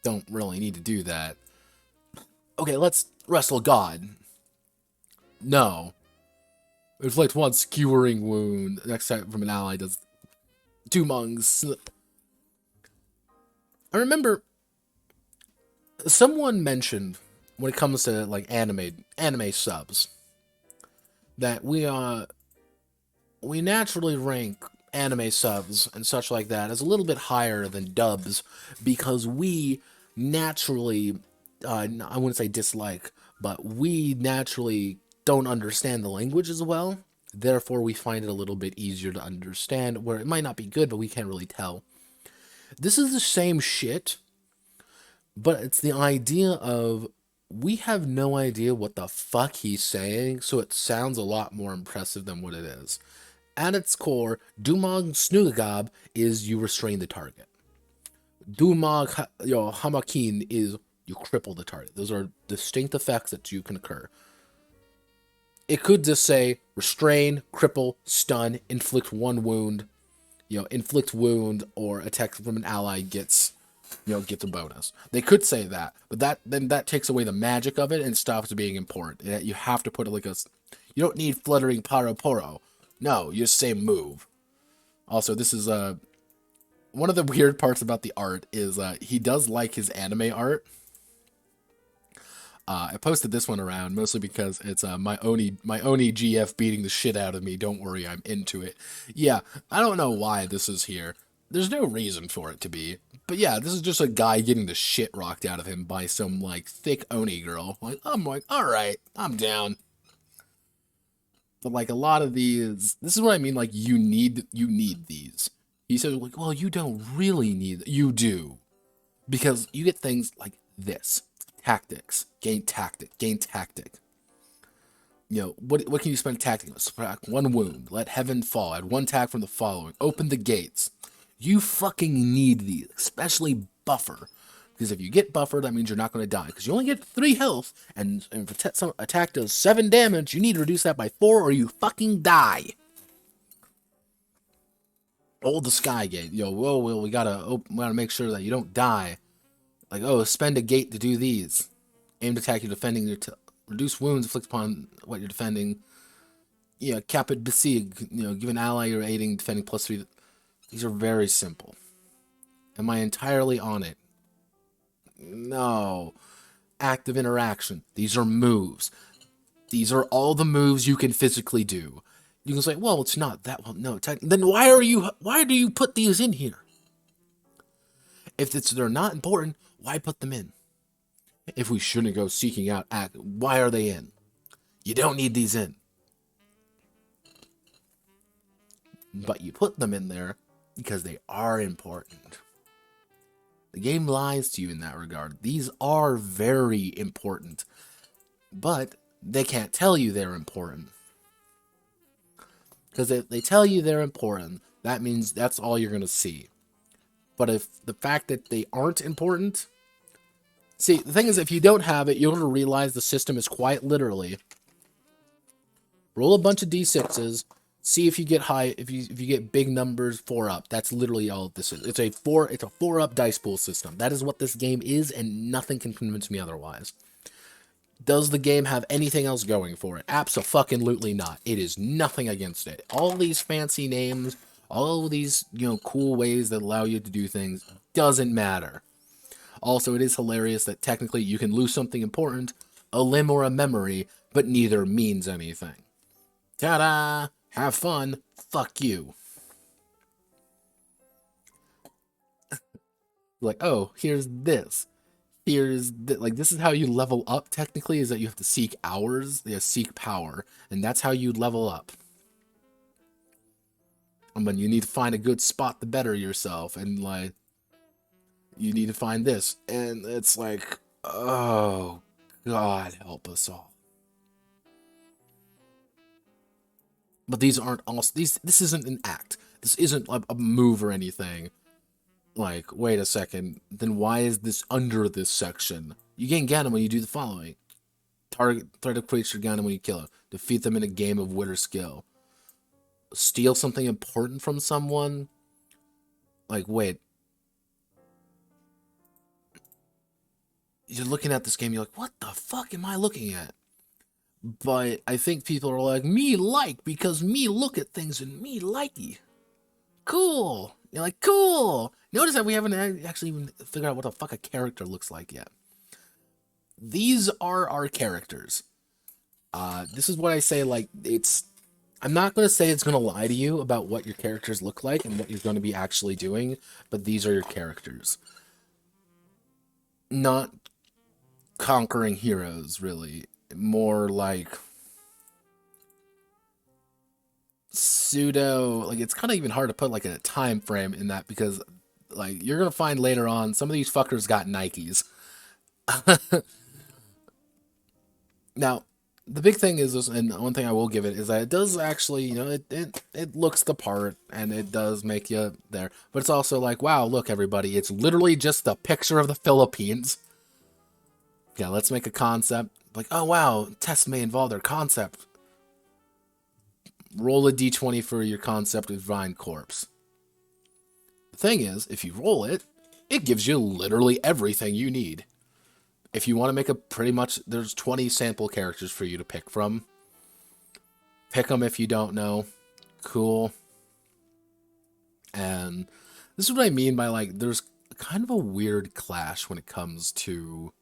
don't really need to do that. Okay, let's wrestle God. No. Inflict 1 skewering wound. Next time from an ally does 2 monks. I remember someone mentioned when it comes to like anime subs that we naturally rank anime subs and such like that as a little bit higher than dubs because we naturally, I wouldn't say dislike, but we naturally don't understand the language as well. Therefore, we find it a little bit easier to understand, where it might not be good, but we can't really tell. This is the same shit, but it's the idea of we have no idea what the fuck he's saying, so it sounds a lot more impressive than what it is. At its core, Dumag Snugagab is you restrain the target. Dumag Hamakin is you cripple the target. Those are distinct effects that you can occur. It could just say restrain, cripple, stun, inflict 1 wound. Inflict wound or attack from an ally gets a bonus. They could say that, but that takes away the magic of it and stops being important. You have to put it like you don't need fluttering poro. No, you just say move. Also, this is one of the weird parts about the art is he does like his anime art. I posted this one around mostly because it's my Oni GF beating the shit out of me. Don't worry, I'm into it. Yeah, I don't know why this is here. There's no reason for it to be. But yeah, this is just a guy getting the shit rocked out of him by some like thick Oni girl. I'm like, all right, I'm down. But like a lot of these, this is what I mean. Like you need these. He says like, well, you don't really need. You do, because you get things like this. Tactics. Gain tactic. What can you spend tactic on? Subtract 1 wound. Let heaven fall. Add 1 attack from the following. Open the gates. You fucking need these, especially buffer. Because if you get buffer, that means you're not going to die. Because you only get 3 health, and if some attack does 7 damage, you need to reduce that by 4 or you fucking die. Hold the sky gate. We gotta make sure that you don't die. Like, spend a gate to do these. Aimed attack you're defending. Reduce wounds inflict upon what you're defending. Yeah, Capit Besieg. Give an ally you're aiding defending +3. These are very simple. Am I entirely on it? No. Active interaction. These are moves. These are all the moves you can physically do. You can say, well, it's not that well. No, then why do you put these in here? If they're not important, why put them in? If we shouldn't go seeking out why are they in? You don't need these in. But you put them in there because they are important. The game lies to you in that regard. These are very important. But they can't tell you they're important. Because if they tell you they're important, that means that's all you're going to see. But if the fact that they aren't important... See, the thing is, if you don't have it, you're going to realize the system is quite literally... Roll a bunch of d6s, see if you get high, if you get big numbers, 4-up. That's literally all this is. It's a 4-up dice pool system. That is what this game is, and nothing can convince me otherwise. Does the game have anything else going for it? Abso-fucking-lutely not. It is nothing against it. All these fancy names, all of these, cool ways that allow you to do things, doesn't matter. Also, it is hilarious that technically you can lose something important, a limb or a memory, but neither means anything. Ta-da! Have fun. Fuck you. Like, oh, here's this. This is how you level up, technically, is that you have to seek hours, seek power, and that's how you level up. But you need to find a good spot to better yourself, and, like, you need to find this, and it's like, oh, God help us all. But these aren't all, this isn't an act. This isn't a move or anything. Like, wait a second, then why is this under this section? You gain Ganon when you do the following. Target a creature Ganon when you kill it. Defeat them in a game of wit or skill. Steal something important from someone? Like, wait. You're looking at this game, you're like, what the fuck am I looking at? But I think people are like, me like, because me look at things and me likey. Cool. You're like, cool. Notice that we haven't actually even figured out what the fuck a character looks like yet. These are our characters. This is what I say, like, I'm not going to say it's going to lie to you about what your characters look like and what you're going to be actually doing, but these are your characters. Not conquering heroes, really. More like pseudo, like, it's kind of even hard to put like a time frame in that, because like you're gonna find later on some of these fuckers got Nikes. Now the big thing is this, and one thing I will give it is that it does actually, it looks the part and it does make you there, but it's also like, wow, look everybody, it's literally just a picture of the Philippines. Yeah, let's make a concept. Like, oh wow, tests may involve their concept. Roll a d20 for your concept of Vine Corpse. The thing is, if you roll it, it gives you literally everything you need. If you want to make a pretty much, there's 20 sample characters for you to pick from. Pick them if you don't know. Cool. And this is what I mean by, like, there's kind of a weird clash when it comes to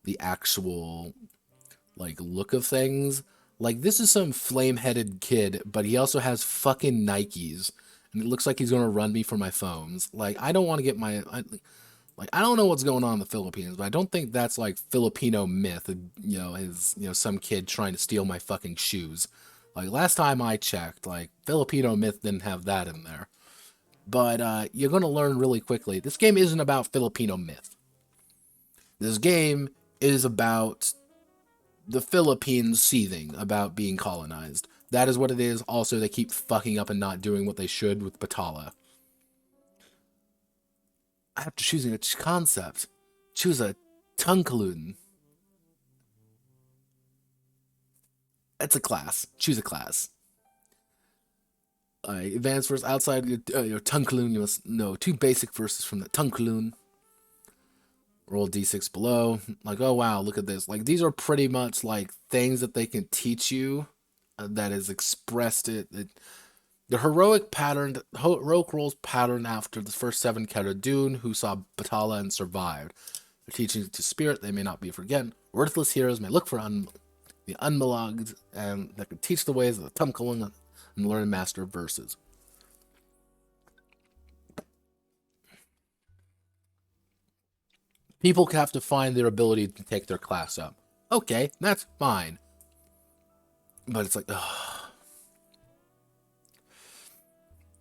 the actual, like, look of things. Like, this is some flame-headed kid, but he also has fucking Nikes. And it looks like he's going to run me for my phones. Like, I don't want to get my... I don't know what's going on in the Philippines, but I don't think that's, like, Filipino myth. Some kid trying to steal my fucking shoes. Like, last time I checked, like, Filipino myth didn't have that in there. But, you're going to learn really quickly. This game isn't about Filipino myth. This game is about the Philippines seething about being colonized. That is what it is. Also, they keep fucking up and not doing what they should with Batala. After choosing a concept, choose a Tunkalun. It's a class. Choose a class. Advanced verse outside your Tunkalun. You must know 2 basic verses from the Tunkalun. Roll d6 below. Like, oh wow, look at this. Like, these are pretty much like things that they can teach you that is expressed the heroic rolls pattern after the first 7 Karanduun who saw Batala and survived. Their teachings to spirit they may not be forgotten. Worthless heroes may look for the unbelogged and that can teach the ways of the Tumkalun and learn and master verses. People have to find their ability to take their class up. Okay, that's fine. But it's like, ugh.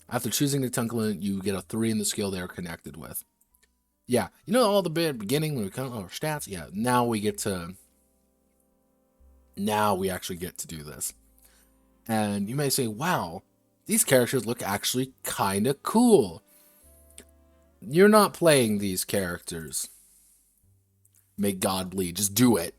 After choosing the Tunkalun, you get a 3 in the skill they are connected with. Yeah, all the beginning when we count our stats? Yeah, now we actually get to do this. And you may say, wow, these characters look actually kind of cool. You're not playing these characters. Make God bleed. Just do it.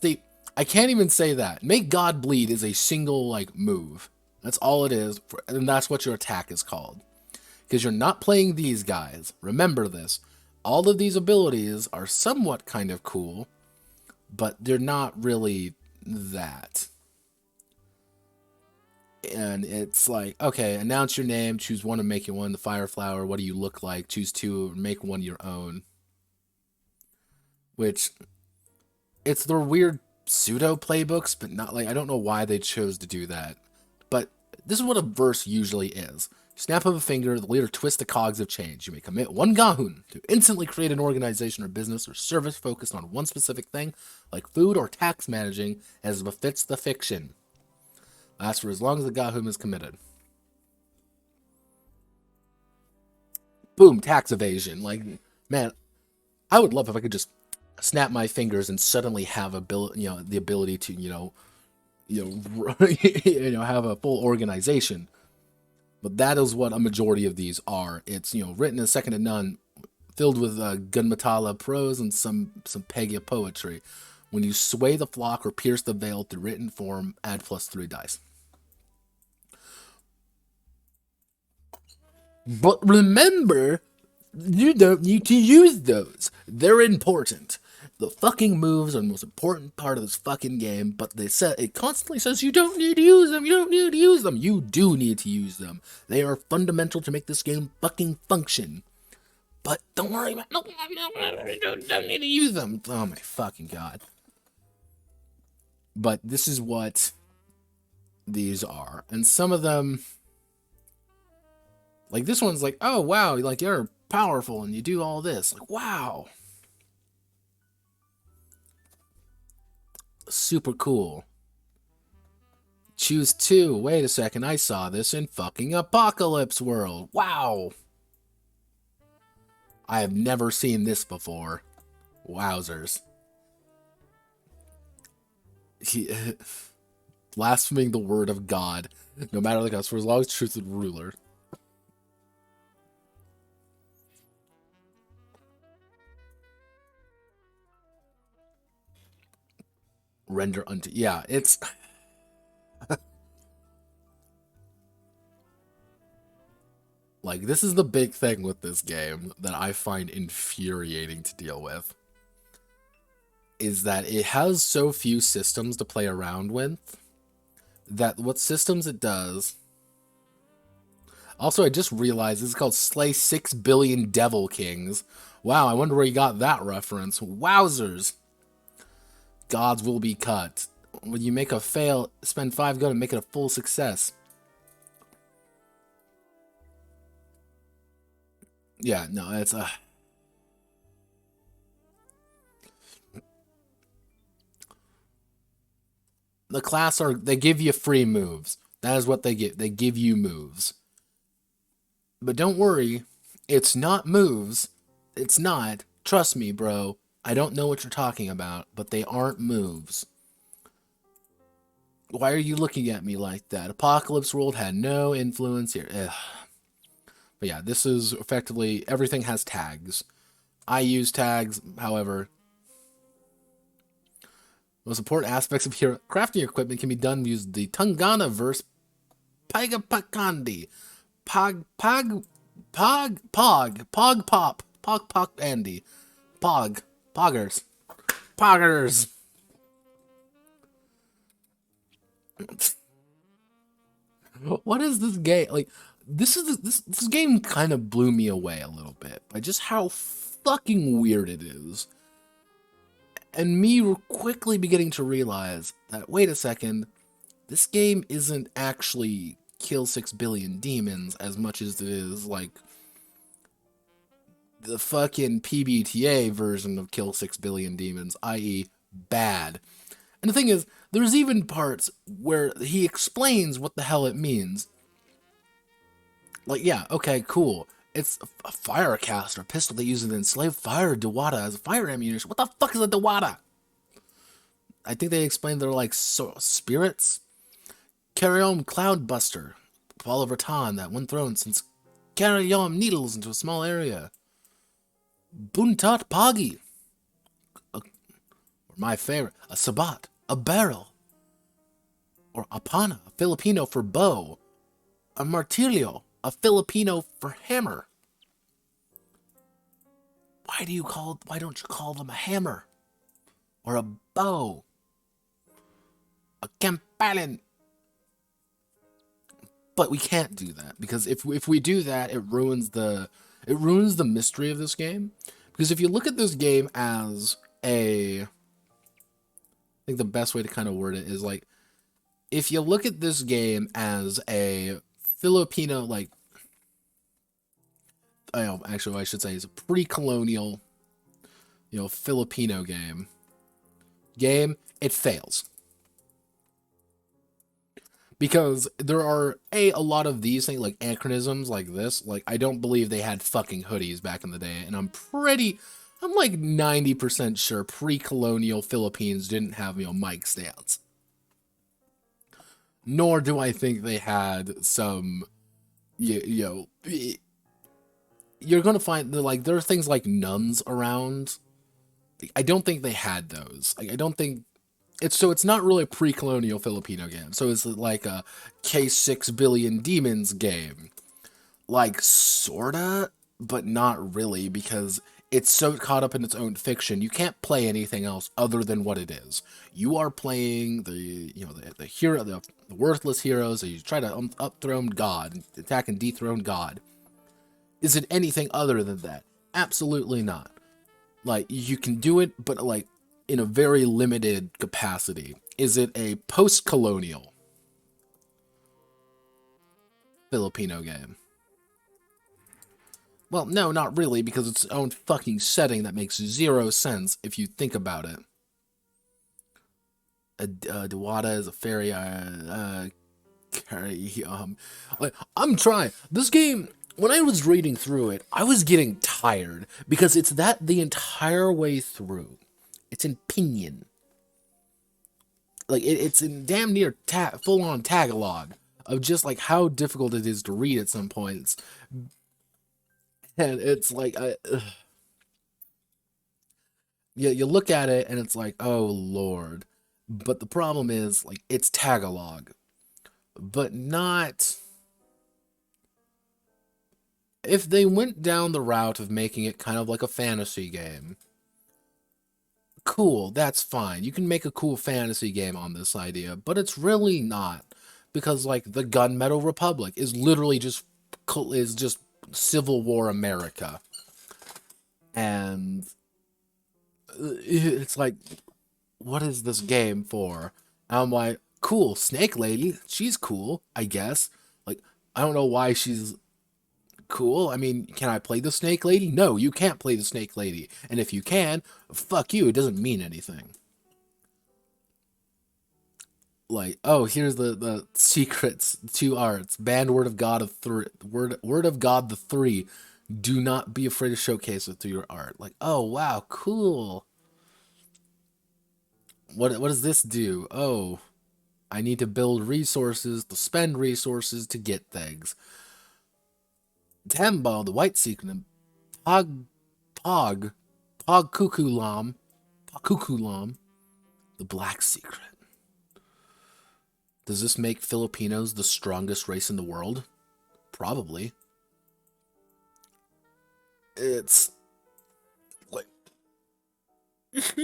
See, I can't even say that. Make God bleed is a single, like, move. That's all it is, and that's what your attack is called. Because you're not playing these guys. Remember this. All of these abilities are somewhat kind of cool, but they're not really that. And it's like, okay, announce your name, choose one to make you one, the fire flower, what do you look like, choose two, make one your own. Which, it's their weird pseudo playbooks, but not like, I don't know why they chose to do that. But this is what a verse usually is. Snap of a finger, the leader twists the cogs of change. You may commit one gahun to instantly create an organization or business or service focused on one specific thing, like food or tax managing, as befits the fiction. Lasts for as long as the gahun is committed. Boom, tax evasion. Like, man, I would love if I could just snap my fingers and suddenly have the ability to have a full organization. But that is what a majority of these are. It's written as second to none, filled with gunmatala prose and some Pegia poetry. When you sway the flock or pierce the veil through written form, add +3 dice. But remember, you don't need to use those. They're important. The fucking moves are the most important part of this fucking game, but it constantly says you don't need to use them, you don't need to use them. You do need to use them. They are fundamental to make this game fucking function. But don't worry about don't need to use them. Oh my fucking god. But this is what these are. And some of them, like this one's like, oh wow, like you're powerful and you do all this. Like, wow. Super cool. Choose two. Wait a second, I saw this in fucking Apocalypse World. Wow. I have never seen this before. Wowzers. Blaspheming the word of God, no matter the cost, for as long as truth is ruler. Render unto, yeah, it's like, this is the big thing with this game that I find infuriating to deal with, is that it has so few systems to play around with, that what systems it does. Also, I just realized this is called Slay 6 Billion Devil Kings. Wow, I wonder where you got that reference. Wowzers. Gods will be cut. When you make a fail, spend 5 gold and make it a full success. Yeah, no, it's the class they give you free moves. That is what they get. They give you moves. But don't worry, it's not moves. It's not. Trust me, bro. I don't know what you're talking about, but they aren't moves. Why are you looking at me like that? Apocalypse World had no influence here. Ugh. But yeah, this is effectively, everything has tags. I use tags, however. Most important aspects of hero crafting equipment can be done using the Tungana verse Pagapakandi. Pog Pop Andy. Poggers. What is this game? Like, this game kind of blew me away a little bit by just how fucking weird it is. And me quickly beginning to realize that, wait a second, this game isn't actually kill 6 billion demons as much as it is like the fucking PBTA version of kill 6 billion demons, i.e. bad. And the thing is, there's even parts where he explains what the hell it means. Like, yeah, okay, cool. It's a fire caster pistol that uses an enslaved fire Dewata as a fire ammunition. What the fuck is a Dewata? I think they explained they're like spirits. Karanduun Cloudbuster. Fall of Rattan that one thrown since Karanduun needles into a small area. Buntat Pagi. My favorite. A Sabat. A barrel. Or Apana, a Filipino for bow. A Martillo, a Filipino for hammer. Why don't you call them a hammer? or a bow, a campalin. But we can't do that, because if we do that, it ruins the mystery of this game. Because if you look at this game as I think the best way to kind of word it is like, if you look at this game as a Filipino, like, actually I should say is a pre-colonial, Filipino game, it fails. Because there are, a lot of these things, like anachronisms like this, like, I don't believe they had fucking hoodies back in the day, and I'm like 90% sure pre-colonial Philippines didn't have, mic stands. Nor do I think they had some, you're gonna find, like, there are things like nuns around. I don't think they had those. Like, I don't think, it's not really a pre-colonial Filipino game. So it's like a K6 billion demons game. Like, sorta, but not really, because it's so caught up in its own fiction. You can't play anything else other than what it is. You are playing the hero, the worthless heroes, and you try to upthrone God, attack and dethrone God. Is it anything other than that? Absolutely not. Like, you can do it, but like, in a very limited capacity. Is it a post-colonial Filipino game? Well, no, not really, because it's its own fucking setting that makes zero sense if you think about it. Dewada is a fairy. I'm trying. This game, when I was reading through it, I was getting tired, because it's that the entire way through. It's in Pinyin. Like, it's in damn near full-on Tagalog of just, like, how difficult it is to read at some points. And it's like, you look at it, and it's like, oh, Lord. But the problem is, like, it's Tagalog. But not... If they went down the route of making it kind of like a fantasy game, cool, that's fine. You can make a cool fantasy game on this idea, but it's really not, because like the Gunmetal Republic is literally just Civil War America, and it's like, what is this game for? And I'm like, cool, Snake Lady, she's cool, I guess. Like, I don't know why she's cool. I mean, can I play the Snake Lady? No, you can't play the Snake Lady. And if you can, fuck you, it doesn't mean anything. Like, oh, here's the secrets, 2 arts, banned Word of God of Word of God the 3. Do not be afraid to showcase it through your art. Like, oh wow, cool. What does this do? Oh, I need to build resources, to spend resources to get things. Tamba, the White Secret, Pog Cuckoo Lam, the Black Secret. Does this make Filipinos the strongest race in the world? Probably. It's like it's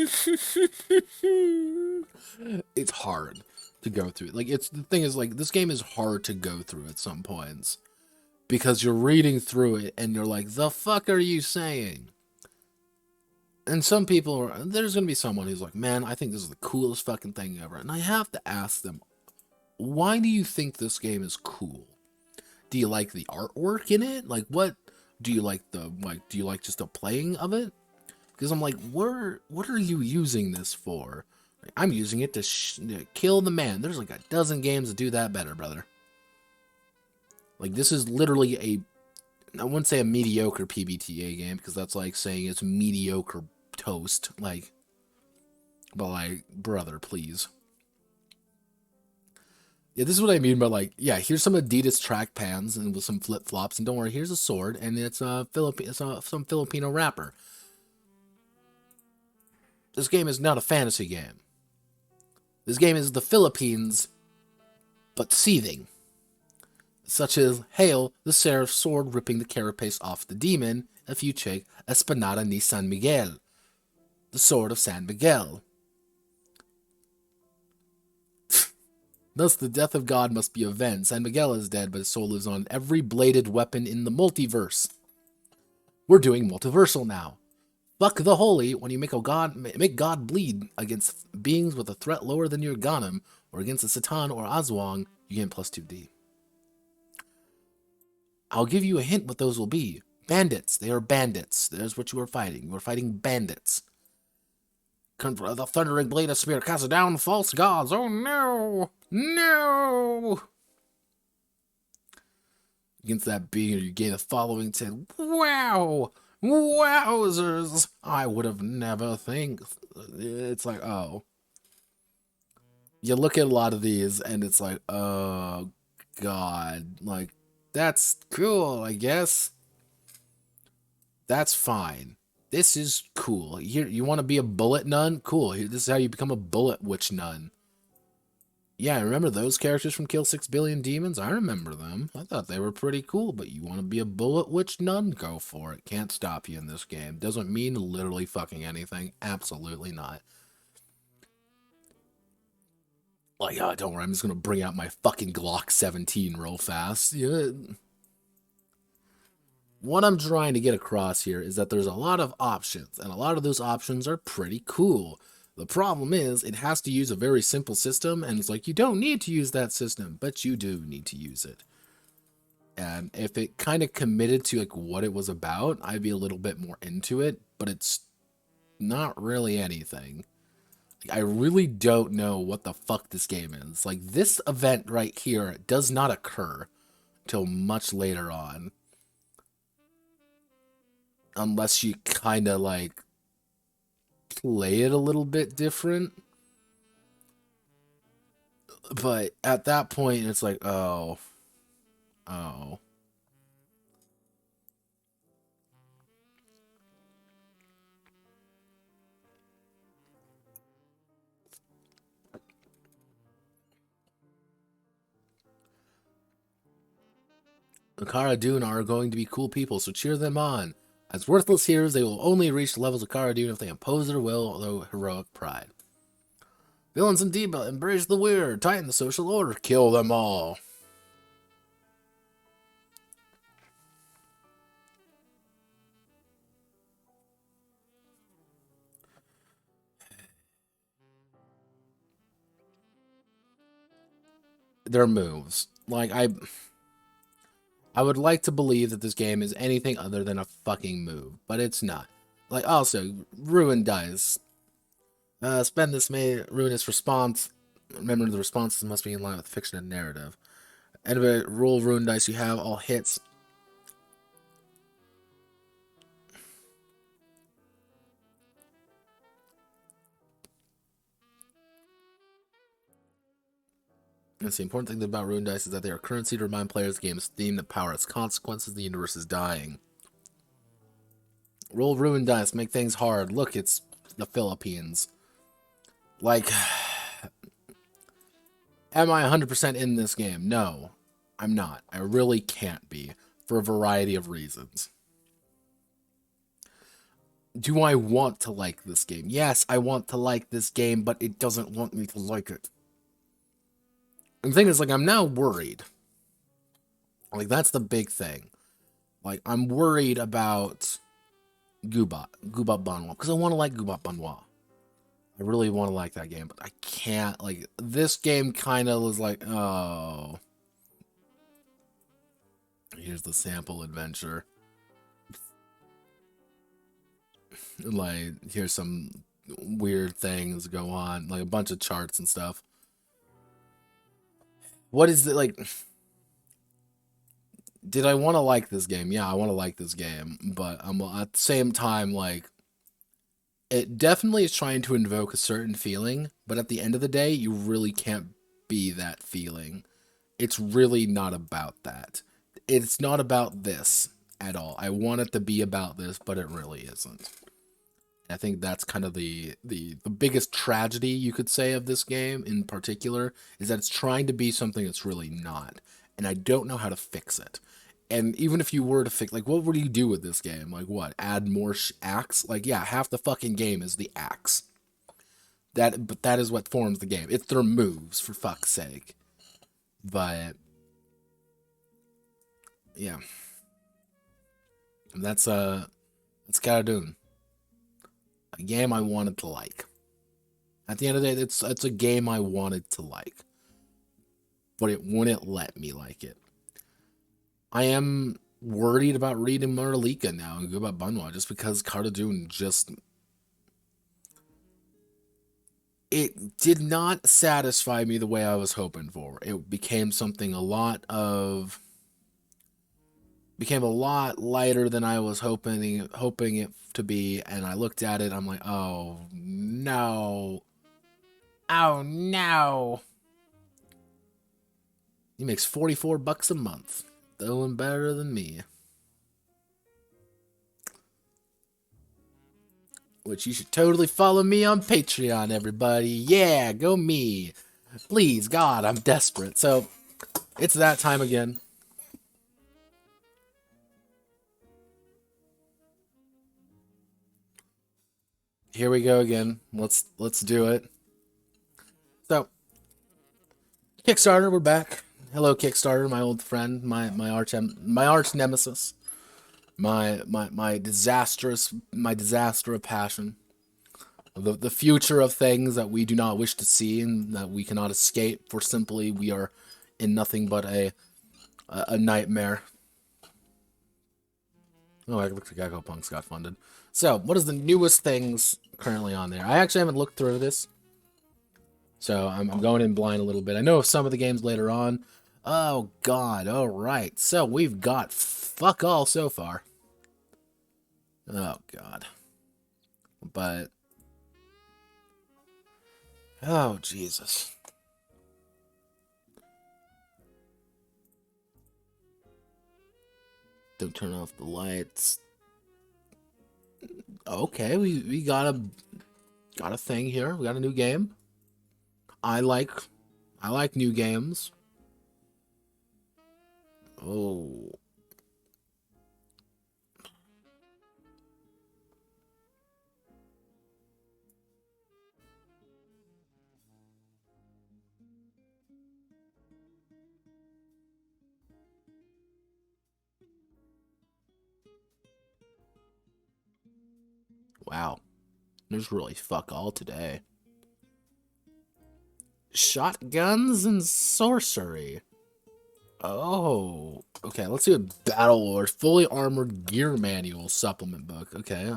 hard to go through. Like, the thing is, like, this game is hard to go through at some points, because you're reading through it and you're like, the fuck are you saying? And some people there's gonna be someone who's like, man, I think this is the coolest fucking thing ever. And I have to ask them, why do you think this game is cool? Do you like the artwork in it? Like, what do you like do you like just the playing of it? Because I'm like, what are you using this for? Like, I'm using it to kill the man. There's like a dozen games that do that better, brother. Like, this is literally I wouldn't say a mediocre PBTA game, because that's like saying it's mediocre toast. Like, but like, brother, please. Yeah, this is what I mean by, like, yeah, here's some Adidas track pants and with some flip-flops, and don't worry, here's a sword, and it's some Filipino rapper. This game is not a fantasy game. This game is the Philippines, but seething. Such as, hail, the seraph sword ripping the carapace off the demon, if you check Espanada ni San Miguel, the sword of San Miguel. Thus the death of God must be avenged. San Miguel is dead, but his soul lives on every bladed weapon in the multiverse. We're doing multiversal now. Fuck the holy. When you make God bleed against beings with a threat lower than your Ganem, or against a Satan or Azwang, you gain plus 2d. I'll give you a hint what those will be. Bandits. They are bandits. There's what you are fighting. You are fighting bandits. The thundering blade of spear casts down false gods. Oh no! No! Against that being, you gain the following 10. Wow! Wowzers! I would have never think. It's like, oh. You look at a lot of these, and it's like, oh, God. Like, that's cool, I guess. That's fine. This is cool. Here, you want to be a bullet nun? Cool. This is how you become a bullet witch nun. Yeah, remember those characters from Kill 6 Billion Demons? I remember them. I thought they were pretty cool, but you want to be a bullet witch nun? Go for it. Can't stop you in this game. Doesn't mean literally fucking anything. Absolutely not. Like, oh, don't worry, I'm just going to bring out my fucking Glock 17 real fast. Yeah. What I'm trying to get across here is that there's a lot of options, and a lot of those options are pretty cool. The problem is, it has to use a very simple system, and it's like, you don't need to use that system, but you do need to use it. And if it kind of committed to like what it was about, I'd be a little bit more into it, but it's not really anything. I really don't know what the fuck this game is. Like, this event right here does not occur till much later on. Unless you kind of, like, play it a little bit different. But at that point, it's like, oh. Oh. The Karanduun are going to be cool people, so cheer them on. As worthless heroes, they will only reach the levels of Karanduun if they impose their will, although heroic pride. Villains and Deba, embrace the weird, tighten the social order, kill them all. Their moves. Like, I would like to believe that this game is anything other than a fucking move, but it's not. Like, also, Ruin Dice. Spend this ruinous response. Remember, the responses must be in line with fiction and narrative. Anyway, roll Ruin Dice you have, all hits. That's the important thing about Ruin Dice is that they are currency to remind players the game's theme that power has consequences, the universe is dying. Roll Ruin Dice, make things hard. Look, it's the Philippines. Like, am I 100% in this game? No, I'm not. I really can't be, for a variety of reasons. Do I want to like this game? Yes, I want to like this game, but it doesn't want me to like it. And the thing is, like, I'm now worried. Like, that's the big thing. Like, I'm worried about Gubat Banwa, because I want to like Gubat Banwa. I really want to like that game, but I can't. Like, this game kind of was like, oh. Here's the sample adventure. Like, here's some weird things go on, like a bunch of charts and stuff. What is it, like, did I want to like this game? Yeah, I want to like this game, but I'm at the same time, like, it definitely is trying to invoke a certain feeling, but at the end of the day, you really can't be that feeling. It's really not about that. It's not about this at all. I want it to be about this, but it really isn't. I think that's kind of the biggest tragedy you could say of this game in particular, is that it's trying to be something it's really not. And I don't know how to fix it. And even if you were to fix, like, what would you do with this game? Like, what? Add more acts? Like, yeah, half the fucking game is the acts. But that is what forms the game. It's their moves, for fuck's sake. But yeah, that's Karanduun, a game I wanted to like. At the end of the day, it's a game I wanted to like, but it wouldn't let me like it. I am worried about reading Marlika now and go about Bancho just because Karanduun just it did not satisfy me the way I was hoping for. It became something became a lot lighter than I was hoping it to be, and I looked at it, I'm like, oh no. Oh no. He makes $44 a month. Doing better than me. Which you should totally follow me on Patreon, everybody. Yeah, go me. Please, God, I'm desperate. So, it's that time again. Here we go again. Let's do it. So, Kickstarter, we're back. Hello, Kickstarter, my old friend, my arch nemesis, my disaster of passion, the future of things that we do not wish to see and that we cannot escape, for simply we are in nothing but a nightmare. Oh, I looked like Gecko Punks got funded. So, what is the newest things currently on there? I actually haven't looked through this, so I'm going in blind a little bit. I know of some of the games later on. Oh, God. All right. So, we've got fuck all so far. Oh, God. But, oh, Jesus. Don't turn off the lights. Okay, we got a thing here. We got a new game. I like new games. Oh. Wow. There's really fuck all today. Shotguns and sorcery. Oh. Okay, let's see what Battle Lord Fully Armored Gear Manual Supplement Book. Okay.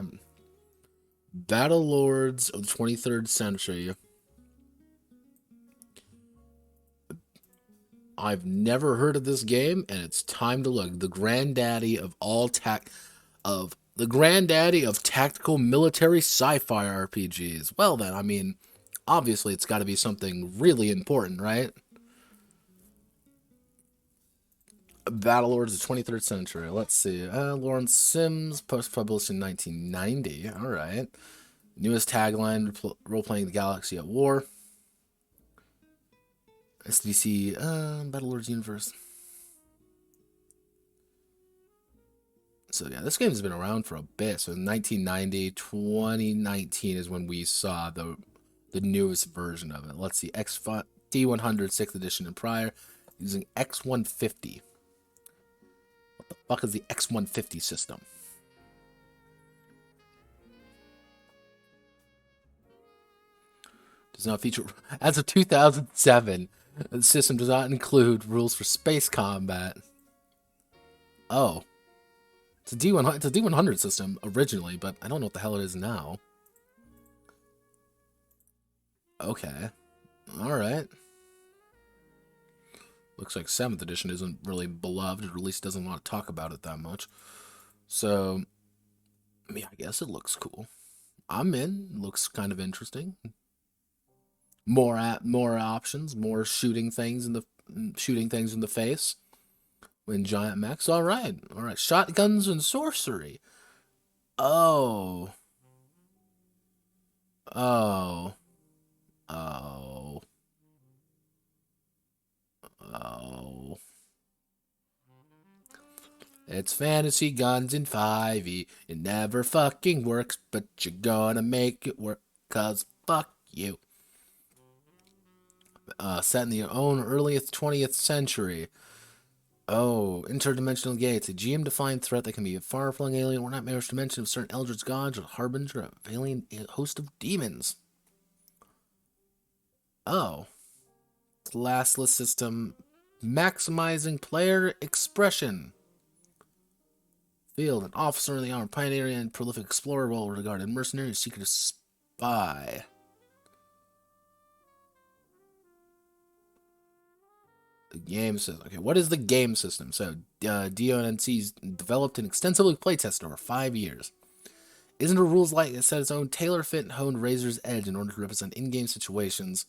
Battle Lords of the 23rd Century. I've never heard of this game, and it's time to look. The granddaddy of the granddaddy of tactical military sci-fi RPGs. Well then, I mean, obviously it's got to be something really important, right? Battle Lords of the 23rd Century. Let's see. Lawrence Sims, post-published in 1990. All right. Newest tagline, role-playing the galaxy at war. SDC, Battle Lords Universe. So yeah, this game's been around for a bit. So in 1990, 2019 is when we saw the newest version of it. Let's see, D100 6th edition and prior, using X150. What the fuck is the X150 system? Does not feature, as of 2007, the system does not include rules for space combat. Oh. It's a D100 system originally, but I don't know what the hell it is now. Okay. Alright. Looks like 7th edition isn't really beloved, or at least doesn't want to talk about it that much. So, I mean, I guess it looks cool. I'm in. Looks kind of interesting. More options, more shooting things in the face when giant mechs. All right. Shotguns and sorcery. Oh. Oh. Oh. Oh. It's fantasy guns in 5e. It never fucking works, but you're gonna make it work, cause fuck you. set in the own earliest 20th century. Oh, interdimensional gates. A GM-defined threat that can be a far-flung alien or not marriage dimension of certain eldritch gods or harbinger of alien host of demons. Oh. Classless system. Maximizing player expression. Field, an officer in the armed pioneer and prolific explorer, well regarded mercenary, secret spy. The game system. Okay, what is the game system? So, DONC's developed and extensively playtested over 5 years. Isn't a rules light that set its own tailor-fit and honed razor's edge in order to represent in-game situations.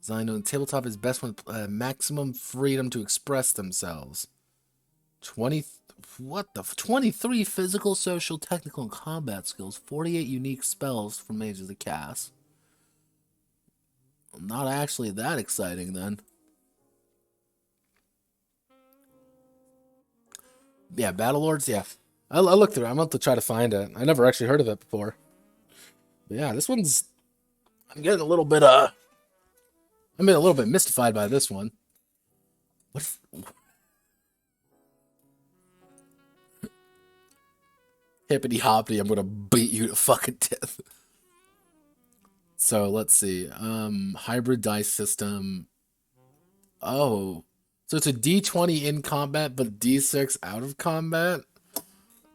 Designed on tabletop is best when maximum freedom to express themselves. 23 physical, social, technical, and combat skills. 48 unique spells for mages to cast. Not actually that exciting then. Yeah, Battle Lords, yeah. I looked through it. I'm about to try to find it. I never actually heard of it before. But yeah, this one's... I'm getting a little bit, I'm getting a little bit mystified by this one. What if... Hippity hoppity, I'm gonna beat you to fucking death. So, let's see. Hybrid dice system. Oh. So it's a D20 in combat, but D6 out of combat?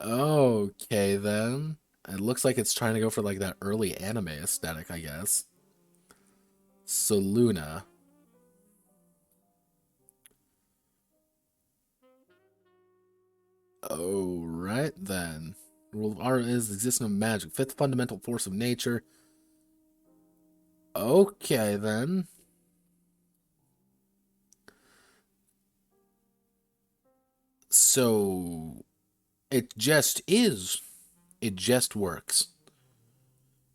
Okay, then. It looks like it's trying to go for, like, that early anime aesthetic, I guess. So, Luna. Alright, then. Rule of art is the existence of magic. Fifth fundamental force of nature. Okay, then. So, it just is. It just works.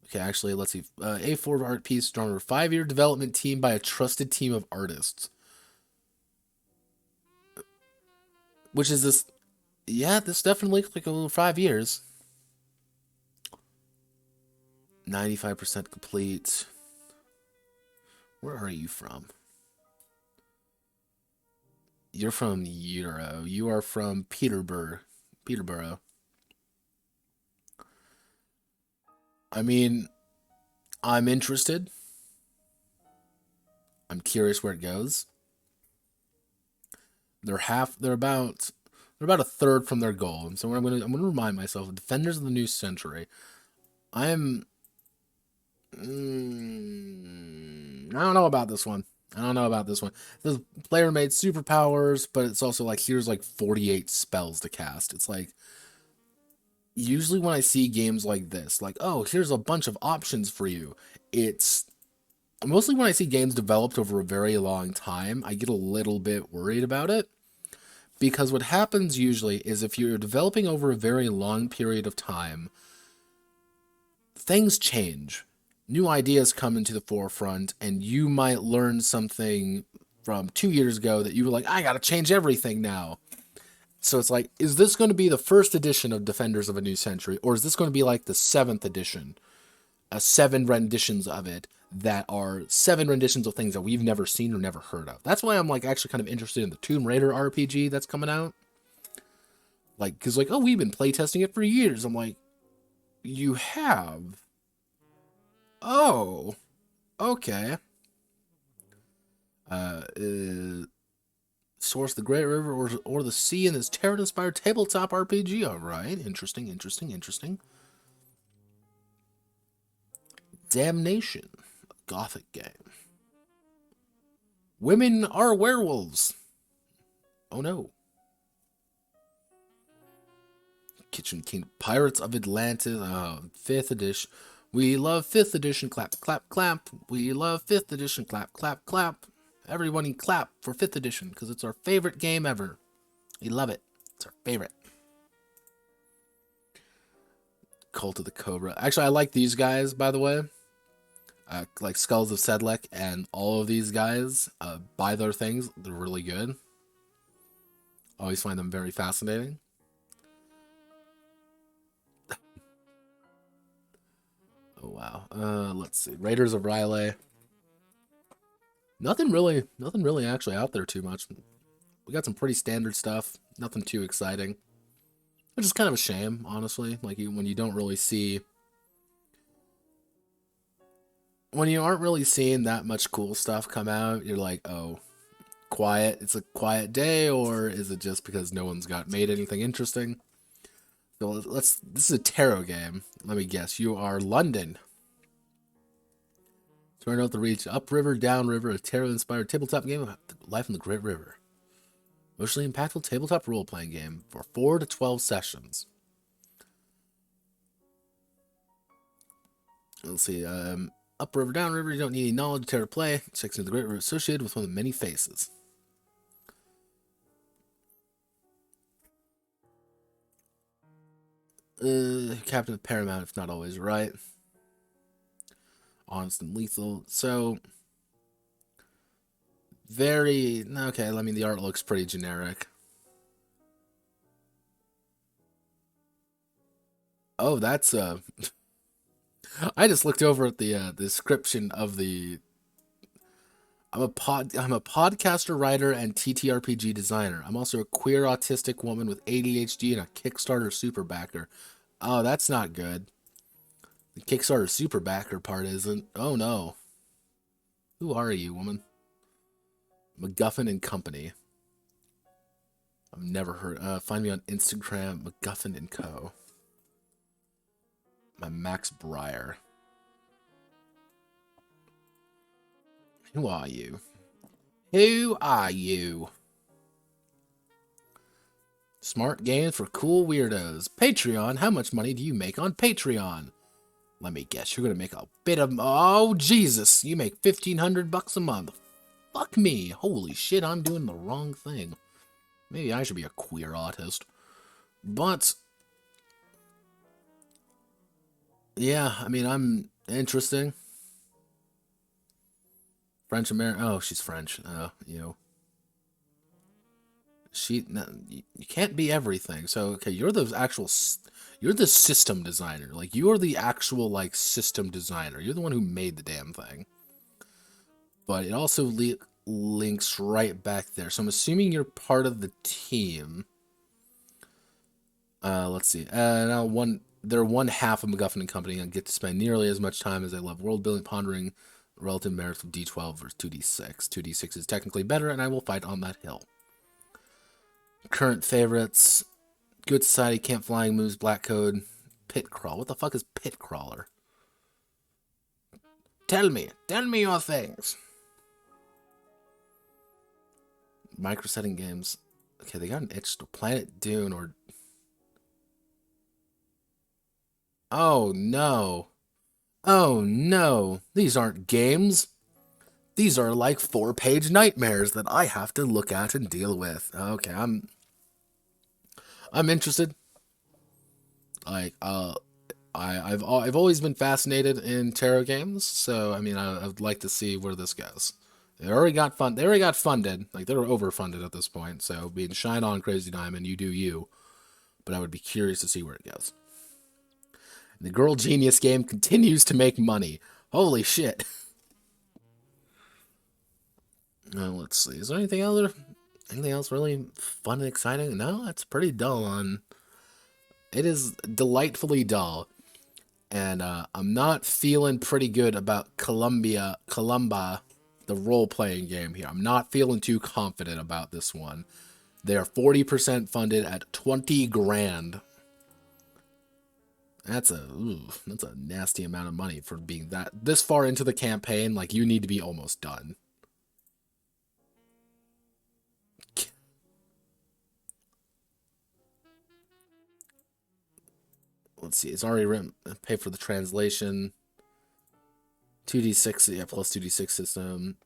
Okay, actually, let's see. A4 art piece drawn over a 5-year development team by a trusted team of artists. Which is this... Yeah, this definitely looks like over 5 years. 95% complete. Where are you from? You're from Euro. You are from Peterborough. I mean, I'm interested. I'm curious where it goes. They're about a third from their goal. And so I'm gonna remind myself, Defenders of the New Century. I don't know about this one. The player made superpowers, but it's also like, here's like 48 spells to cast. It's like, usually when I see games like this, like, oh, here's a bunch of options for you. It's mostly when I see games developed over a very long time, I get a little bit worried about it. Because what happens usually is if you're developing over a very long period of time, things change. New ideas come into the forefront, and you might learn something from 2 years ago that you were like, I gotta change everything now. So it's like, is this going to be the first edition of Defenders of a New Century, or is this going to be like the 7th edition? 7 renditions of it that are 7 renditions of things that we've never seen or never heard of. That's why I'm like actually kind of interested in the Tomb Raider RPG that's coming out. Like, because like, oh, we've been playtesting it for years. I'm like, you have? Oh, okay. Source the Great River or the sea in this terror-inspired tabletop RPG. All right, interesting. Damnation, a gothic game. Women are werewolves. Oh no. Kitchen King, Pirates of Atlantis, 5th edition. We love 5th edition, clap, clap, clap. We love 5th edition, clap, clap, clap. Everyone clap for 5th edition, because it's our favorite game ever. We love it. It's our favorite. Cult of the Cobra. Actually, I like these guys, by the way. Like Skulls of Sedlec and all of these guys, buy their things. They're really good. Always find them very fascinating. Oh, wow. Let's see. Raiders of Rylai. Nothing really actually out there too much. We got some pretty standard stuff, nothing too exciting. Which is kind of a shame, honestly. Like when you don't really see, when you aren't really seeing that much cool stuff come out, you're like, oh, quiet. It's a quiet day, or is it just because no one's got made anything interesting? So let's. This is a tarot game. Let me guess. You are London. Turn out the reach, upriver, downriver, a tarot-inspired tabletop game of life in the Great River. Emotionally impactful tabletop role-playing game for 4 to 12 sessions. Let's see. Upriver, downriver, you don't need any knowledge to play. Checks into the Great River associated with one of the many faces. Captain of Paramount, if not always right. Honest and lethal. So, very... Okay, I mean, the art looks pretty generic. Oh, that's... I just looked over at the description of the... I'm a podcaster, writer, and TTRPG designer. I'm also a queer autistic woman with ADHD and a Kickstarter super backer. Oh, that's not good. The Kickstarter super backer part isn't. Oh no. Who are you, woman? MacGuffin and Company. I've never heard. Find me on Instagram, MacGuffin and Co. My Max Breyer. Who are you? Who are you? Smart games for cool weirdos. Patreon. How much money do you make on Patreon? Let me guess. You're gonna make a bit of. Oh Jesus! You make $1,500 a month. Fuck me. Holy shit! I'm doing the wrong thing. Maybe I should be a queer artist. But yeah, I mean, I'm interesting. French American. Oh, she's French. You know, no, you can't be everything. So okay, you're the actual. You're the system designer. Like you're the actual like system designer. You're the one who made the damn thing. But it also links right back there. So I'm assuming you're part of the team. Let's see. Now they're one half of MacGuffin and Company and get to spend nearly as much time as they love world building, pondering relative merits of D12 versus 2D6. 2D6 is technically better, and I will fight on that hill. Current favorites: Good Society, Camp Flying Moves, Black Code, Pit Crawl. What the fuck is Pit Crawler? Tell me your things. Micro-setting games. Okay, they got an itch to Planet Dune or... Oh, no. Oh, no. These aren't games. These are like 4-page nightmares that I have to look at and deal with. Okay, I'm interested. Like, I've always been fascinated in tarot games, so I mean, I'd like to see where this goes. They already got funded. Like they were overfunded at this point. So being shine on Crazy Diamond, you do you. But I would be curious to see where it goes. And the Girl Genius game continues to make money. Holy shit. Let's see. Is there anything else really fun and exciting? No, it's pretty dull. It is delightfully dull. And I'm not feeling pretty good about Columba, the role-playing game here. I'm not feeling too confident about this one. They are 40% funded at 20 grand. That's a nasty amount of money for being this far into the campaign. Like, you need to be almost done. Let's see. It's already written. Pay for the translation. 2d6, yeah, plus 2d6 system.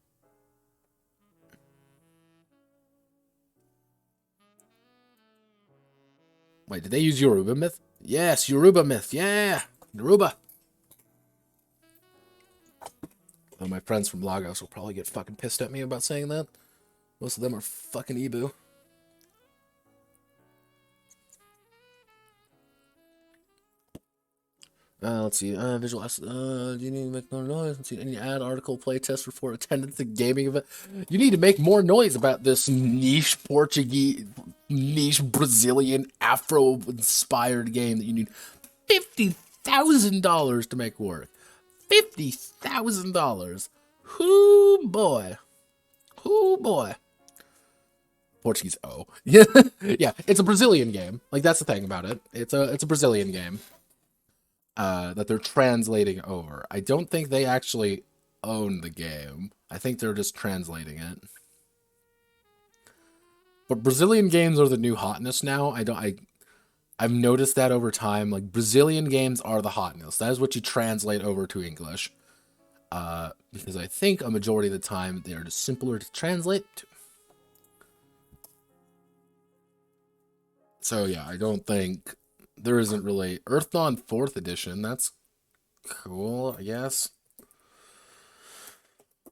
Wait, did they use Yoruba myth? Yes, Yoruba myth. Yeah, Yoruba. Oh, my friends from Lagos will probably get fucking pissed at me about saying that. Most of them are fucking Ibu. Let's see. Visual. Do you need to make more noise? Let's see. Any ad article, playtest, report, attendance at gaming event. You need to make more noise about this niche Portuguese, niche Brazilian Afro-inspired game that you need $50,000 to make work. $50,000. Whoo boy. Whoo boy. Portuguese. Oh, yeah, yeah. It's a Brazilian game. Like that's the thing about it. It's a Brazilian game. That they're translating over. I don't think they actually own the game. I think they're just translating it. But Brazilian games are the new hotness now. I've noticed that over time. Like Brazilian games are the hotness. That is what you translate over to English. Because I think a majority of the time they are just simpler to translate to. So yeah, I don't think there isn't really Earthdawn 4th edition. That's cool, I guess.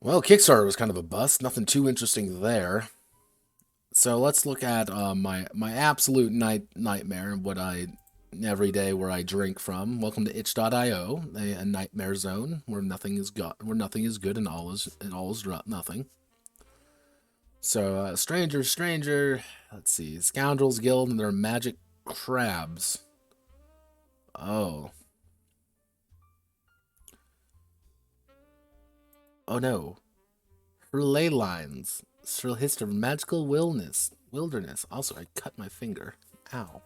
Well, Kickstarter was kind of a bust. Nothing too interesting there. So let's look at my absolute nightmare. What I every day where I drink from. Welcome to itch.io, a nightmare zone where nothing is good and all is nothing. So stranger. Let's see, Scoundrels Guild and their magic crabs. Oh. Oh no. Her ley lines. Shrill history of magical wilderness. Also, I cut my finger. Ow.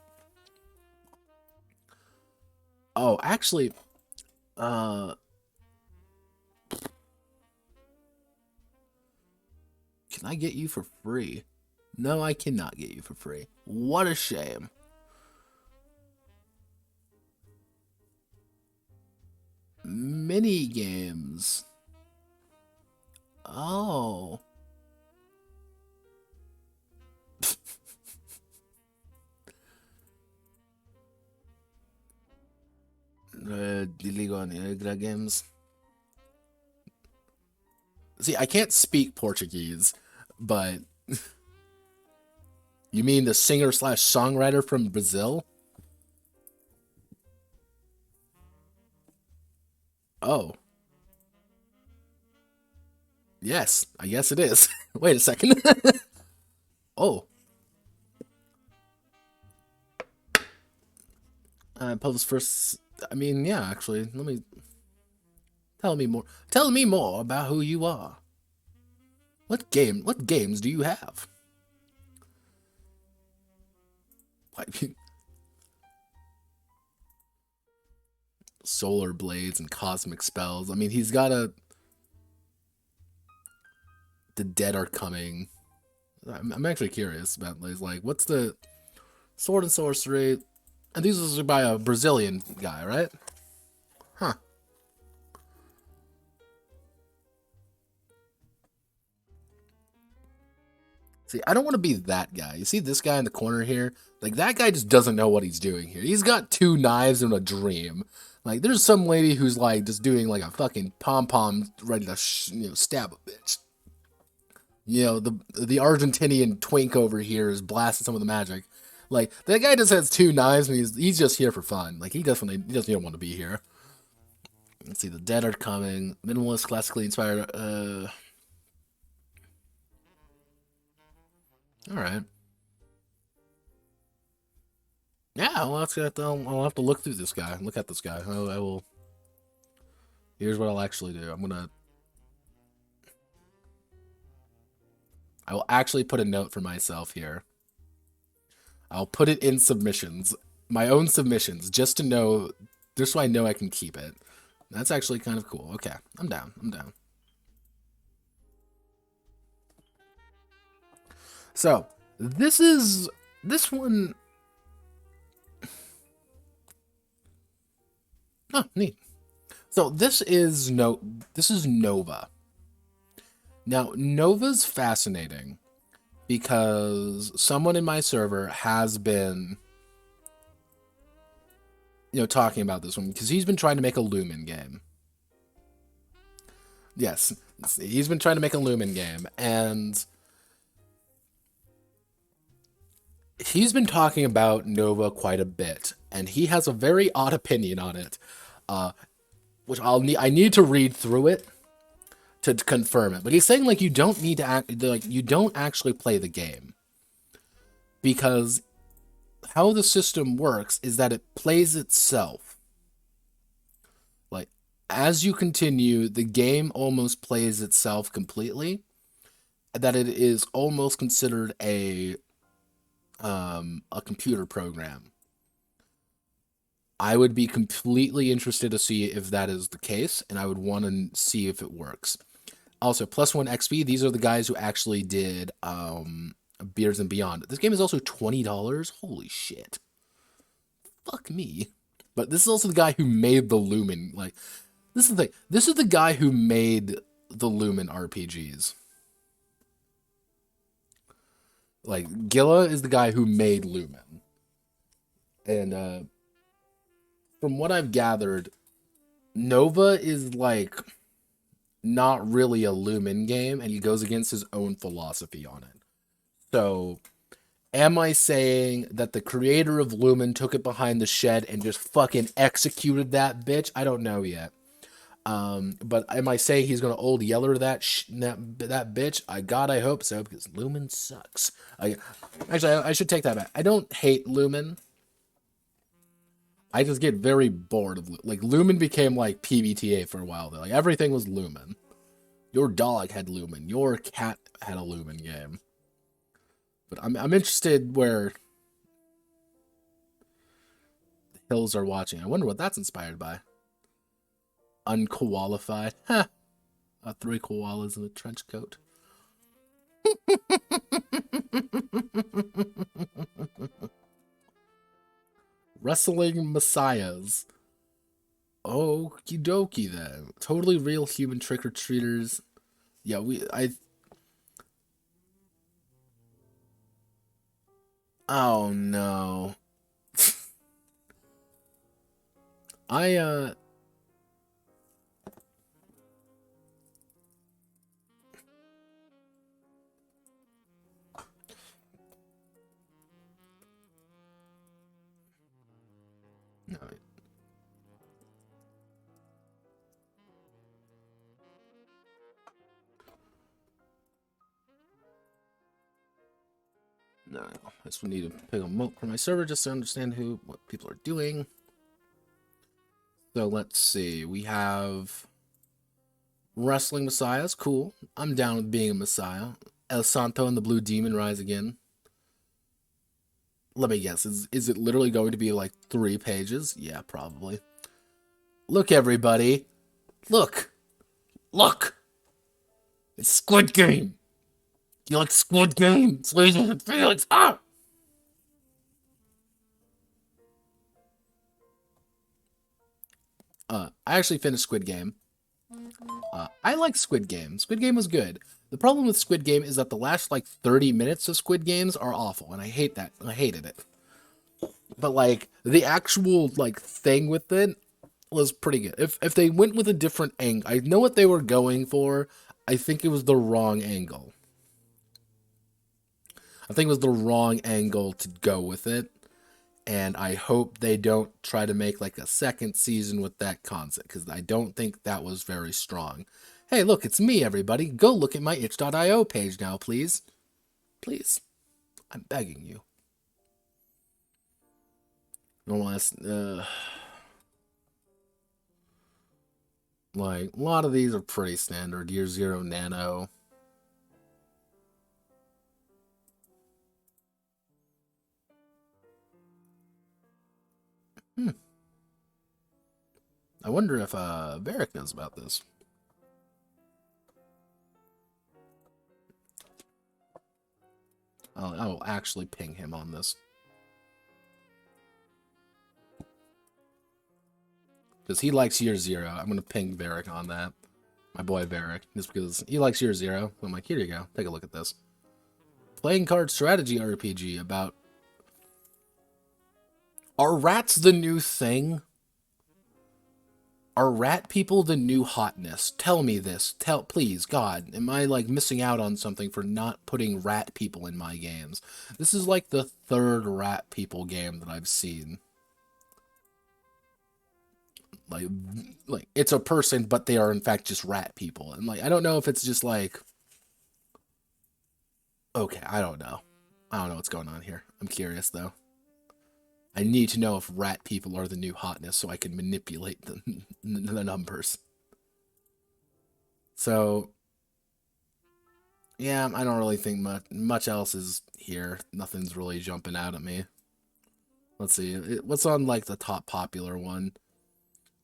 Oh, actually, can I get you for free? No, I cannot get you for free. What a shame. Mini games. Oh. Diligo on games. See, I can't speak Portuguese, but you mean the singer/songwriter from Brazil? Oh. Yes, I guess it is. Wait a second. Oh. Published first. I mean, yeah, actually, let me. Tell me more. Tell me more about who you are. What games do you have? Like solar blades and cosmic spells. I mean, he's got a. The dead are coming. I'm actually curious about like what's the sword and sorcery, and these are by a Brazilian guy, right? Huh. See, I don't want to be that guy. You see this guy in the corner here? Like, that guy just doesn't know what he's doing here. He's got 2 knives and a dream. Like, there's some lady who's, like, just doing, like, a fucking pom-pom ready to, stab a bitch. You know, the Argentinian twink over here is blasting some of the magic. Like, that guy just has 2 knives, and he's just here for fun. Like, he doesn't want to be here. Let's see, the dead are coming. Minimalist, classically inspired, Alright. Yeah, well, I'll have to look through this guy. Look at this guy. I will. Here's what I'll actually do. I will actually put a note for myself here. I'll put it in submissions. My own submissions, just to know, just so I know I can keep it. That's actually kind of cool. Okay, I'm down. So, this one. Oh, neat. So this is Nova. Now, Nova's fascinating because someone in my server has been talking about this one because he's been trying to make a Lumen game. Yes, he's been trying to make a Lumen game, and he's been talking about Nova quite a bit, and he has a very odd opinion on it. which I need to read through it to confirm it. But he's saying like you don't need to you don't actually play the game, because how the system works is that it plays itself. Like as you continue, the game almost plays itself completely. That it is almost considered a computer program. I would be completely interested to see if that is the case, and I would want to see if it works. Also, +1 XP, these are the guys who actually did Beers and Beyond. This game is also $20. Holy shit. Fuck me. But this is also the guy who made the Lumen. Like, this is the thing. This is the guy who made the Lumen RPGs. Like, Gilla is the guy who made Lumen. And, from what I've gathered, Nova is, like, not really a Lumen game, and he goes against his own philosophy on it. So, am I saying that the creator of Lumen took it behind the shed and just fucking executed that bitch? I don't know yet. But am I saying he's gonna old yeller that bitch? I hope so, because Lumen sucks. Actually, I should take that back. I don't hate Lumen. I just get very bored of like Lumen became like PBTA for a while though. Like everything was Lumen. Your dog had Lumen. Your cat had a Lumen game. But I'm interested where the hills are watching. I wonder what that's inspired by. Unqualified. Huh. 3 koalas in a trench coat. Wrestling Messiahs. Okie dokie then. Totally real human trick-or-treaters. Yeah, Oh no. No. No, I just need to pick a moat for my server just to understand what people are doing. So let's see. We have Wrestling Messiahs. Cool. I'm down with being a Messiah. El Santo and the Blue Demon rise again. Let me guess. Is it literally going to be like 3 pages? Yeah, probably. Look, everybody. Look. Look. It's Squid Game. You like Squid Game? Slater and Felix. Ah! I actually finished Squid Game. I like Squid Game. Squid Game was good. The problem with Squid Game is that the last, like, 30 minutes of Squid Games are awful, and I hate that. I hated it. But, like, the actual, like, thing with it was pretty good. If they went with a different angle, I know what they were going for. I think it was the wrong angle. I think it was the wrong angle to go with it. And I hope they don't try to make like a second season with that concept, because I don't think that was very strong. Hey, look, it's me, everybody. Go look at my itch.io page now, please. Please. I'm begging you. Like, a lot of these are pretty standard. Year Zero Nano. I wonder if Varric knows about this. I'll actually ping him on this. Because he likes Year Zero. I'm going to ping Varric on that. My boy Varric. Just because he likes Year Zero. I'm like, here you go. Take a look at this. Playing card strategy RPG about... Are rats the new thing? Are rat people the new hotness? Tell me this. Please, God. Am I, like, missing out on something for not putting rat people in my games? This is, like, the 3rd rat people game that I've seen. Like, like it's a person, but they are in fact just rat people. And like, I don't know if it's just like, okay, I don't know. I don't know what's going on here. I'm curious though. I need to know if rat people are the new hotness so I can manipulate the numbers. So, yeah, I don't really think much else is here. Nothing's really jumping out at me. Let's see. What's on like the top popular one?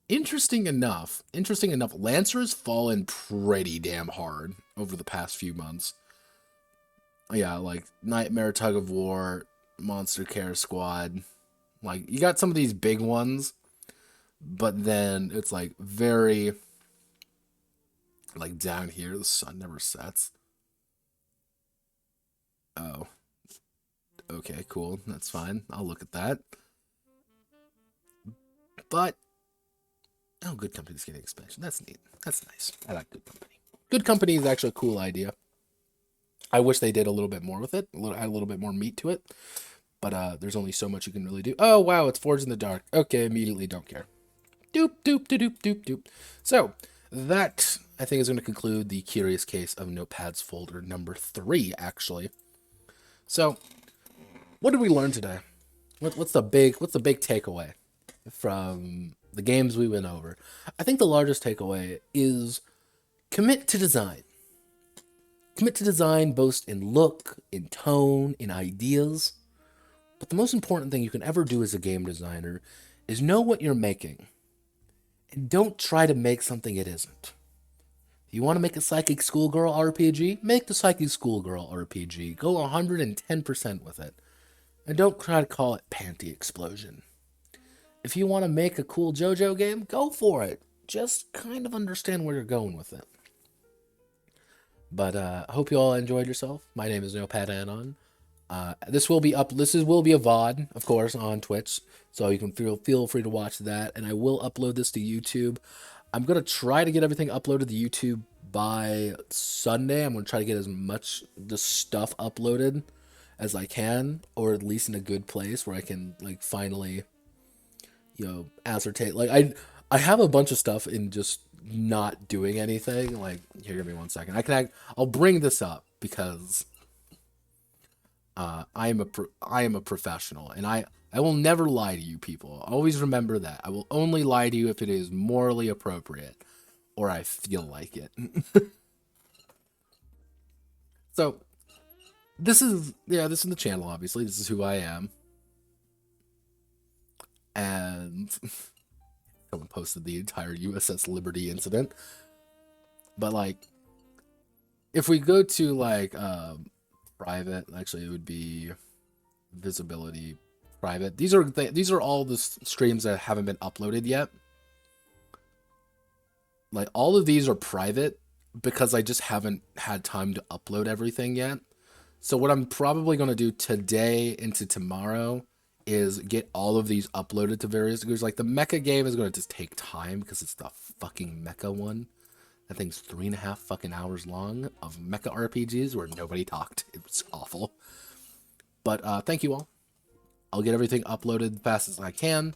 Interesting enough, Lancer's fallen pretty damn hard over the past few months. Yeah, like Nightmare Tug of War, Monster Care Squad. Like, you got some of these big ones, but then it's like very, like down here, the sun never sets. Oh, okay, cool. That's fine. I'll look at that. But, oh, Good Company's getting expansion. That's neat. That's nice. I like Good Company. Good Company is actually a cool idea. I wish they did a little bit more with it. Add a little bit more meat to it. But there's only so much you can really do. Oh, wow, it's Forged in the Dark. Okay, immediately don't care. Doop, doop, doop, doop, doop. So, that, I think, is going to conclude the Curious Case of Notepads folder number 3, actually. So, what did we learn today? What's the big takeaway from the games we went over? I think the largest takeaway is commit to design. Commit to design both in look, in tone, in ideas. But the most important thing you can ever do as a game designer is know what you're making. And don't try to make something it isn't. If you want to make a Psychic Schoolgirl RPG, make the Psychic Schoolgirl RPG. Go 110% with it. And don't try to call it Panty Explosion. If you want to make a cool JoJo game, go for it. Just kind of understand where you're going with it. But I hope you all enjoyed yourself. My name is Notepad Anon. This will be up. This will be a VOD, of course, on Twitch, so you can feel free to watch that. And I will upload this to YouTube. I'm gonna try to get everything uploaded to YouTube by Sunday. I'm gonna try to get as much the stuff uploaded as I can, or at least in a good place where I can like finally, ascertain. Like I have a bunch of stuff in just not doing anything. Like, here, give me 1 second. I'll bring this up because. I am a professional, and I will never lie to you people. Always remember that. I will only lie to you if it is morally appropriate, or I feel like it. So, this is the channel, obviously. This is who I am. And someone posted the entire USS Liberty incident. But, like, if we go to, like, private, actually it would be visibility private. These are all the streams that haven't been uploaded yet. Like, all of these are private because I just haven't had time to upload everything yet. So what I'm probably going to do today into tomorrow is get all of these uploaded to various degrees. Like, the mecha game is going to just take time because it's the fucking mecha one. That thing's 3.5 fucking hours long of mecha RPGs where nobody talked. It was awful. But thank you all. I'll get everything uploaded as fast as I can.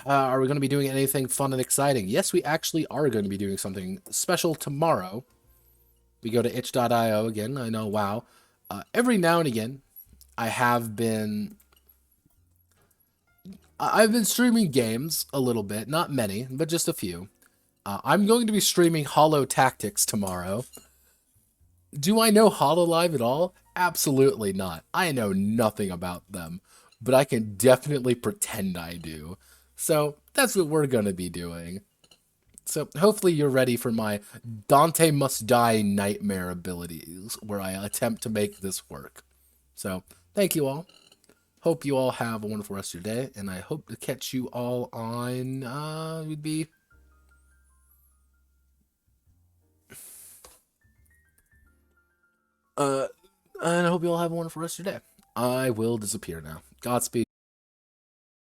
Are we going to be doing anything fun and exciting? Yes, we actually are going to be doing something special tomorrow. We go to itch.io again. I know, wow. Every now and again, I've been streaming games a little bit. Not many, but just a few. I'm going to be streaming Hollow Tactics tomorrow. Do I know Hololive at all? Absolutely not. I know nothing about them, but I can definitely pretend I do. So that's what we're going to be doing. So hopefully you're ready for my Dante Must Die nightmare abilities, where I attempt to make this work. So thank you all. Hope you all have a wonderful rest of your day, and I hope to catch you all on, would be... and I hope you all have a wonderful rest of your day. I will disappear now. Godspeed.